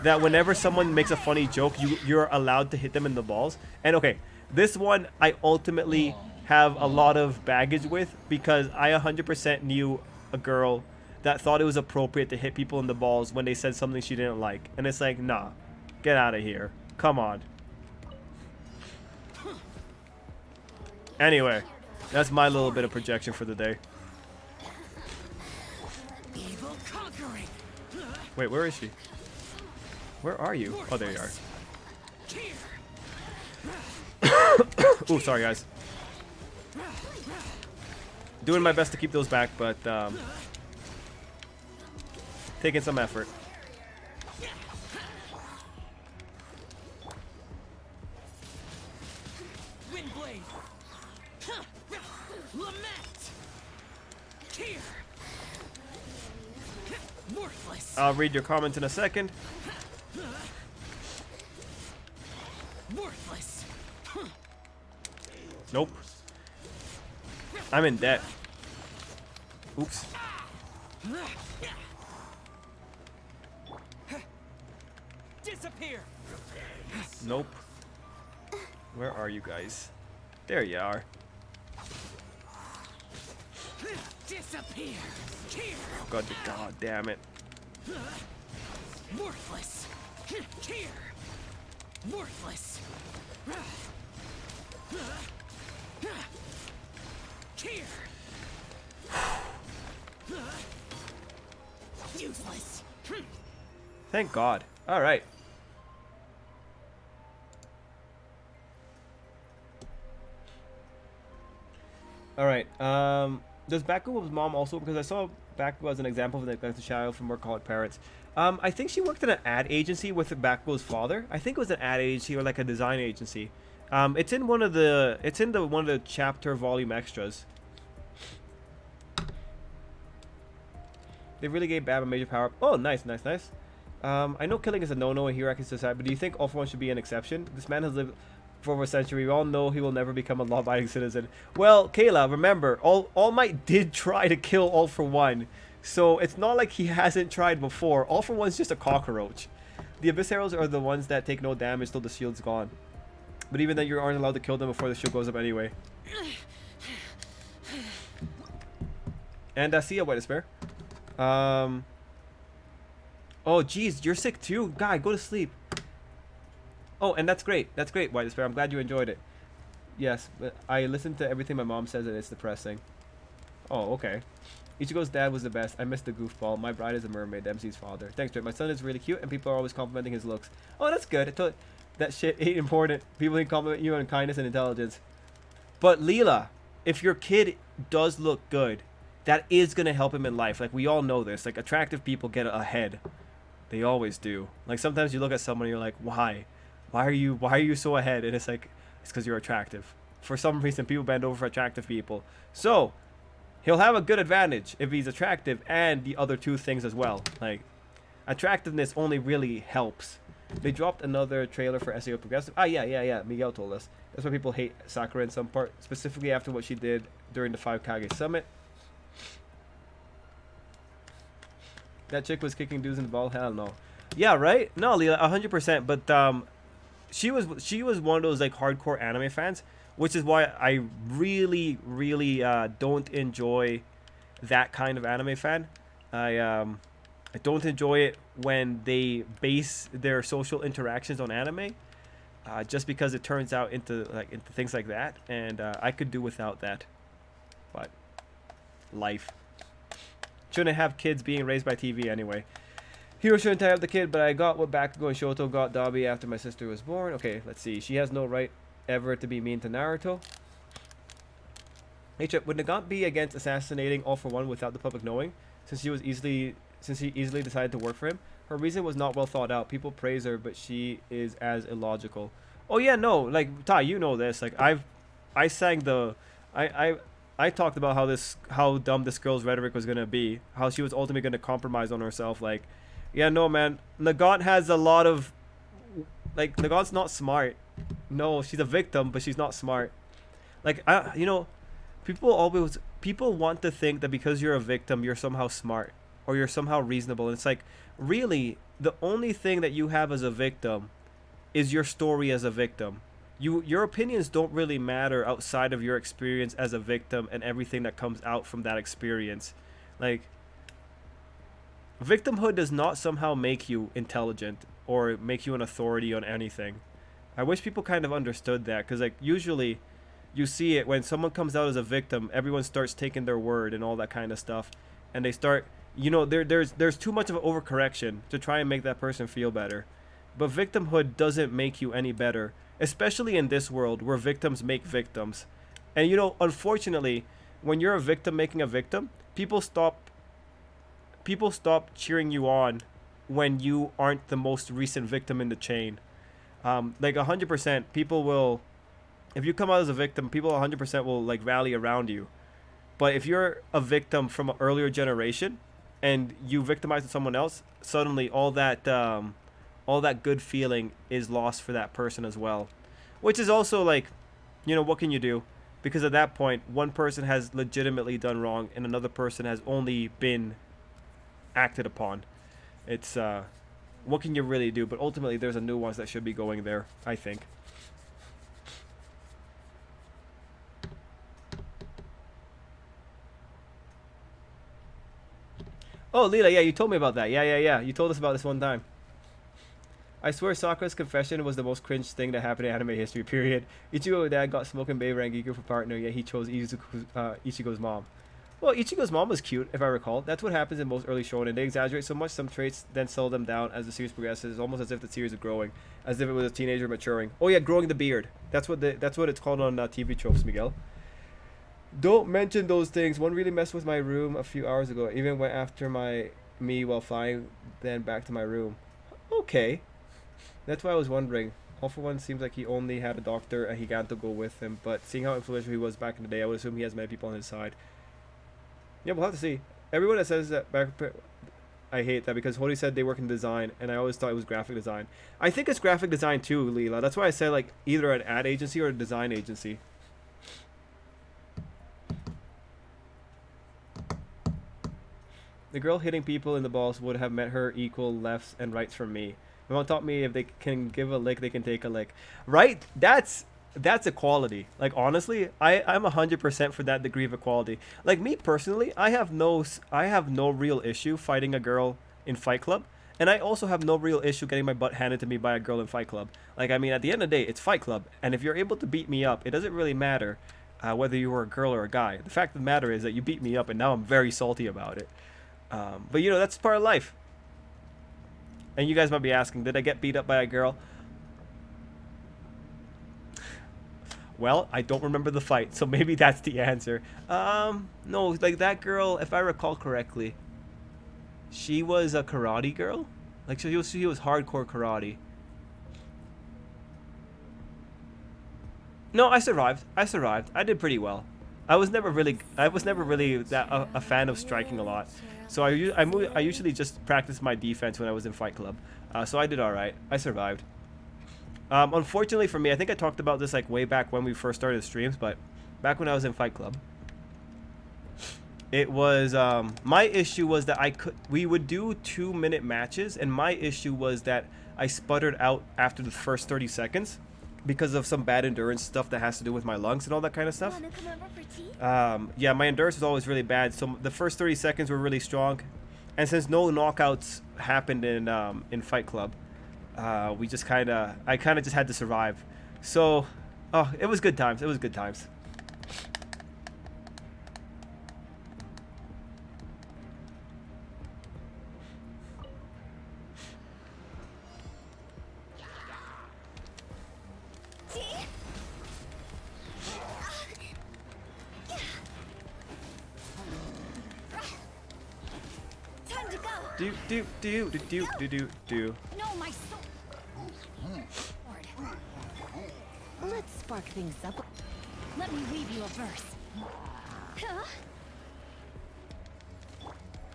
That whenever someone makes a funny joke, you're allowed to hit them in the balls. And okay, this one I ultimately have a lot of baggage with because I 100% knew a girl that thought it was appropriate to hit people in the balls when they said something she didn't like. And it's like, nah, get out of here. Come on. Anyway, that's my little bit of projection for the day. Evil conquering. Wait, where is she? Where are you? Oh, there you are. Ooh, sorry guys. Doing my best to keep those back, but taking some effort. Windblade. Lament. Here. Worthless. I'll read your comments in a second. Worthless. Nope. I'm in debt. Oops. Disappear. Nope. Where are you guys? There you are. Disappear. Here. God damn it. Worthless. Here. Worthless. Here. Useless. Thank God. All right. All right. Does Bakugo's mom also, because I saw Bakugo as an example of a neglected child from workaholic parents. I think she worked at an ad agency with Bakugo's father. I think it was an ad agency or like a design agency. It's in one of the one of the chapter volume extras. They really gave Bam a major power. Oh, nice. I know killing is a no-no in Hierarchy Society, but do you think All For One should be an exception? This man has lived for over a century. We all know he will never become a law-abiding citizen. Well, Kayla, remember, All Might did try to kill All For One, so it's not like he hasn't tried before. All For One's just a cockroach. The Abyss Heralds are the ones that take no damage till the shield's gone. But even then, you aren't allowed to kill them before the shield goes up anyway. And see ya, White Despair. Oh, geez, you're sick too? Guy, go to sleep. Oh, and that's great. That's great, White Despair. I'm glad you enjoyed it. Yes, but I listened to everything my mom says and it's depressing. Oh, okay. Ichigo's dad was the best. I missed the goofball. My bride is a mermaid, MC's father. Thanks, Drake. My son is really cute and people are always complimenting his looks. Oh, that's good. I thought that shit ain't important. People can compliment you on kindness and intelligence. But Leela, if your kid does look good, that is going to help him in life. Like, we all know this. Like, attractive people get ahead. They always do. Like, sometimes you look at someone and you're like, why? Why are you so ahead? And it's like, it's because you're attractive. For some reason, people bend over for attractive people. So, he'll have a good advantage if he's attractive and the other two things as well. Like, attractiveness only really helps. They dropped another trailer for SAO Progressive. Ah, yeah. Miguel told us. That's why people hate Sakura in some part. Specifically after what she did during the 5 Kage Summit. That chick was kicking dudes in the ball. Hell no. Yeah, right? No, Leela, 100%. But she was one of those like hardcore anime fans, which is why I really don't enjoy that kind of anime fan. I don't enjoy it when they base their social interactions on anime, just because it turns out into things like that, and I could do without that. But life. Shouldn't have kids being raised by TV anyway. Hero shouldn't tie up the kid, but I got what Bakugo and Shoto got Dabi after my sister was born. Okay, let's see. She has no right ever to be mean to Naruto. Hey, Chip, would Nagant be against assassinating All For One without the public knowing? Since he easily decided to work for him? Her reason was not well thought out. People praise her, but she is as illogical. Oh yeah, no, like Ty, you know this. Like I talked about how dumb this girl's rhetoric was gonna be, how she was ultimately gonna compromise on herself. Like, yeah, no, man, Nagant has a lot of, like, Nagant's not smart. No, she's a victim, but she's not smart. Like, people want to think that because you're a victim, you're somehow smart or you're somehow reasonable. And it's like, really, the only thing that you have as a victim is your story as a victim. Your opinions don't really matter outside of your experience as a victim and everything that comes out from that experience. Like, victimhood does not somehow make you intelligent or make you an authority on anything. I wish people kind of understood that, because like usually you see it when someone comes out as a victim, everyone starts taking their word and all that kind of stuff, and they start, there's too much of an overcorrection to try and make that person feel better. But victimhood doesn't make you any better. Especially in this world where victims make victims. And unfortunately, when you're a victim making a victim, people stop cheering you on when you aren't the most recent victim in the chain. Like 100%, people will, if you come out as a victim, people 100% will like rally around you. But if you're a victim from an earlier generation and you victimize someone else, suddenly all that good feeling is lost for that person as well. Which is also like, what can you do? Because at that point, one person has legitimately done wrong and another person has only been acted upon. It's, what can you really do? But ultimately, there's a nuance that should be going there, I think. Oh, Leela, yeah, you told me about that. Yeah. You told us about this one time. I swear Sakura's confession was the most cringe thing that happened in anime history, period. Ichigo's dad got smoking Babe Rangiku for partner, yet he chose Ichigo's mom. Well, Ichigo's mom was cute, if I recall. That's what happens in most early shonen. They exaggerate so much some traits, then slow them down as the series progresses. It's almost as if the series is growing, as if it was a teenager maturing. Oh yeah, growing the beard. That's what it's called on TV tropes, Miguel. Don't mention those things. One really messed with my room a few hours ago. Even went after me while flying, then back to my room. Okay. That's why I was wondering. All for One seems like he only had a doctor and he got to go with him, but seeing how influential he was back in the day, I would assume he has many people on his side. Yeah, we'll have to see. Everyone that says that I hate that because Hody said they work in design, and I always thought it was graphic design. I think it's graphic design too, Leela. That's why I said like either an ad agency or a design agency. The girl hitting people in the balls would have met her equal lefts and rights from me. My mom taught me if they can give a lick, they can take a lick. Right? That's equality. Like honestly, I'm 100% for that degree of equality. Like me personally, I have no real issue fighting a girl in Fight Club, and I also have no real issue getting my butt handed to me by a girl in Fight Club. Like I mean, at the end of the day, it's Fight Club, and if you're able to beat me up, it doesn't really matter whether you were a girl or a guy. The fact of the matter is that you beat me up, and now I'm very salty about it. But you know, that's part of life. And you guys might be asking, did I get beat up by a girl? Well, I don't remember the fight, so maybe that's the answer. No, like that girl, if I recall correctly, she was a karate girl. Like she was hardcore karate. No, I survived. I did pretty well. I was never really that a fan of striking a lot. So I usually just practiced my defense when I was in Fight Club. So I did all right. I survived. Unfortunately for me, I think I talked about this like way back when we first started streams, but back when I was in Fight Club, it was my issue was that we would do 2-minute matches, and my issue was that I sputtered out after the first 30 seconds because of some bad endurance stuff that has to do with my lungs and all that kind of stuff. Wanna come over for tea? Yeah, my endurance was always really bad, so the first 30 seconds were really strong, and since no knockouts happened in Fight Club, I kind of just had to survive. So, oh, it was good times. It was good times. Tea? Time to go. Do. No, my soul. Let's spark things up. Let me weave you a verse. Huh?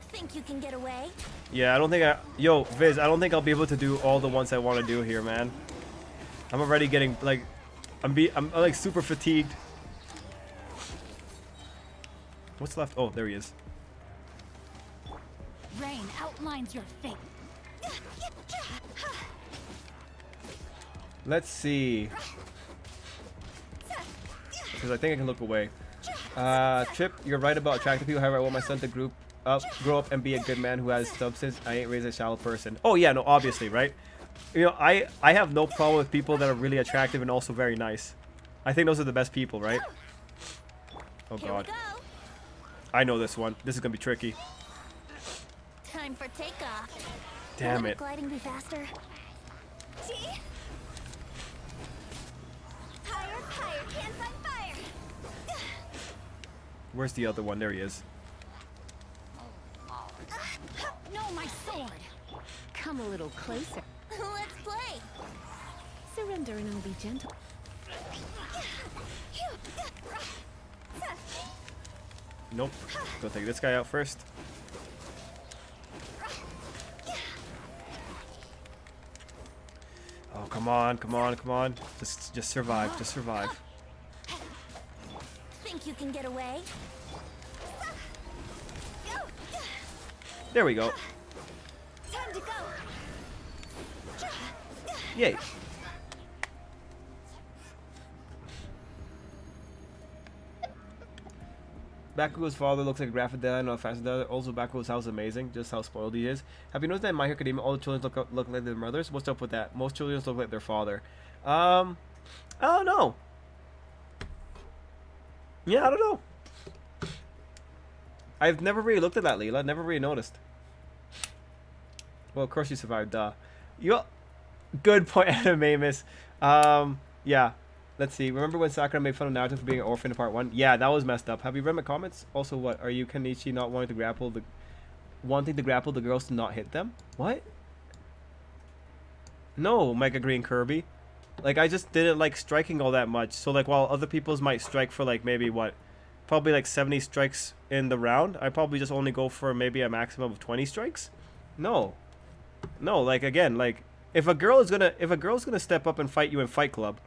Think you can get away? Yeah, I don't think Yo, Viz, I don't think I'll be able to do all the ones I want to do here, man. I'm already getting like, I'm like super fatigued. What's left? Oh, there he is. Rain outlines your fate. Let's see. Because I think I can look away. Trip, you're right about attractive people. However, I want my son to grow up and be a good man who has substance. I ain't raised a shallow person. Oh yeah, no, obviously, right? You know, I have no problem with people that are really attractive and also very nice. I think those are the best people, right? Oh Here god. we go. I know this one. This is gonna be tricky. Time for takeoff. Damn Wouldn't it. gliding be faster? Tea? Higher, hands on fire. Where's the other one? There he is. No, my sword. Come a little closer. Let's play. Surrender and I'll be gentle. Nope. Go take this guy out first. Oh, come on, come on, come on. Just survive, just survive. Think you can get away? There we go. Time to go. Yay. Bakugo's father looks like a graphic designer, not a fashion designer. Also, Bakugo's house is amazing, just how spoiled he is. Have you noticed that in My Hero Academia, all the children look like their mothers? What's up with that? Most children look like their father. I don't know. Yeah, I don't know. I've never really looked at that, Leela. Never really noticed. Well, of course you survived, duh. Good point, Animamus. Yeah. Let's see. Remember when Sakura made fun of Naruto for being an orphan in part 1? Yeah, that was messed up. Have you read my comments? Also, what? Are you Kenichi not wanting to grapple the girls to not hit them? What? No, Mega Green Kirby. Like, I just didn't like striking all that much. So, like, while other people's might strike for, like, maybe what? Probably, like, 70 strikes in the round. I probably just only go for maybe a maximum of 20 strikes. No. No, like, again, like, if a girl's gonna step up and fight you in Fight Club,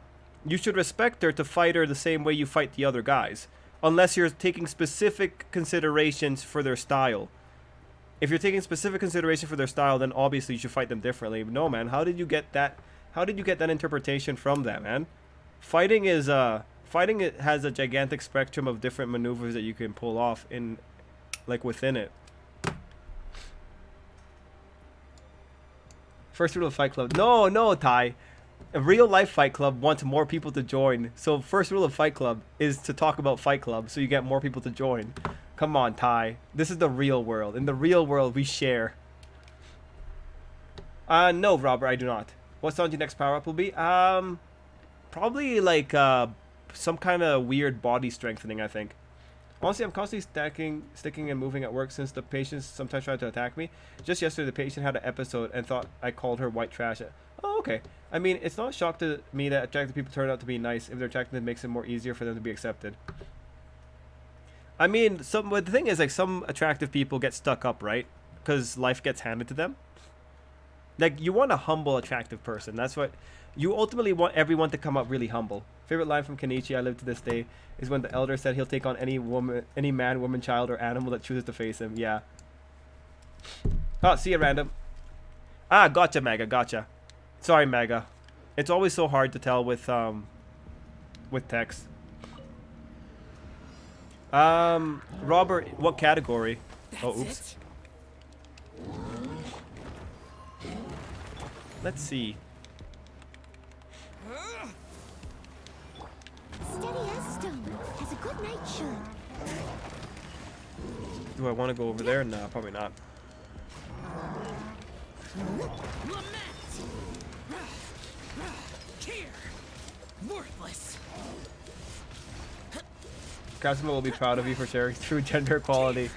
you should respect her to fight her the same way you fight the other guys. Unless you're taking specific considerations for their style. If you're taking specific consideration for their style, then obviously you should fight them differently. But no, man, how did you get that? How did you get that interpretation from that, man? Fighting is fighting it has a gigantic spectrum of different maneuvers that you can pull off in, like, within it. First rule of Fight Club. No, no, Ty. A real life Fight Club wants more people to join. So first rule of Fight Club is to talk about Fight Club so you get more people to join. Come on, Ty. This is the real world. In the real world, we share. No, Robert, I do not. What Sanji's next power-up will be? Probably like some kind of weird body strengthening, I think. Honestly, I'm constantly sticking and moving at work since the patients sometimes try to attack me. Just yesterday, the patient had an episode and thought I called her white trash. Oh, okay. I mean, it's not a shock to me that attractive people turn out to be nice. If they're attractive, it makes it more easier for them to be accepted. I mean, but the thing is, like, some attractive people get stuck up, right? Because life gets handed to them. Like, you want a humble, attractive person. That's what you ultimately want. Everyone to come up really humble. Favorite line from Kenichi I live to this day is when the elder said he'll take on any woman, any man, woman, child, or animal that chooses to face him. Yeah. Oh, see ya, random. Ah, gotcha, Mega. Gotcha. Sorry, Mega. It's always so hard to tell with text. Robert, what category? Oh, oops. Let's see. Steady as stone. Has a good night shirt. Do I want to go over there? No, probably not. Lament! Here! Worthless! Kazuma will be proud of you for sharing true gender equality.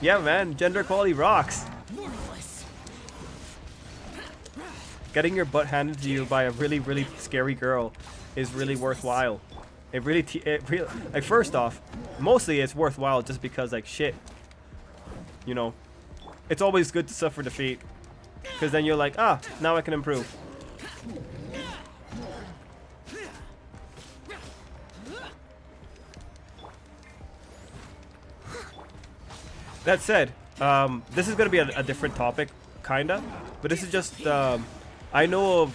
Yeah, man, gender equality rocks. Worthless! Getting your butt handed to you by a really, really scary girl is really worthwhile. It really, like, first off, mostly it's worthwhile just because, like, shit, you know, it's always good to suffer defeat, because then you're like, ah, now I can improve. That said, this is gonna be a different topic, kinda, but this is just, I know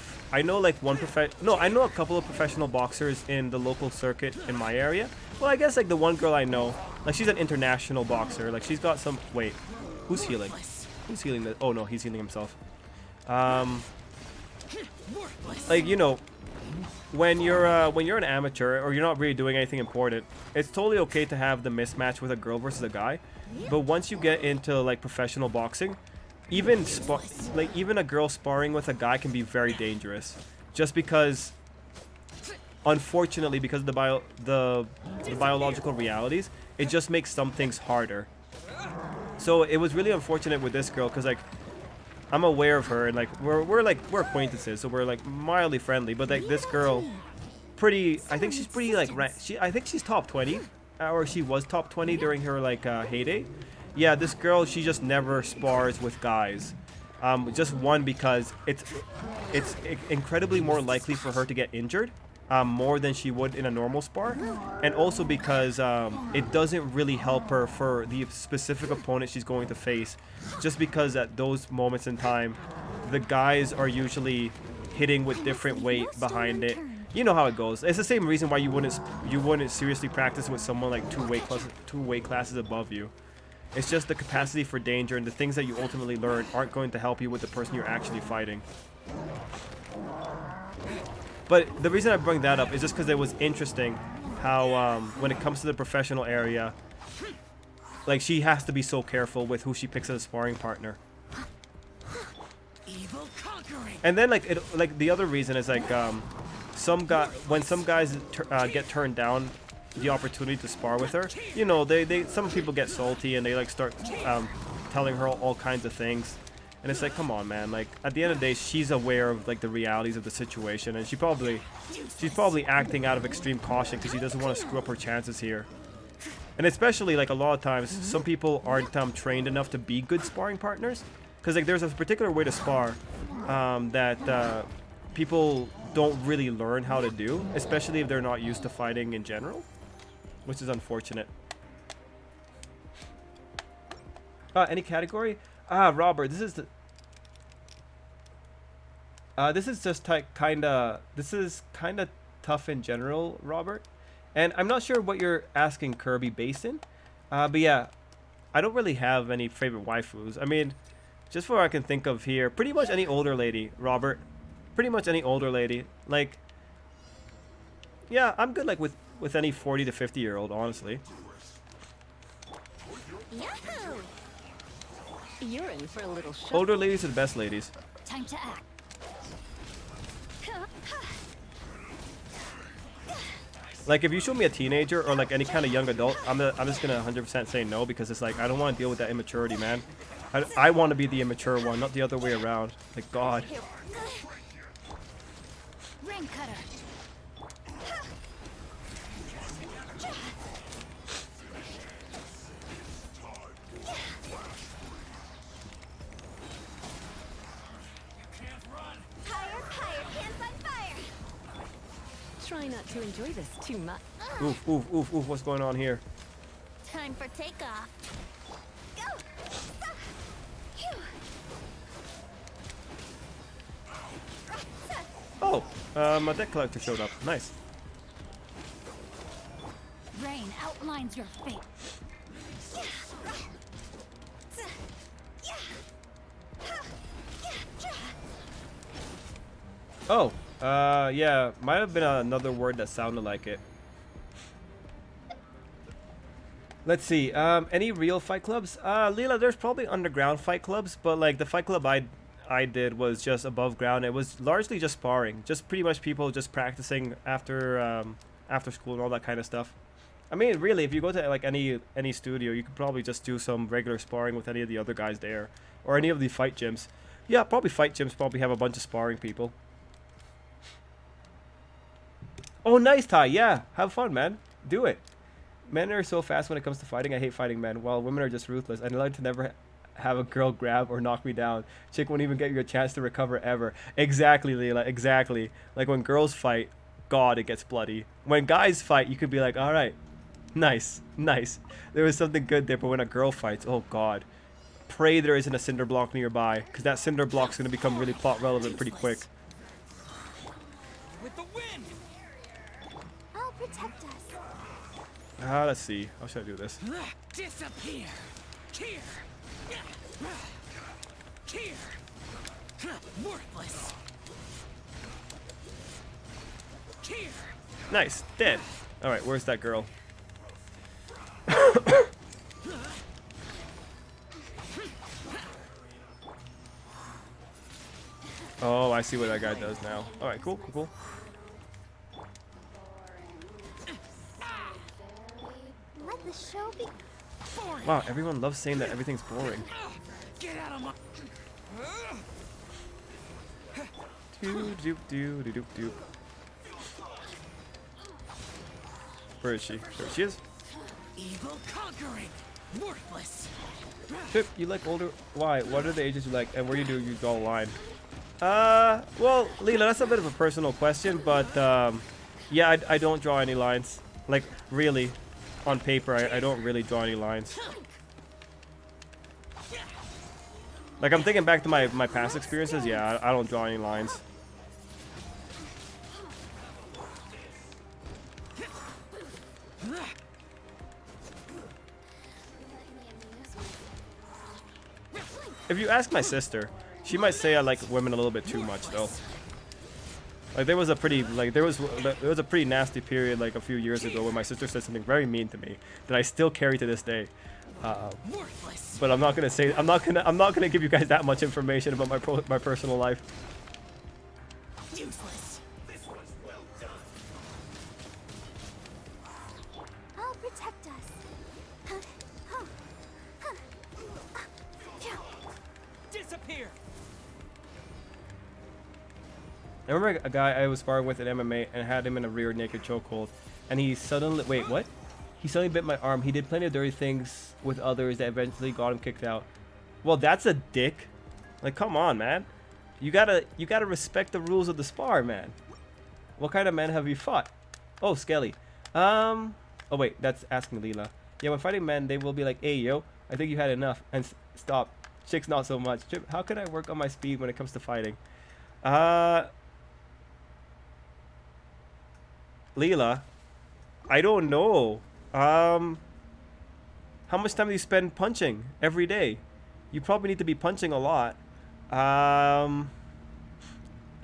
like I know a couple of professional boxers in the local circuit in my area. Well, I guess like the one girl I know, like, she's an international boxer. Like, she's got some. Wait, who's healing? Who's healing? Oh no, he's healing himself. Like, you know, when you're an amateur or you're not really doing anything important, it's totally okay to have the mismatch with a girl versus a guy. But once you get into like professional boxing, even a girl sparring with a guy can be very dangerous, just because, unfortunately, because of the biological realities, it just makes some things harder. So it was really unfortunate with this girl, because, like, I'm aware of her, and like we're acquaintances, so we're like mildly friendly. But like this girl, I think she's pretty like I think she's top 20, or she was top 20 during her like heyday. Yeah, this girl, she just never spars with guys. Just one, because it's incredibly more likely for her to get injured, more than she would in a normal spar, and also because it doesn't really help her for the specific opponent she's going to face, just because at those moments in time, the guys are usually hitting with different weight behind it. You know how it goes. It's the same reason why you wouldn't seriously practice with someone like two weight classes above you. It's just the capacity for danger, and the things that you ultimately learn aren't going to help you with the person you're actually fighting. But the reason I bring that up is just because it was interesting how when it comes to the professional area, like, she has to be so careful with who she picks as a sparring partner. Evil conquering. And then like the other reason is like when some guys get turned down the opportunity to spar with her, you know, some people get salty and they like start telling her all kinds of things, and it's like, come on, man. Like at the end of the day, she's aware of like the realities of the situation, and she's probably acting out of extreme caution because she doesn't want to screw up her chances here. And especially like a lot of times, some people aren't trained enough to be good sparring partners, because like there's a particular way to spar that people don't really learn how to do, especially if they're not used to fighting in general, which is unfortunate. Any category? Robert, this is kind of tough in general, Robert. And I'm not sure what you're asking Kirby based in. But yeah, I don't really have any favorite waifus. I mean, just what I can think of here, pretty much any older lady, Robert. Pretty much any older lady. Like, yeah, I'm good like with any 40 to 50-year-old, honestly. Yahoo! You're in for a little shock. Older ladies are the best ladies. Time to act. Like, if you show me a teenager or like any kind of young adult, I'm just gonna 100% say no, because it's like I don't want to deal with that immaturity, man. I want to be the immature one, not the other way around. Like, God. Ring cutter. Higher, pants on fire. Try not to enjoy this too much. Oof, oof, oof, oof. What's going on here? Time for takeoff. Go. Phew. Oh, my deck collector showed up. Nice. Rain outlines your fate. Oh, yeah, might have been another word that sounded like it. Let's see. Any real fight clubs? Leela, there's probably underground fight clubs, but like the fight club I did was just above ground. It was largely just sparring, just pretty much people just practicing after school and all that kind of stuff. I mean, really, if you go to like any studio, you could probably just do some regular sparring with any of the other guys there, or any of the fight gyms. Yeah, probably fight gyms probably have a bunch of sparring people. Oh, nice, Ty. Yeah, have fun, man. Do it. Men are so fast when it comes to fighting. I hate fighting men, while women are just ruthless. I'd like to never have a girl grab or knock me down. Chick won't even get you a chance to recover ever. Exactly, Leela. Exactly. Like when girls fight, God, it gets bloody. When guys fight, you could be like, all right, nice, nice. There was something good there, but when a girl fights, oh God. Pray there isn't a cinder block nearby, because that cinder block's going to become really plot relevant pretty quick. With the wind. I'll protect us. Let's see. How should I do this? Disappear. Here. Here. Worthless. Here. Nice. Dead. Alright, where's that girl? Oh, I see what that guy does now. Alright, cool, cool, cool. Let the show be. Wow, everyone loves saying that everything's boring. Get out of my. Do. Where is she? There she is. Evil conquering. Worthless. Pip, you like older? Why? What are the ages you like? And where do you draw a line? Well, Leela, that's a bit of a personal question, but yeah, I don't draw any lines. Like, really, on paper, I don't really draw any lines. Like, I'm thinking back to my past experiences. Yeah, I don't draw any lines. If you ask my sister, she might say I like women a little bit too much, though. Like there was a pretty nasty period like a few years ago when my sister said something very mean to me that I still carry to this day. But I'm not gonna give you guys that much information about my personal life. Useless. I'll protect us. Huh. Huh. Huh. Yeah. Disappear. I remember a guy I was sparring with in MMA and had him in a rear naked chokehold, and he suddenly wait. He suddenly bit my arm. He did plenty of dirty things with others that eventually got him kicked out. Well, that's a dick. Like, come on, man. You gotta respect the rules of the spar, man. What kind of men have you fought? Oh, Skelly. Oh wait, that's asking Leela. Yeah, when fighting men, they will be like, "Hey, yo, I think you had enough," and stop. Chicks, not so much. Trip, how can I work on my speed when it comes to fighting? Leela, I don't know. How much time do you spend punching every day? You probably need to be punching a lot.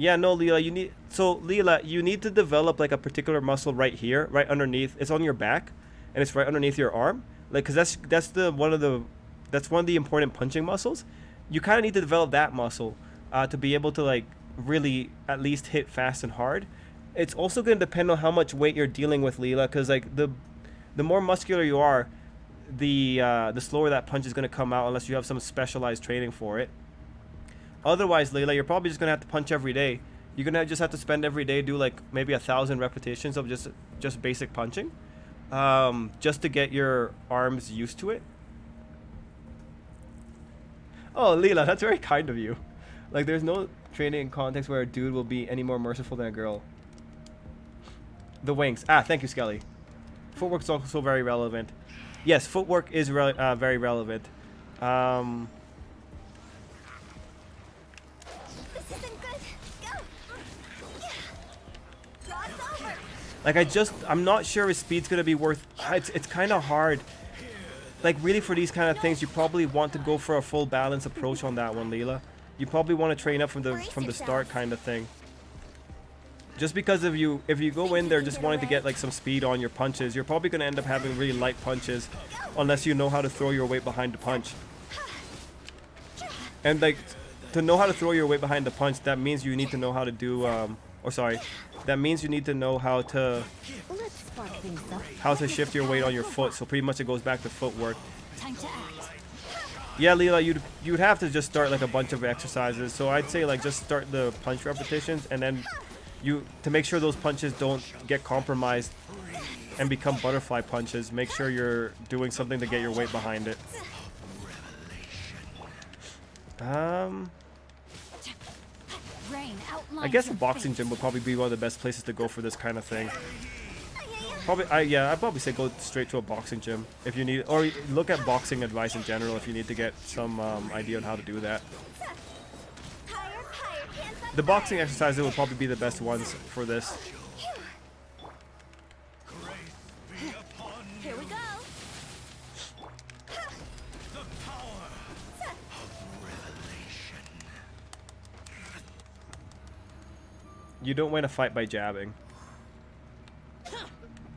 Yeah, no, Leela, Leela, you need to develop like a particular muscle right here, right underneath. It's on your back, and it's right underneath your arm. Like, cause that's one of the important punching muscles. You kind of need to develop that muscle to be able to like really at least hit fast and hard. It's also going to depend on how much weight you're dealing with, Leela, because like the more muscular you are, the slower that punch is going to come out unless you have some specialized training for it. Otherwise, Leela, you're probably just going to have to punch every day. You're going to just have to spend every day, do like maybe 1,000 repetitions of just basic punching, just to get your arms used to it. Oh, Leela, that's very kind of you. Like, there's no training in context where a dude will be any more merciful than a girl. The wings. Ah, thank you, Skelly. Footwork's also very relevant. Yes, footwork is very relevant. This isn't good. Go. Yeah. Cross over. Like, I'm not sure his speed's gonna be worth. It's kind of hard. Like, really, for these kind of things, you probably want to go for a full balance approach on that one, Leela. You probably want to train up from the start, kind of thing. Just because if you go in there just wanting to get like some speed on your punches, you're probably gonna end up having really light punches, unless you know how to throw your weight behind the punch. And like, to know how to throw your weight behind the punch, that means you need to know how to do that means you need to know how to shift your weight on your foot. So pretty much it goes back to footwork. Time to act. Yeah, Leela, you'd have to just start like a bunch of exercises. So I'd say like just start the punch repetitions, and then to make sure those punches don't get compromised and become butterfly punches, make sure you're doing something to get your weight behind it. I guess a boxing gym would probably be one of the best places to go for this kind of thing. I'd probably say go straight to a boxing gym if you need, or look at boxing advice in general if you need to get some idea on how to do that. The boxing exercises will probably be the best ones for this. Here we go. You don't win a fight by jabbing.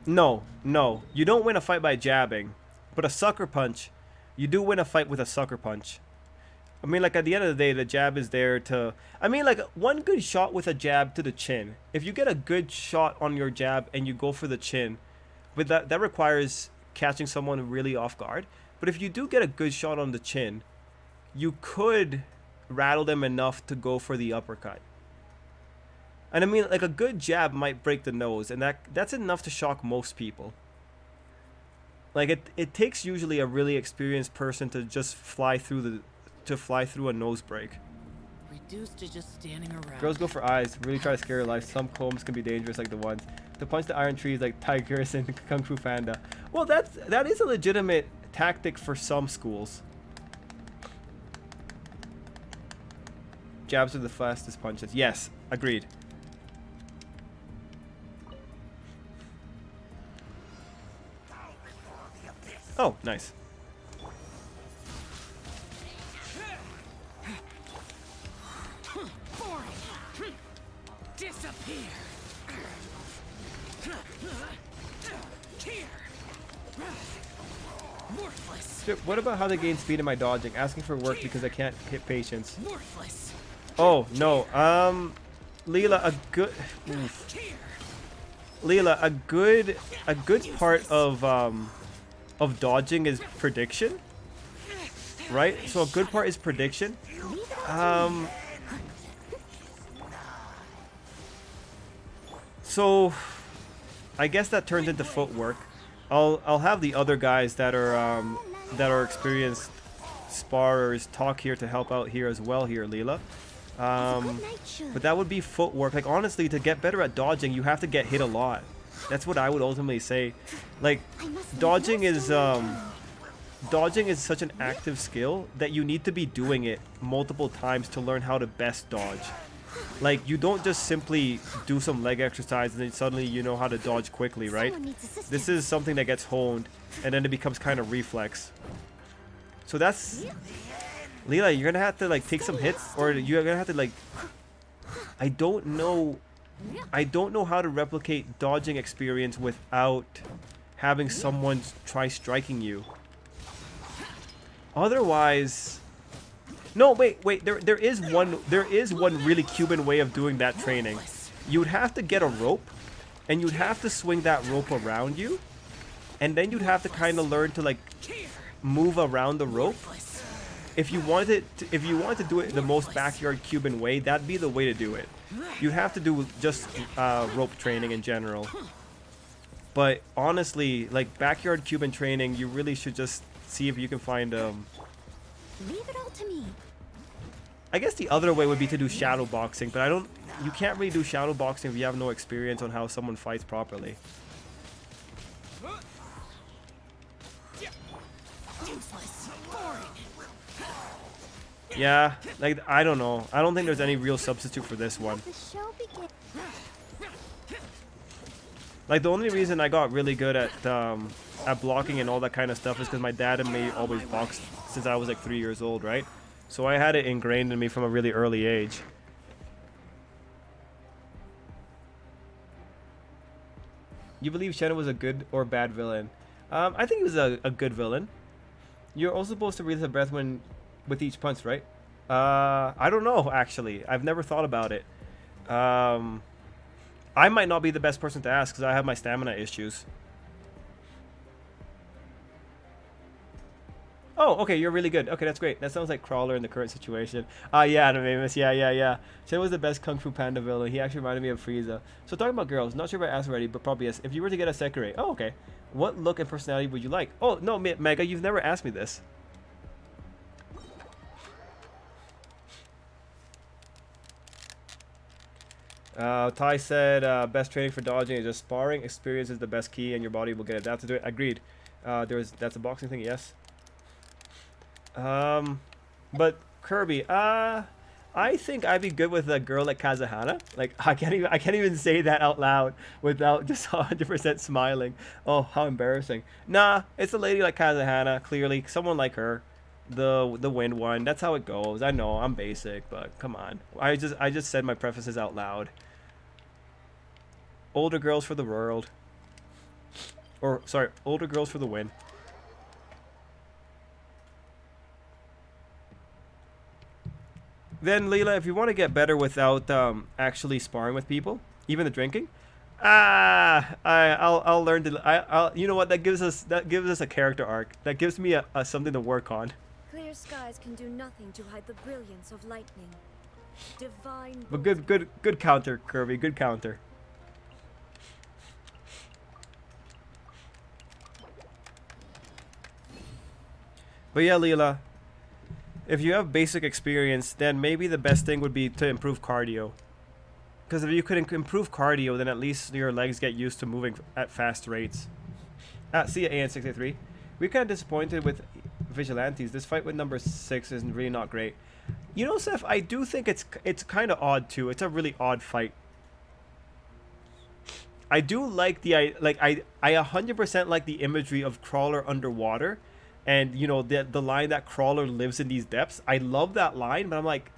No, you don't win a fight by jabbing, but a sucker punch, you do win a fight with a sucker punch. I mean, like, at the end of the day, the jab is there to... I mean, like, one good shot with a jab to the chin. If you get a good shot on your jab and you go for the chin, but that requires catching someone really off guard. But if you do get a good shot on the chin, you could rattle them enough to go for the uppercut. And I mean, like, a good jab might break the nose, and that's enough to shock most people. Like, it takes usually a really experienced person to just fly through a nose break. Reduced to just standing around. Girls go for eyes. Really try to scare your life. Some combs can be dangerous, like the ones. To punch the iron trees like tigers and Kung Fu Panda. Well, that is a legitimate tactic for some schools. Jabs are the fastest punches. Yes, agreed. Oh, nice. Disappear. Here. Worthless. Dude, what about how they gain speed in my dodging? Asking for work because I can't hit patience. Worthless. Oh, no. Leela, a good Leela, a good part of dodging is prediction, right? So a good part is prediction. So I guess that turns into footwork. I'll have the other guys that are experienced sparrers talk here to help out here as well here, Leela. But that would be footwork. Like, honestly, to get better at dodging, you have to get hit a lot. That's what I would ultimately say. Like, dodging is such an active skill that you need to be doing it multiple times to learn how to best dodge. Like, you don't just simply do some leg exercise and then suddenly you know how to dodge quickly, right? This is something that gets honed and then it becomes kind of reflex. So that's... Leela, you're gonna have to like take some hits, or you're gonna have to like... I don't know how to replicate dodging experience without having someone try striking you. Otherwise... No, wait. There is one really Cuban way of doing that training. You'd have to get a rope, and you'd have to swing that rope around you, and then you'd have to kind of learn to like move around the rope. If you wanted to do it the most backyard Cuban way, that'd be the way to do it. You'd have to do just rope training in general. But honestly, like backyard Cuban training, you really should just see if you can find Leave it all to me. I guess the other way would be to do shadow boxing, but you can't really do shadow boxing if you have no experience on how someone fights properly. Yeah, like, I don't know. I don't think there's any real substitute for this one. Like, the only reason I got really good at blocking and all that kind of stuff is because my dad and me always boxed since I was like 3 years old, right? So I had it ingrained in me from a really early age. You believe Shannon was a good or bad villain? I think he was a good villain. You're also supposed to release a breath with each punch, right? I don't know, actually. I've never thought about it. I might not be the best person to ask because I have my stamina issues. Oh, okay, you're really good. Okay, that's great. That sounds like Crawler in the current situation. Yeah, Animamus. Yeah. Shen was the best Kung Fu Panda villain. He actually reminded me of Frieza. So talking about girls, not sure if I asked already, but probably yes. If you were to get a Sekirei, oh, okay. What look and personality would you like? Oh, no, Mega, you've never asked me this. Ty said, best training for dodging is just sparring. Experience is the best key, and your body will get adapted to it. Agreed. That's a boxing thing, yes. But Kirby, I think I'd be good with a girl like Kazuhana. Like, I can't even say that out loud without just 100% smiling. Oh, how embarrassing. Nah, it's a lady like Kazuhana, clearly. Someone like her. The wind one. That's how it goes. I know, I'm basic, but come on. I just said my prefaces out loud. Older girls for the world. Or, sorry, older girls for the win. Then, Leela, if you want to get better without actually sparring with people, even the drinking, I'll learn to. You know what? That gives us a character arc. That gives me a something to work on. Clear skies can do nothing to hide the brilliance of lightning. Divine. But good counter, Kirby. Good counter. But yeah, Leela. If you have basic experience, then maybe the best thing would be to improve cardio. Because if you could improve cardio, then at least your legs get used to moving at fast rates. See ya, AN683. We're kind of disappointed with Vigilantes. This fight with number 6 is really not great. You know, Seth, I do think it's kind of odd too. It's a really odd fight. I do like I 100% like the imagery of Crawler underwater. And, you know, the line that Crawler lives in these depths. I love that line, but I'm like,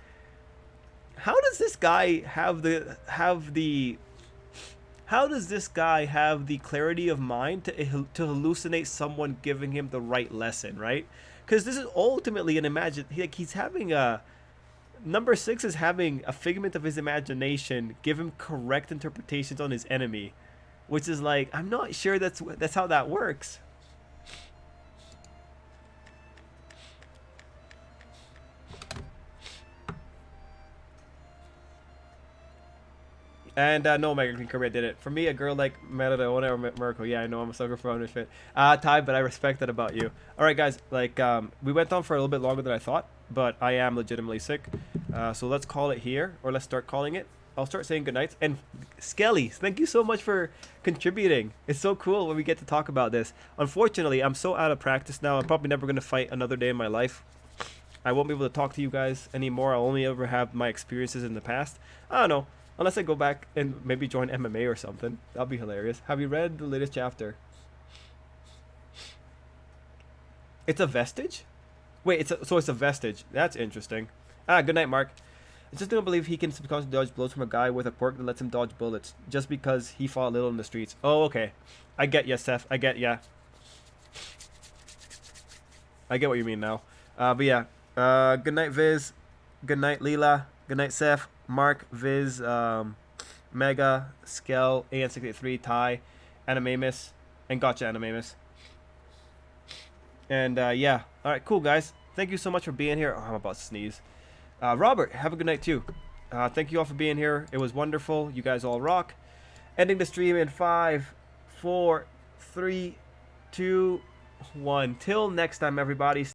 how does this guy have the clarity of mind to hallucinate someone giving him the right lesson, right? Because this is ultimately an he's having a Number 6 is having a figment of his imagination give him correct interpretations on his enemy, which is like, I'm not sure that's how that works. And no, Mega Green Kirby, I did it. For me, a girl like Merida or Miracle. Yeah, I know I'm a sucker for underfit. Ty, but I respect that about you. All right, guys. Like, we went on for a little bit longer than I thought, but I am legitimately sick. So let's call it here, or let's start calling it. I'll start saying goodnights. And Skelly, thank you so much for contributing. It's so cool when we get to talk about this. Unfortunately, I'm so out of practice now. I'm probably never going to fight another day in my life. I won't be able to talk to you guys anymore. I'll only ever have my experiences in the past. I don't know. Unless I go back and maybe join MMA or something. That'll be hilarious. Have you read the latest chapter? It's a vestige? Wait, so it's a vestige. That's interesting. Good night, Mark. I just don't believe he can subconsciously dodge blows from a guy with a quirk that lets him dodge bullets just because he fought little in the streets. Oh, okay. I get ya, Seth. I get ya. I get what you mean now. But yeah. Good night, Viz. Good night, Leela. Good night, Seth. Mark, Viz, Mega, Skel, AN683, Ty, Animamus, and Gotcha Animamus. And yeah. Alright, cool, guys. Thank you so much for being here. Oh, I'm about to sneeze. Robert, have a good night too. Thank you all for being here. It was wonderful. You guys all rock. Ending the stream in 5, 4, 3, 2, 1. Till next time, everybody.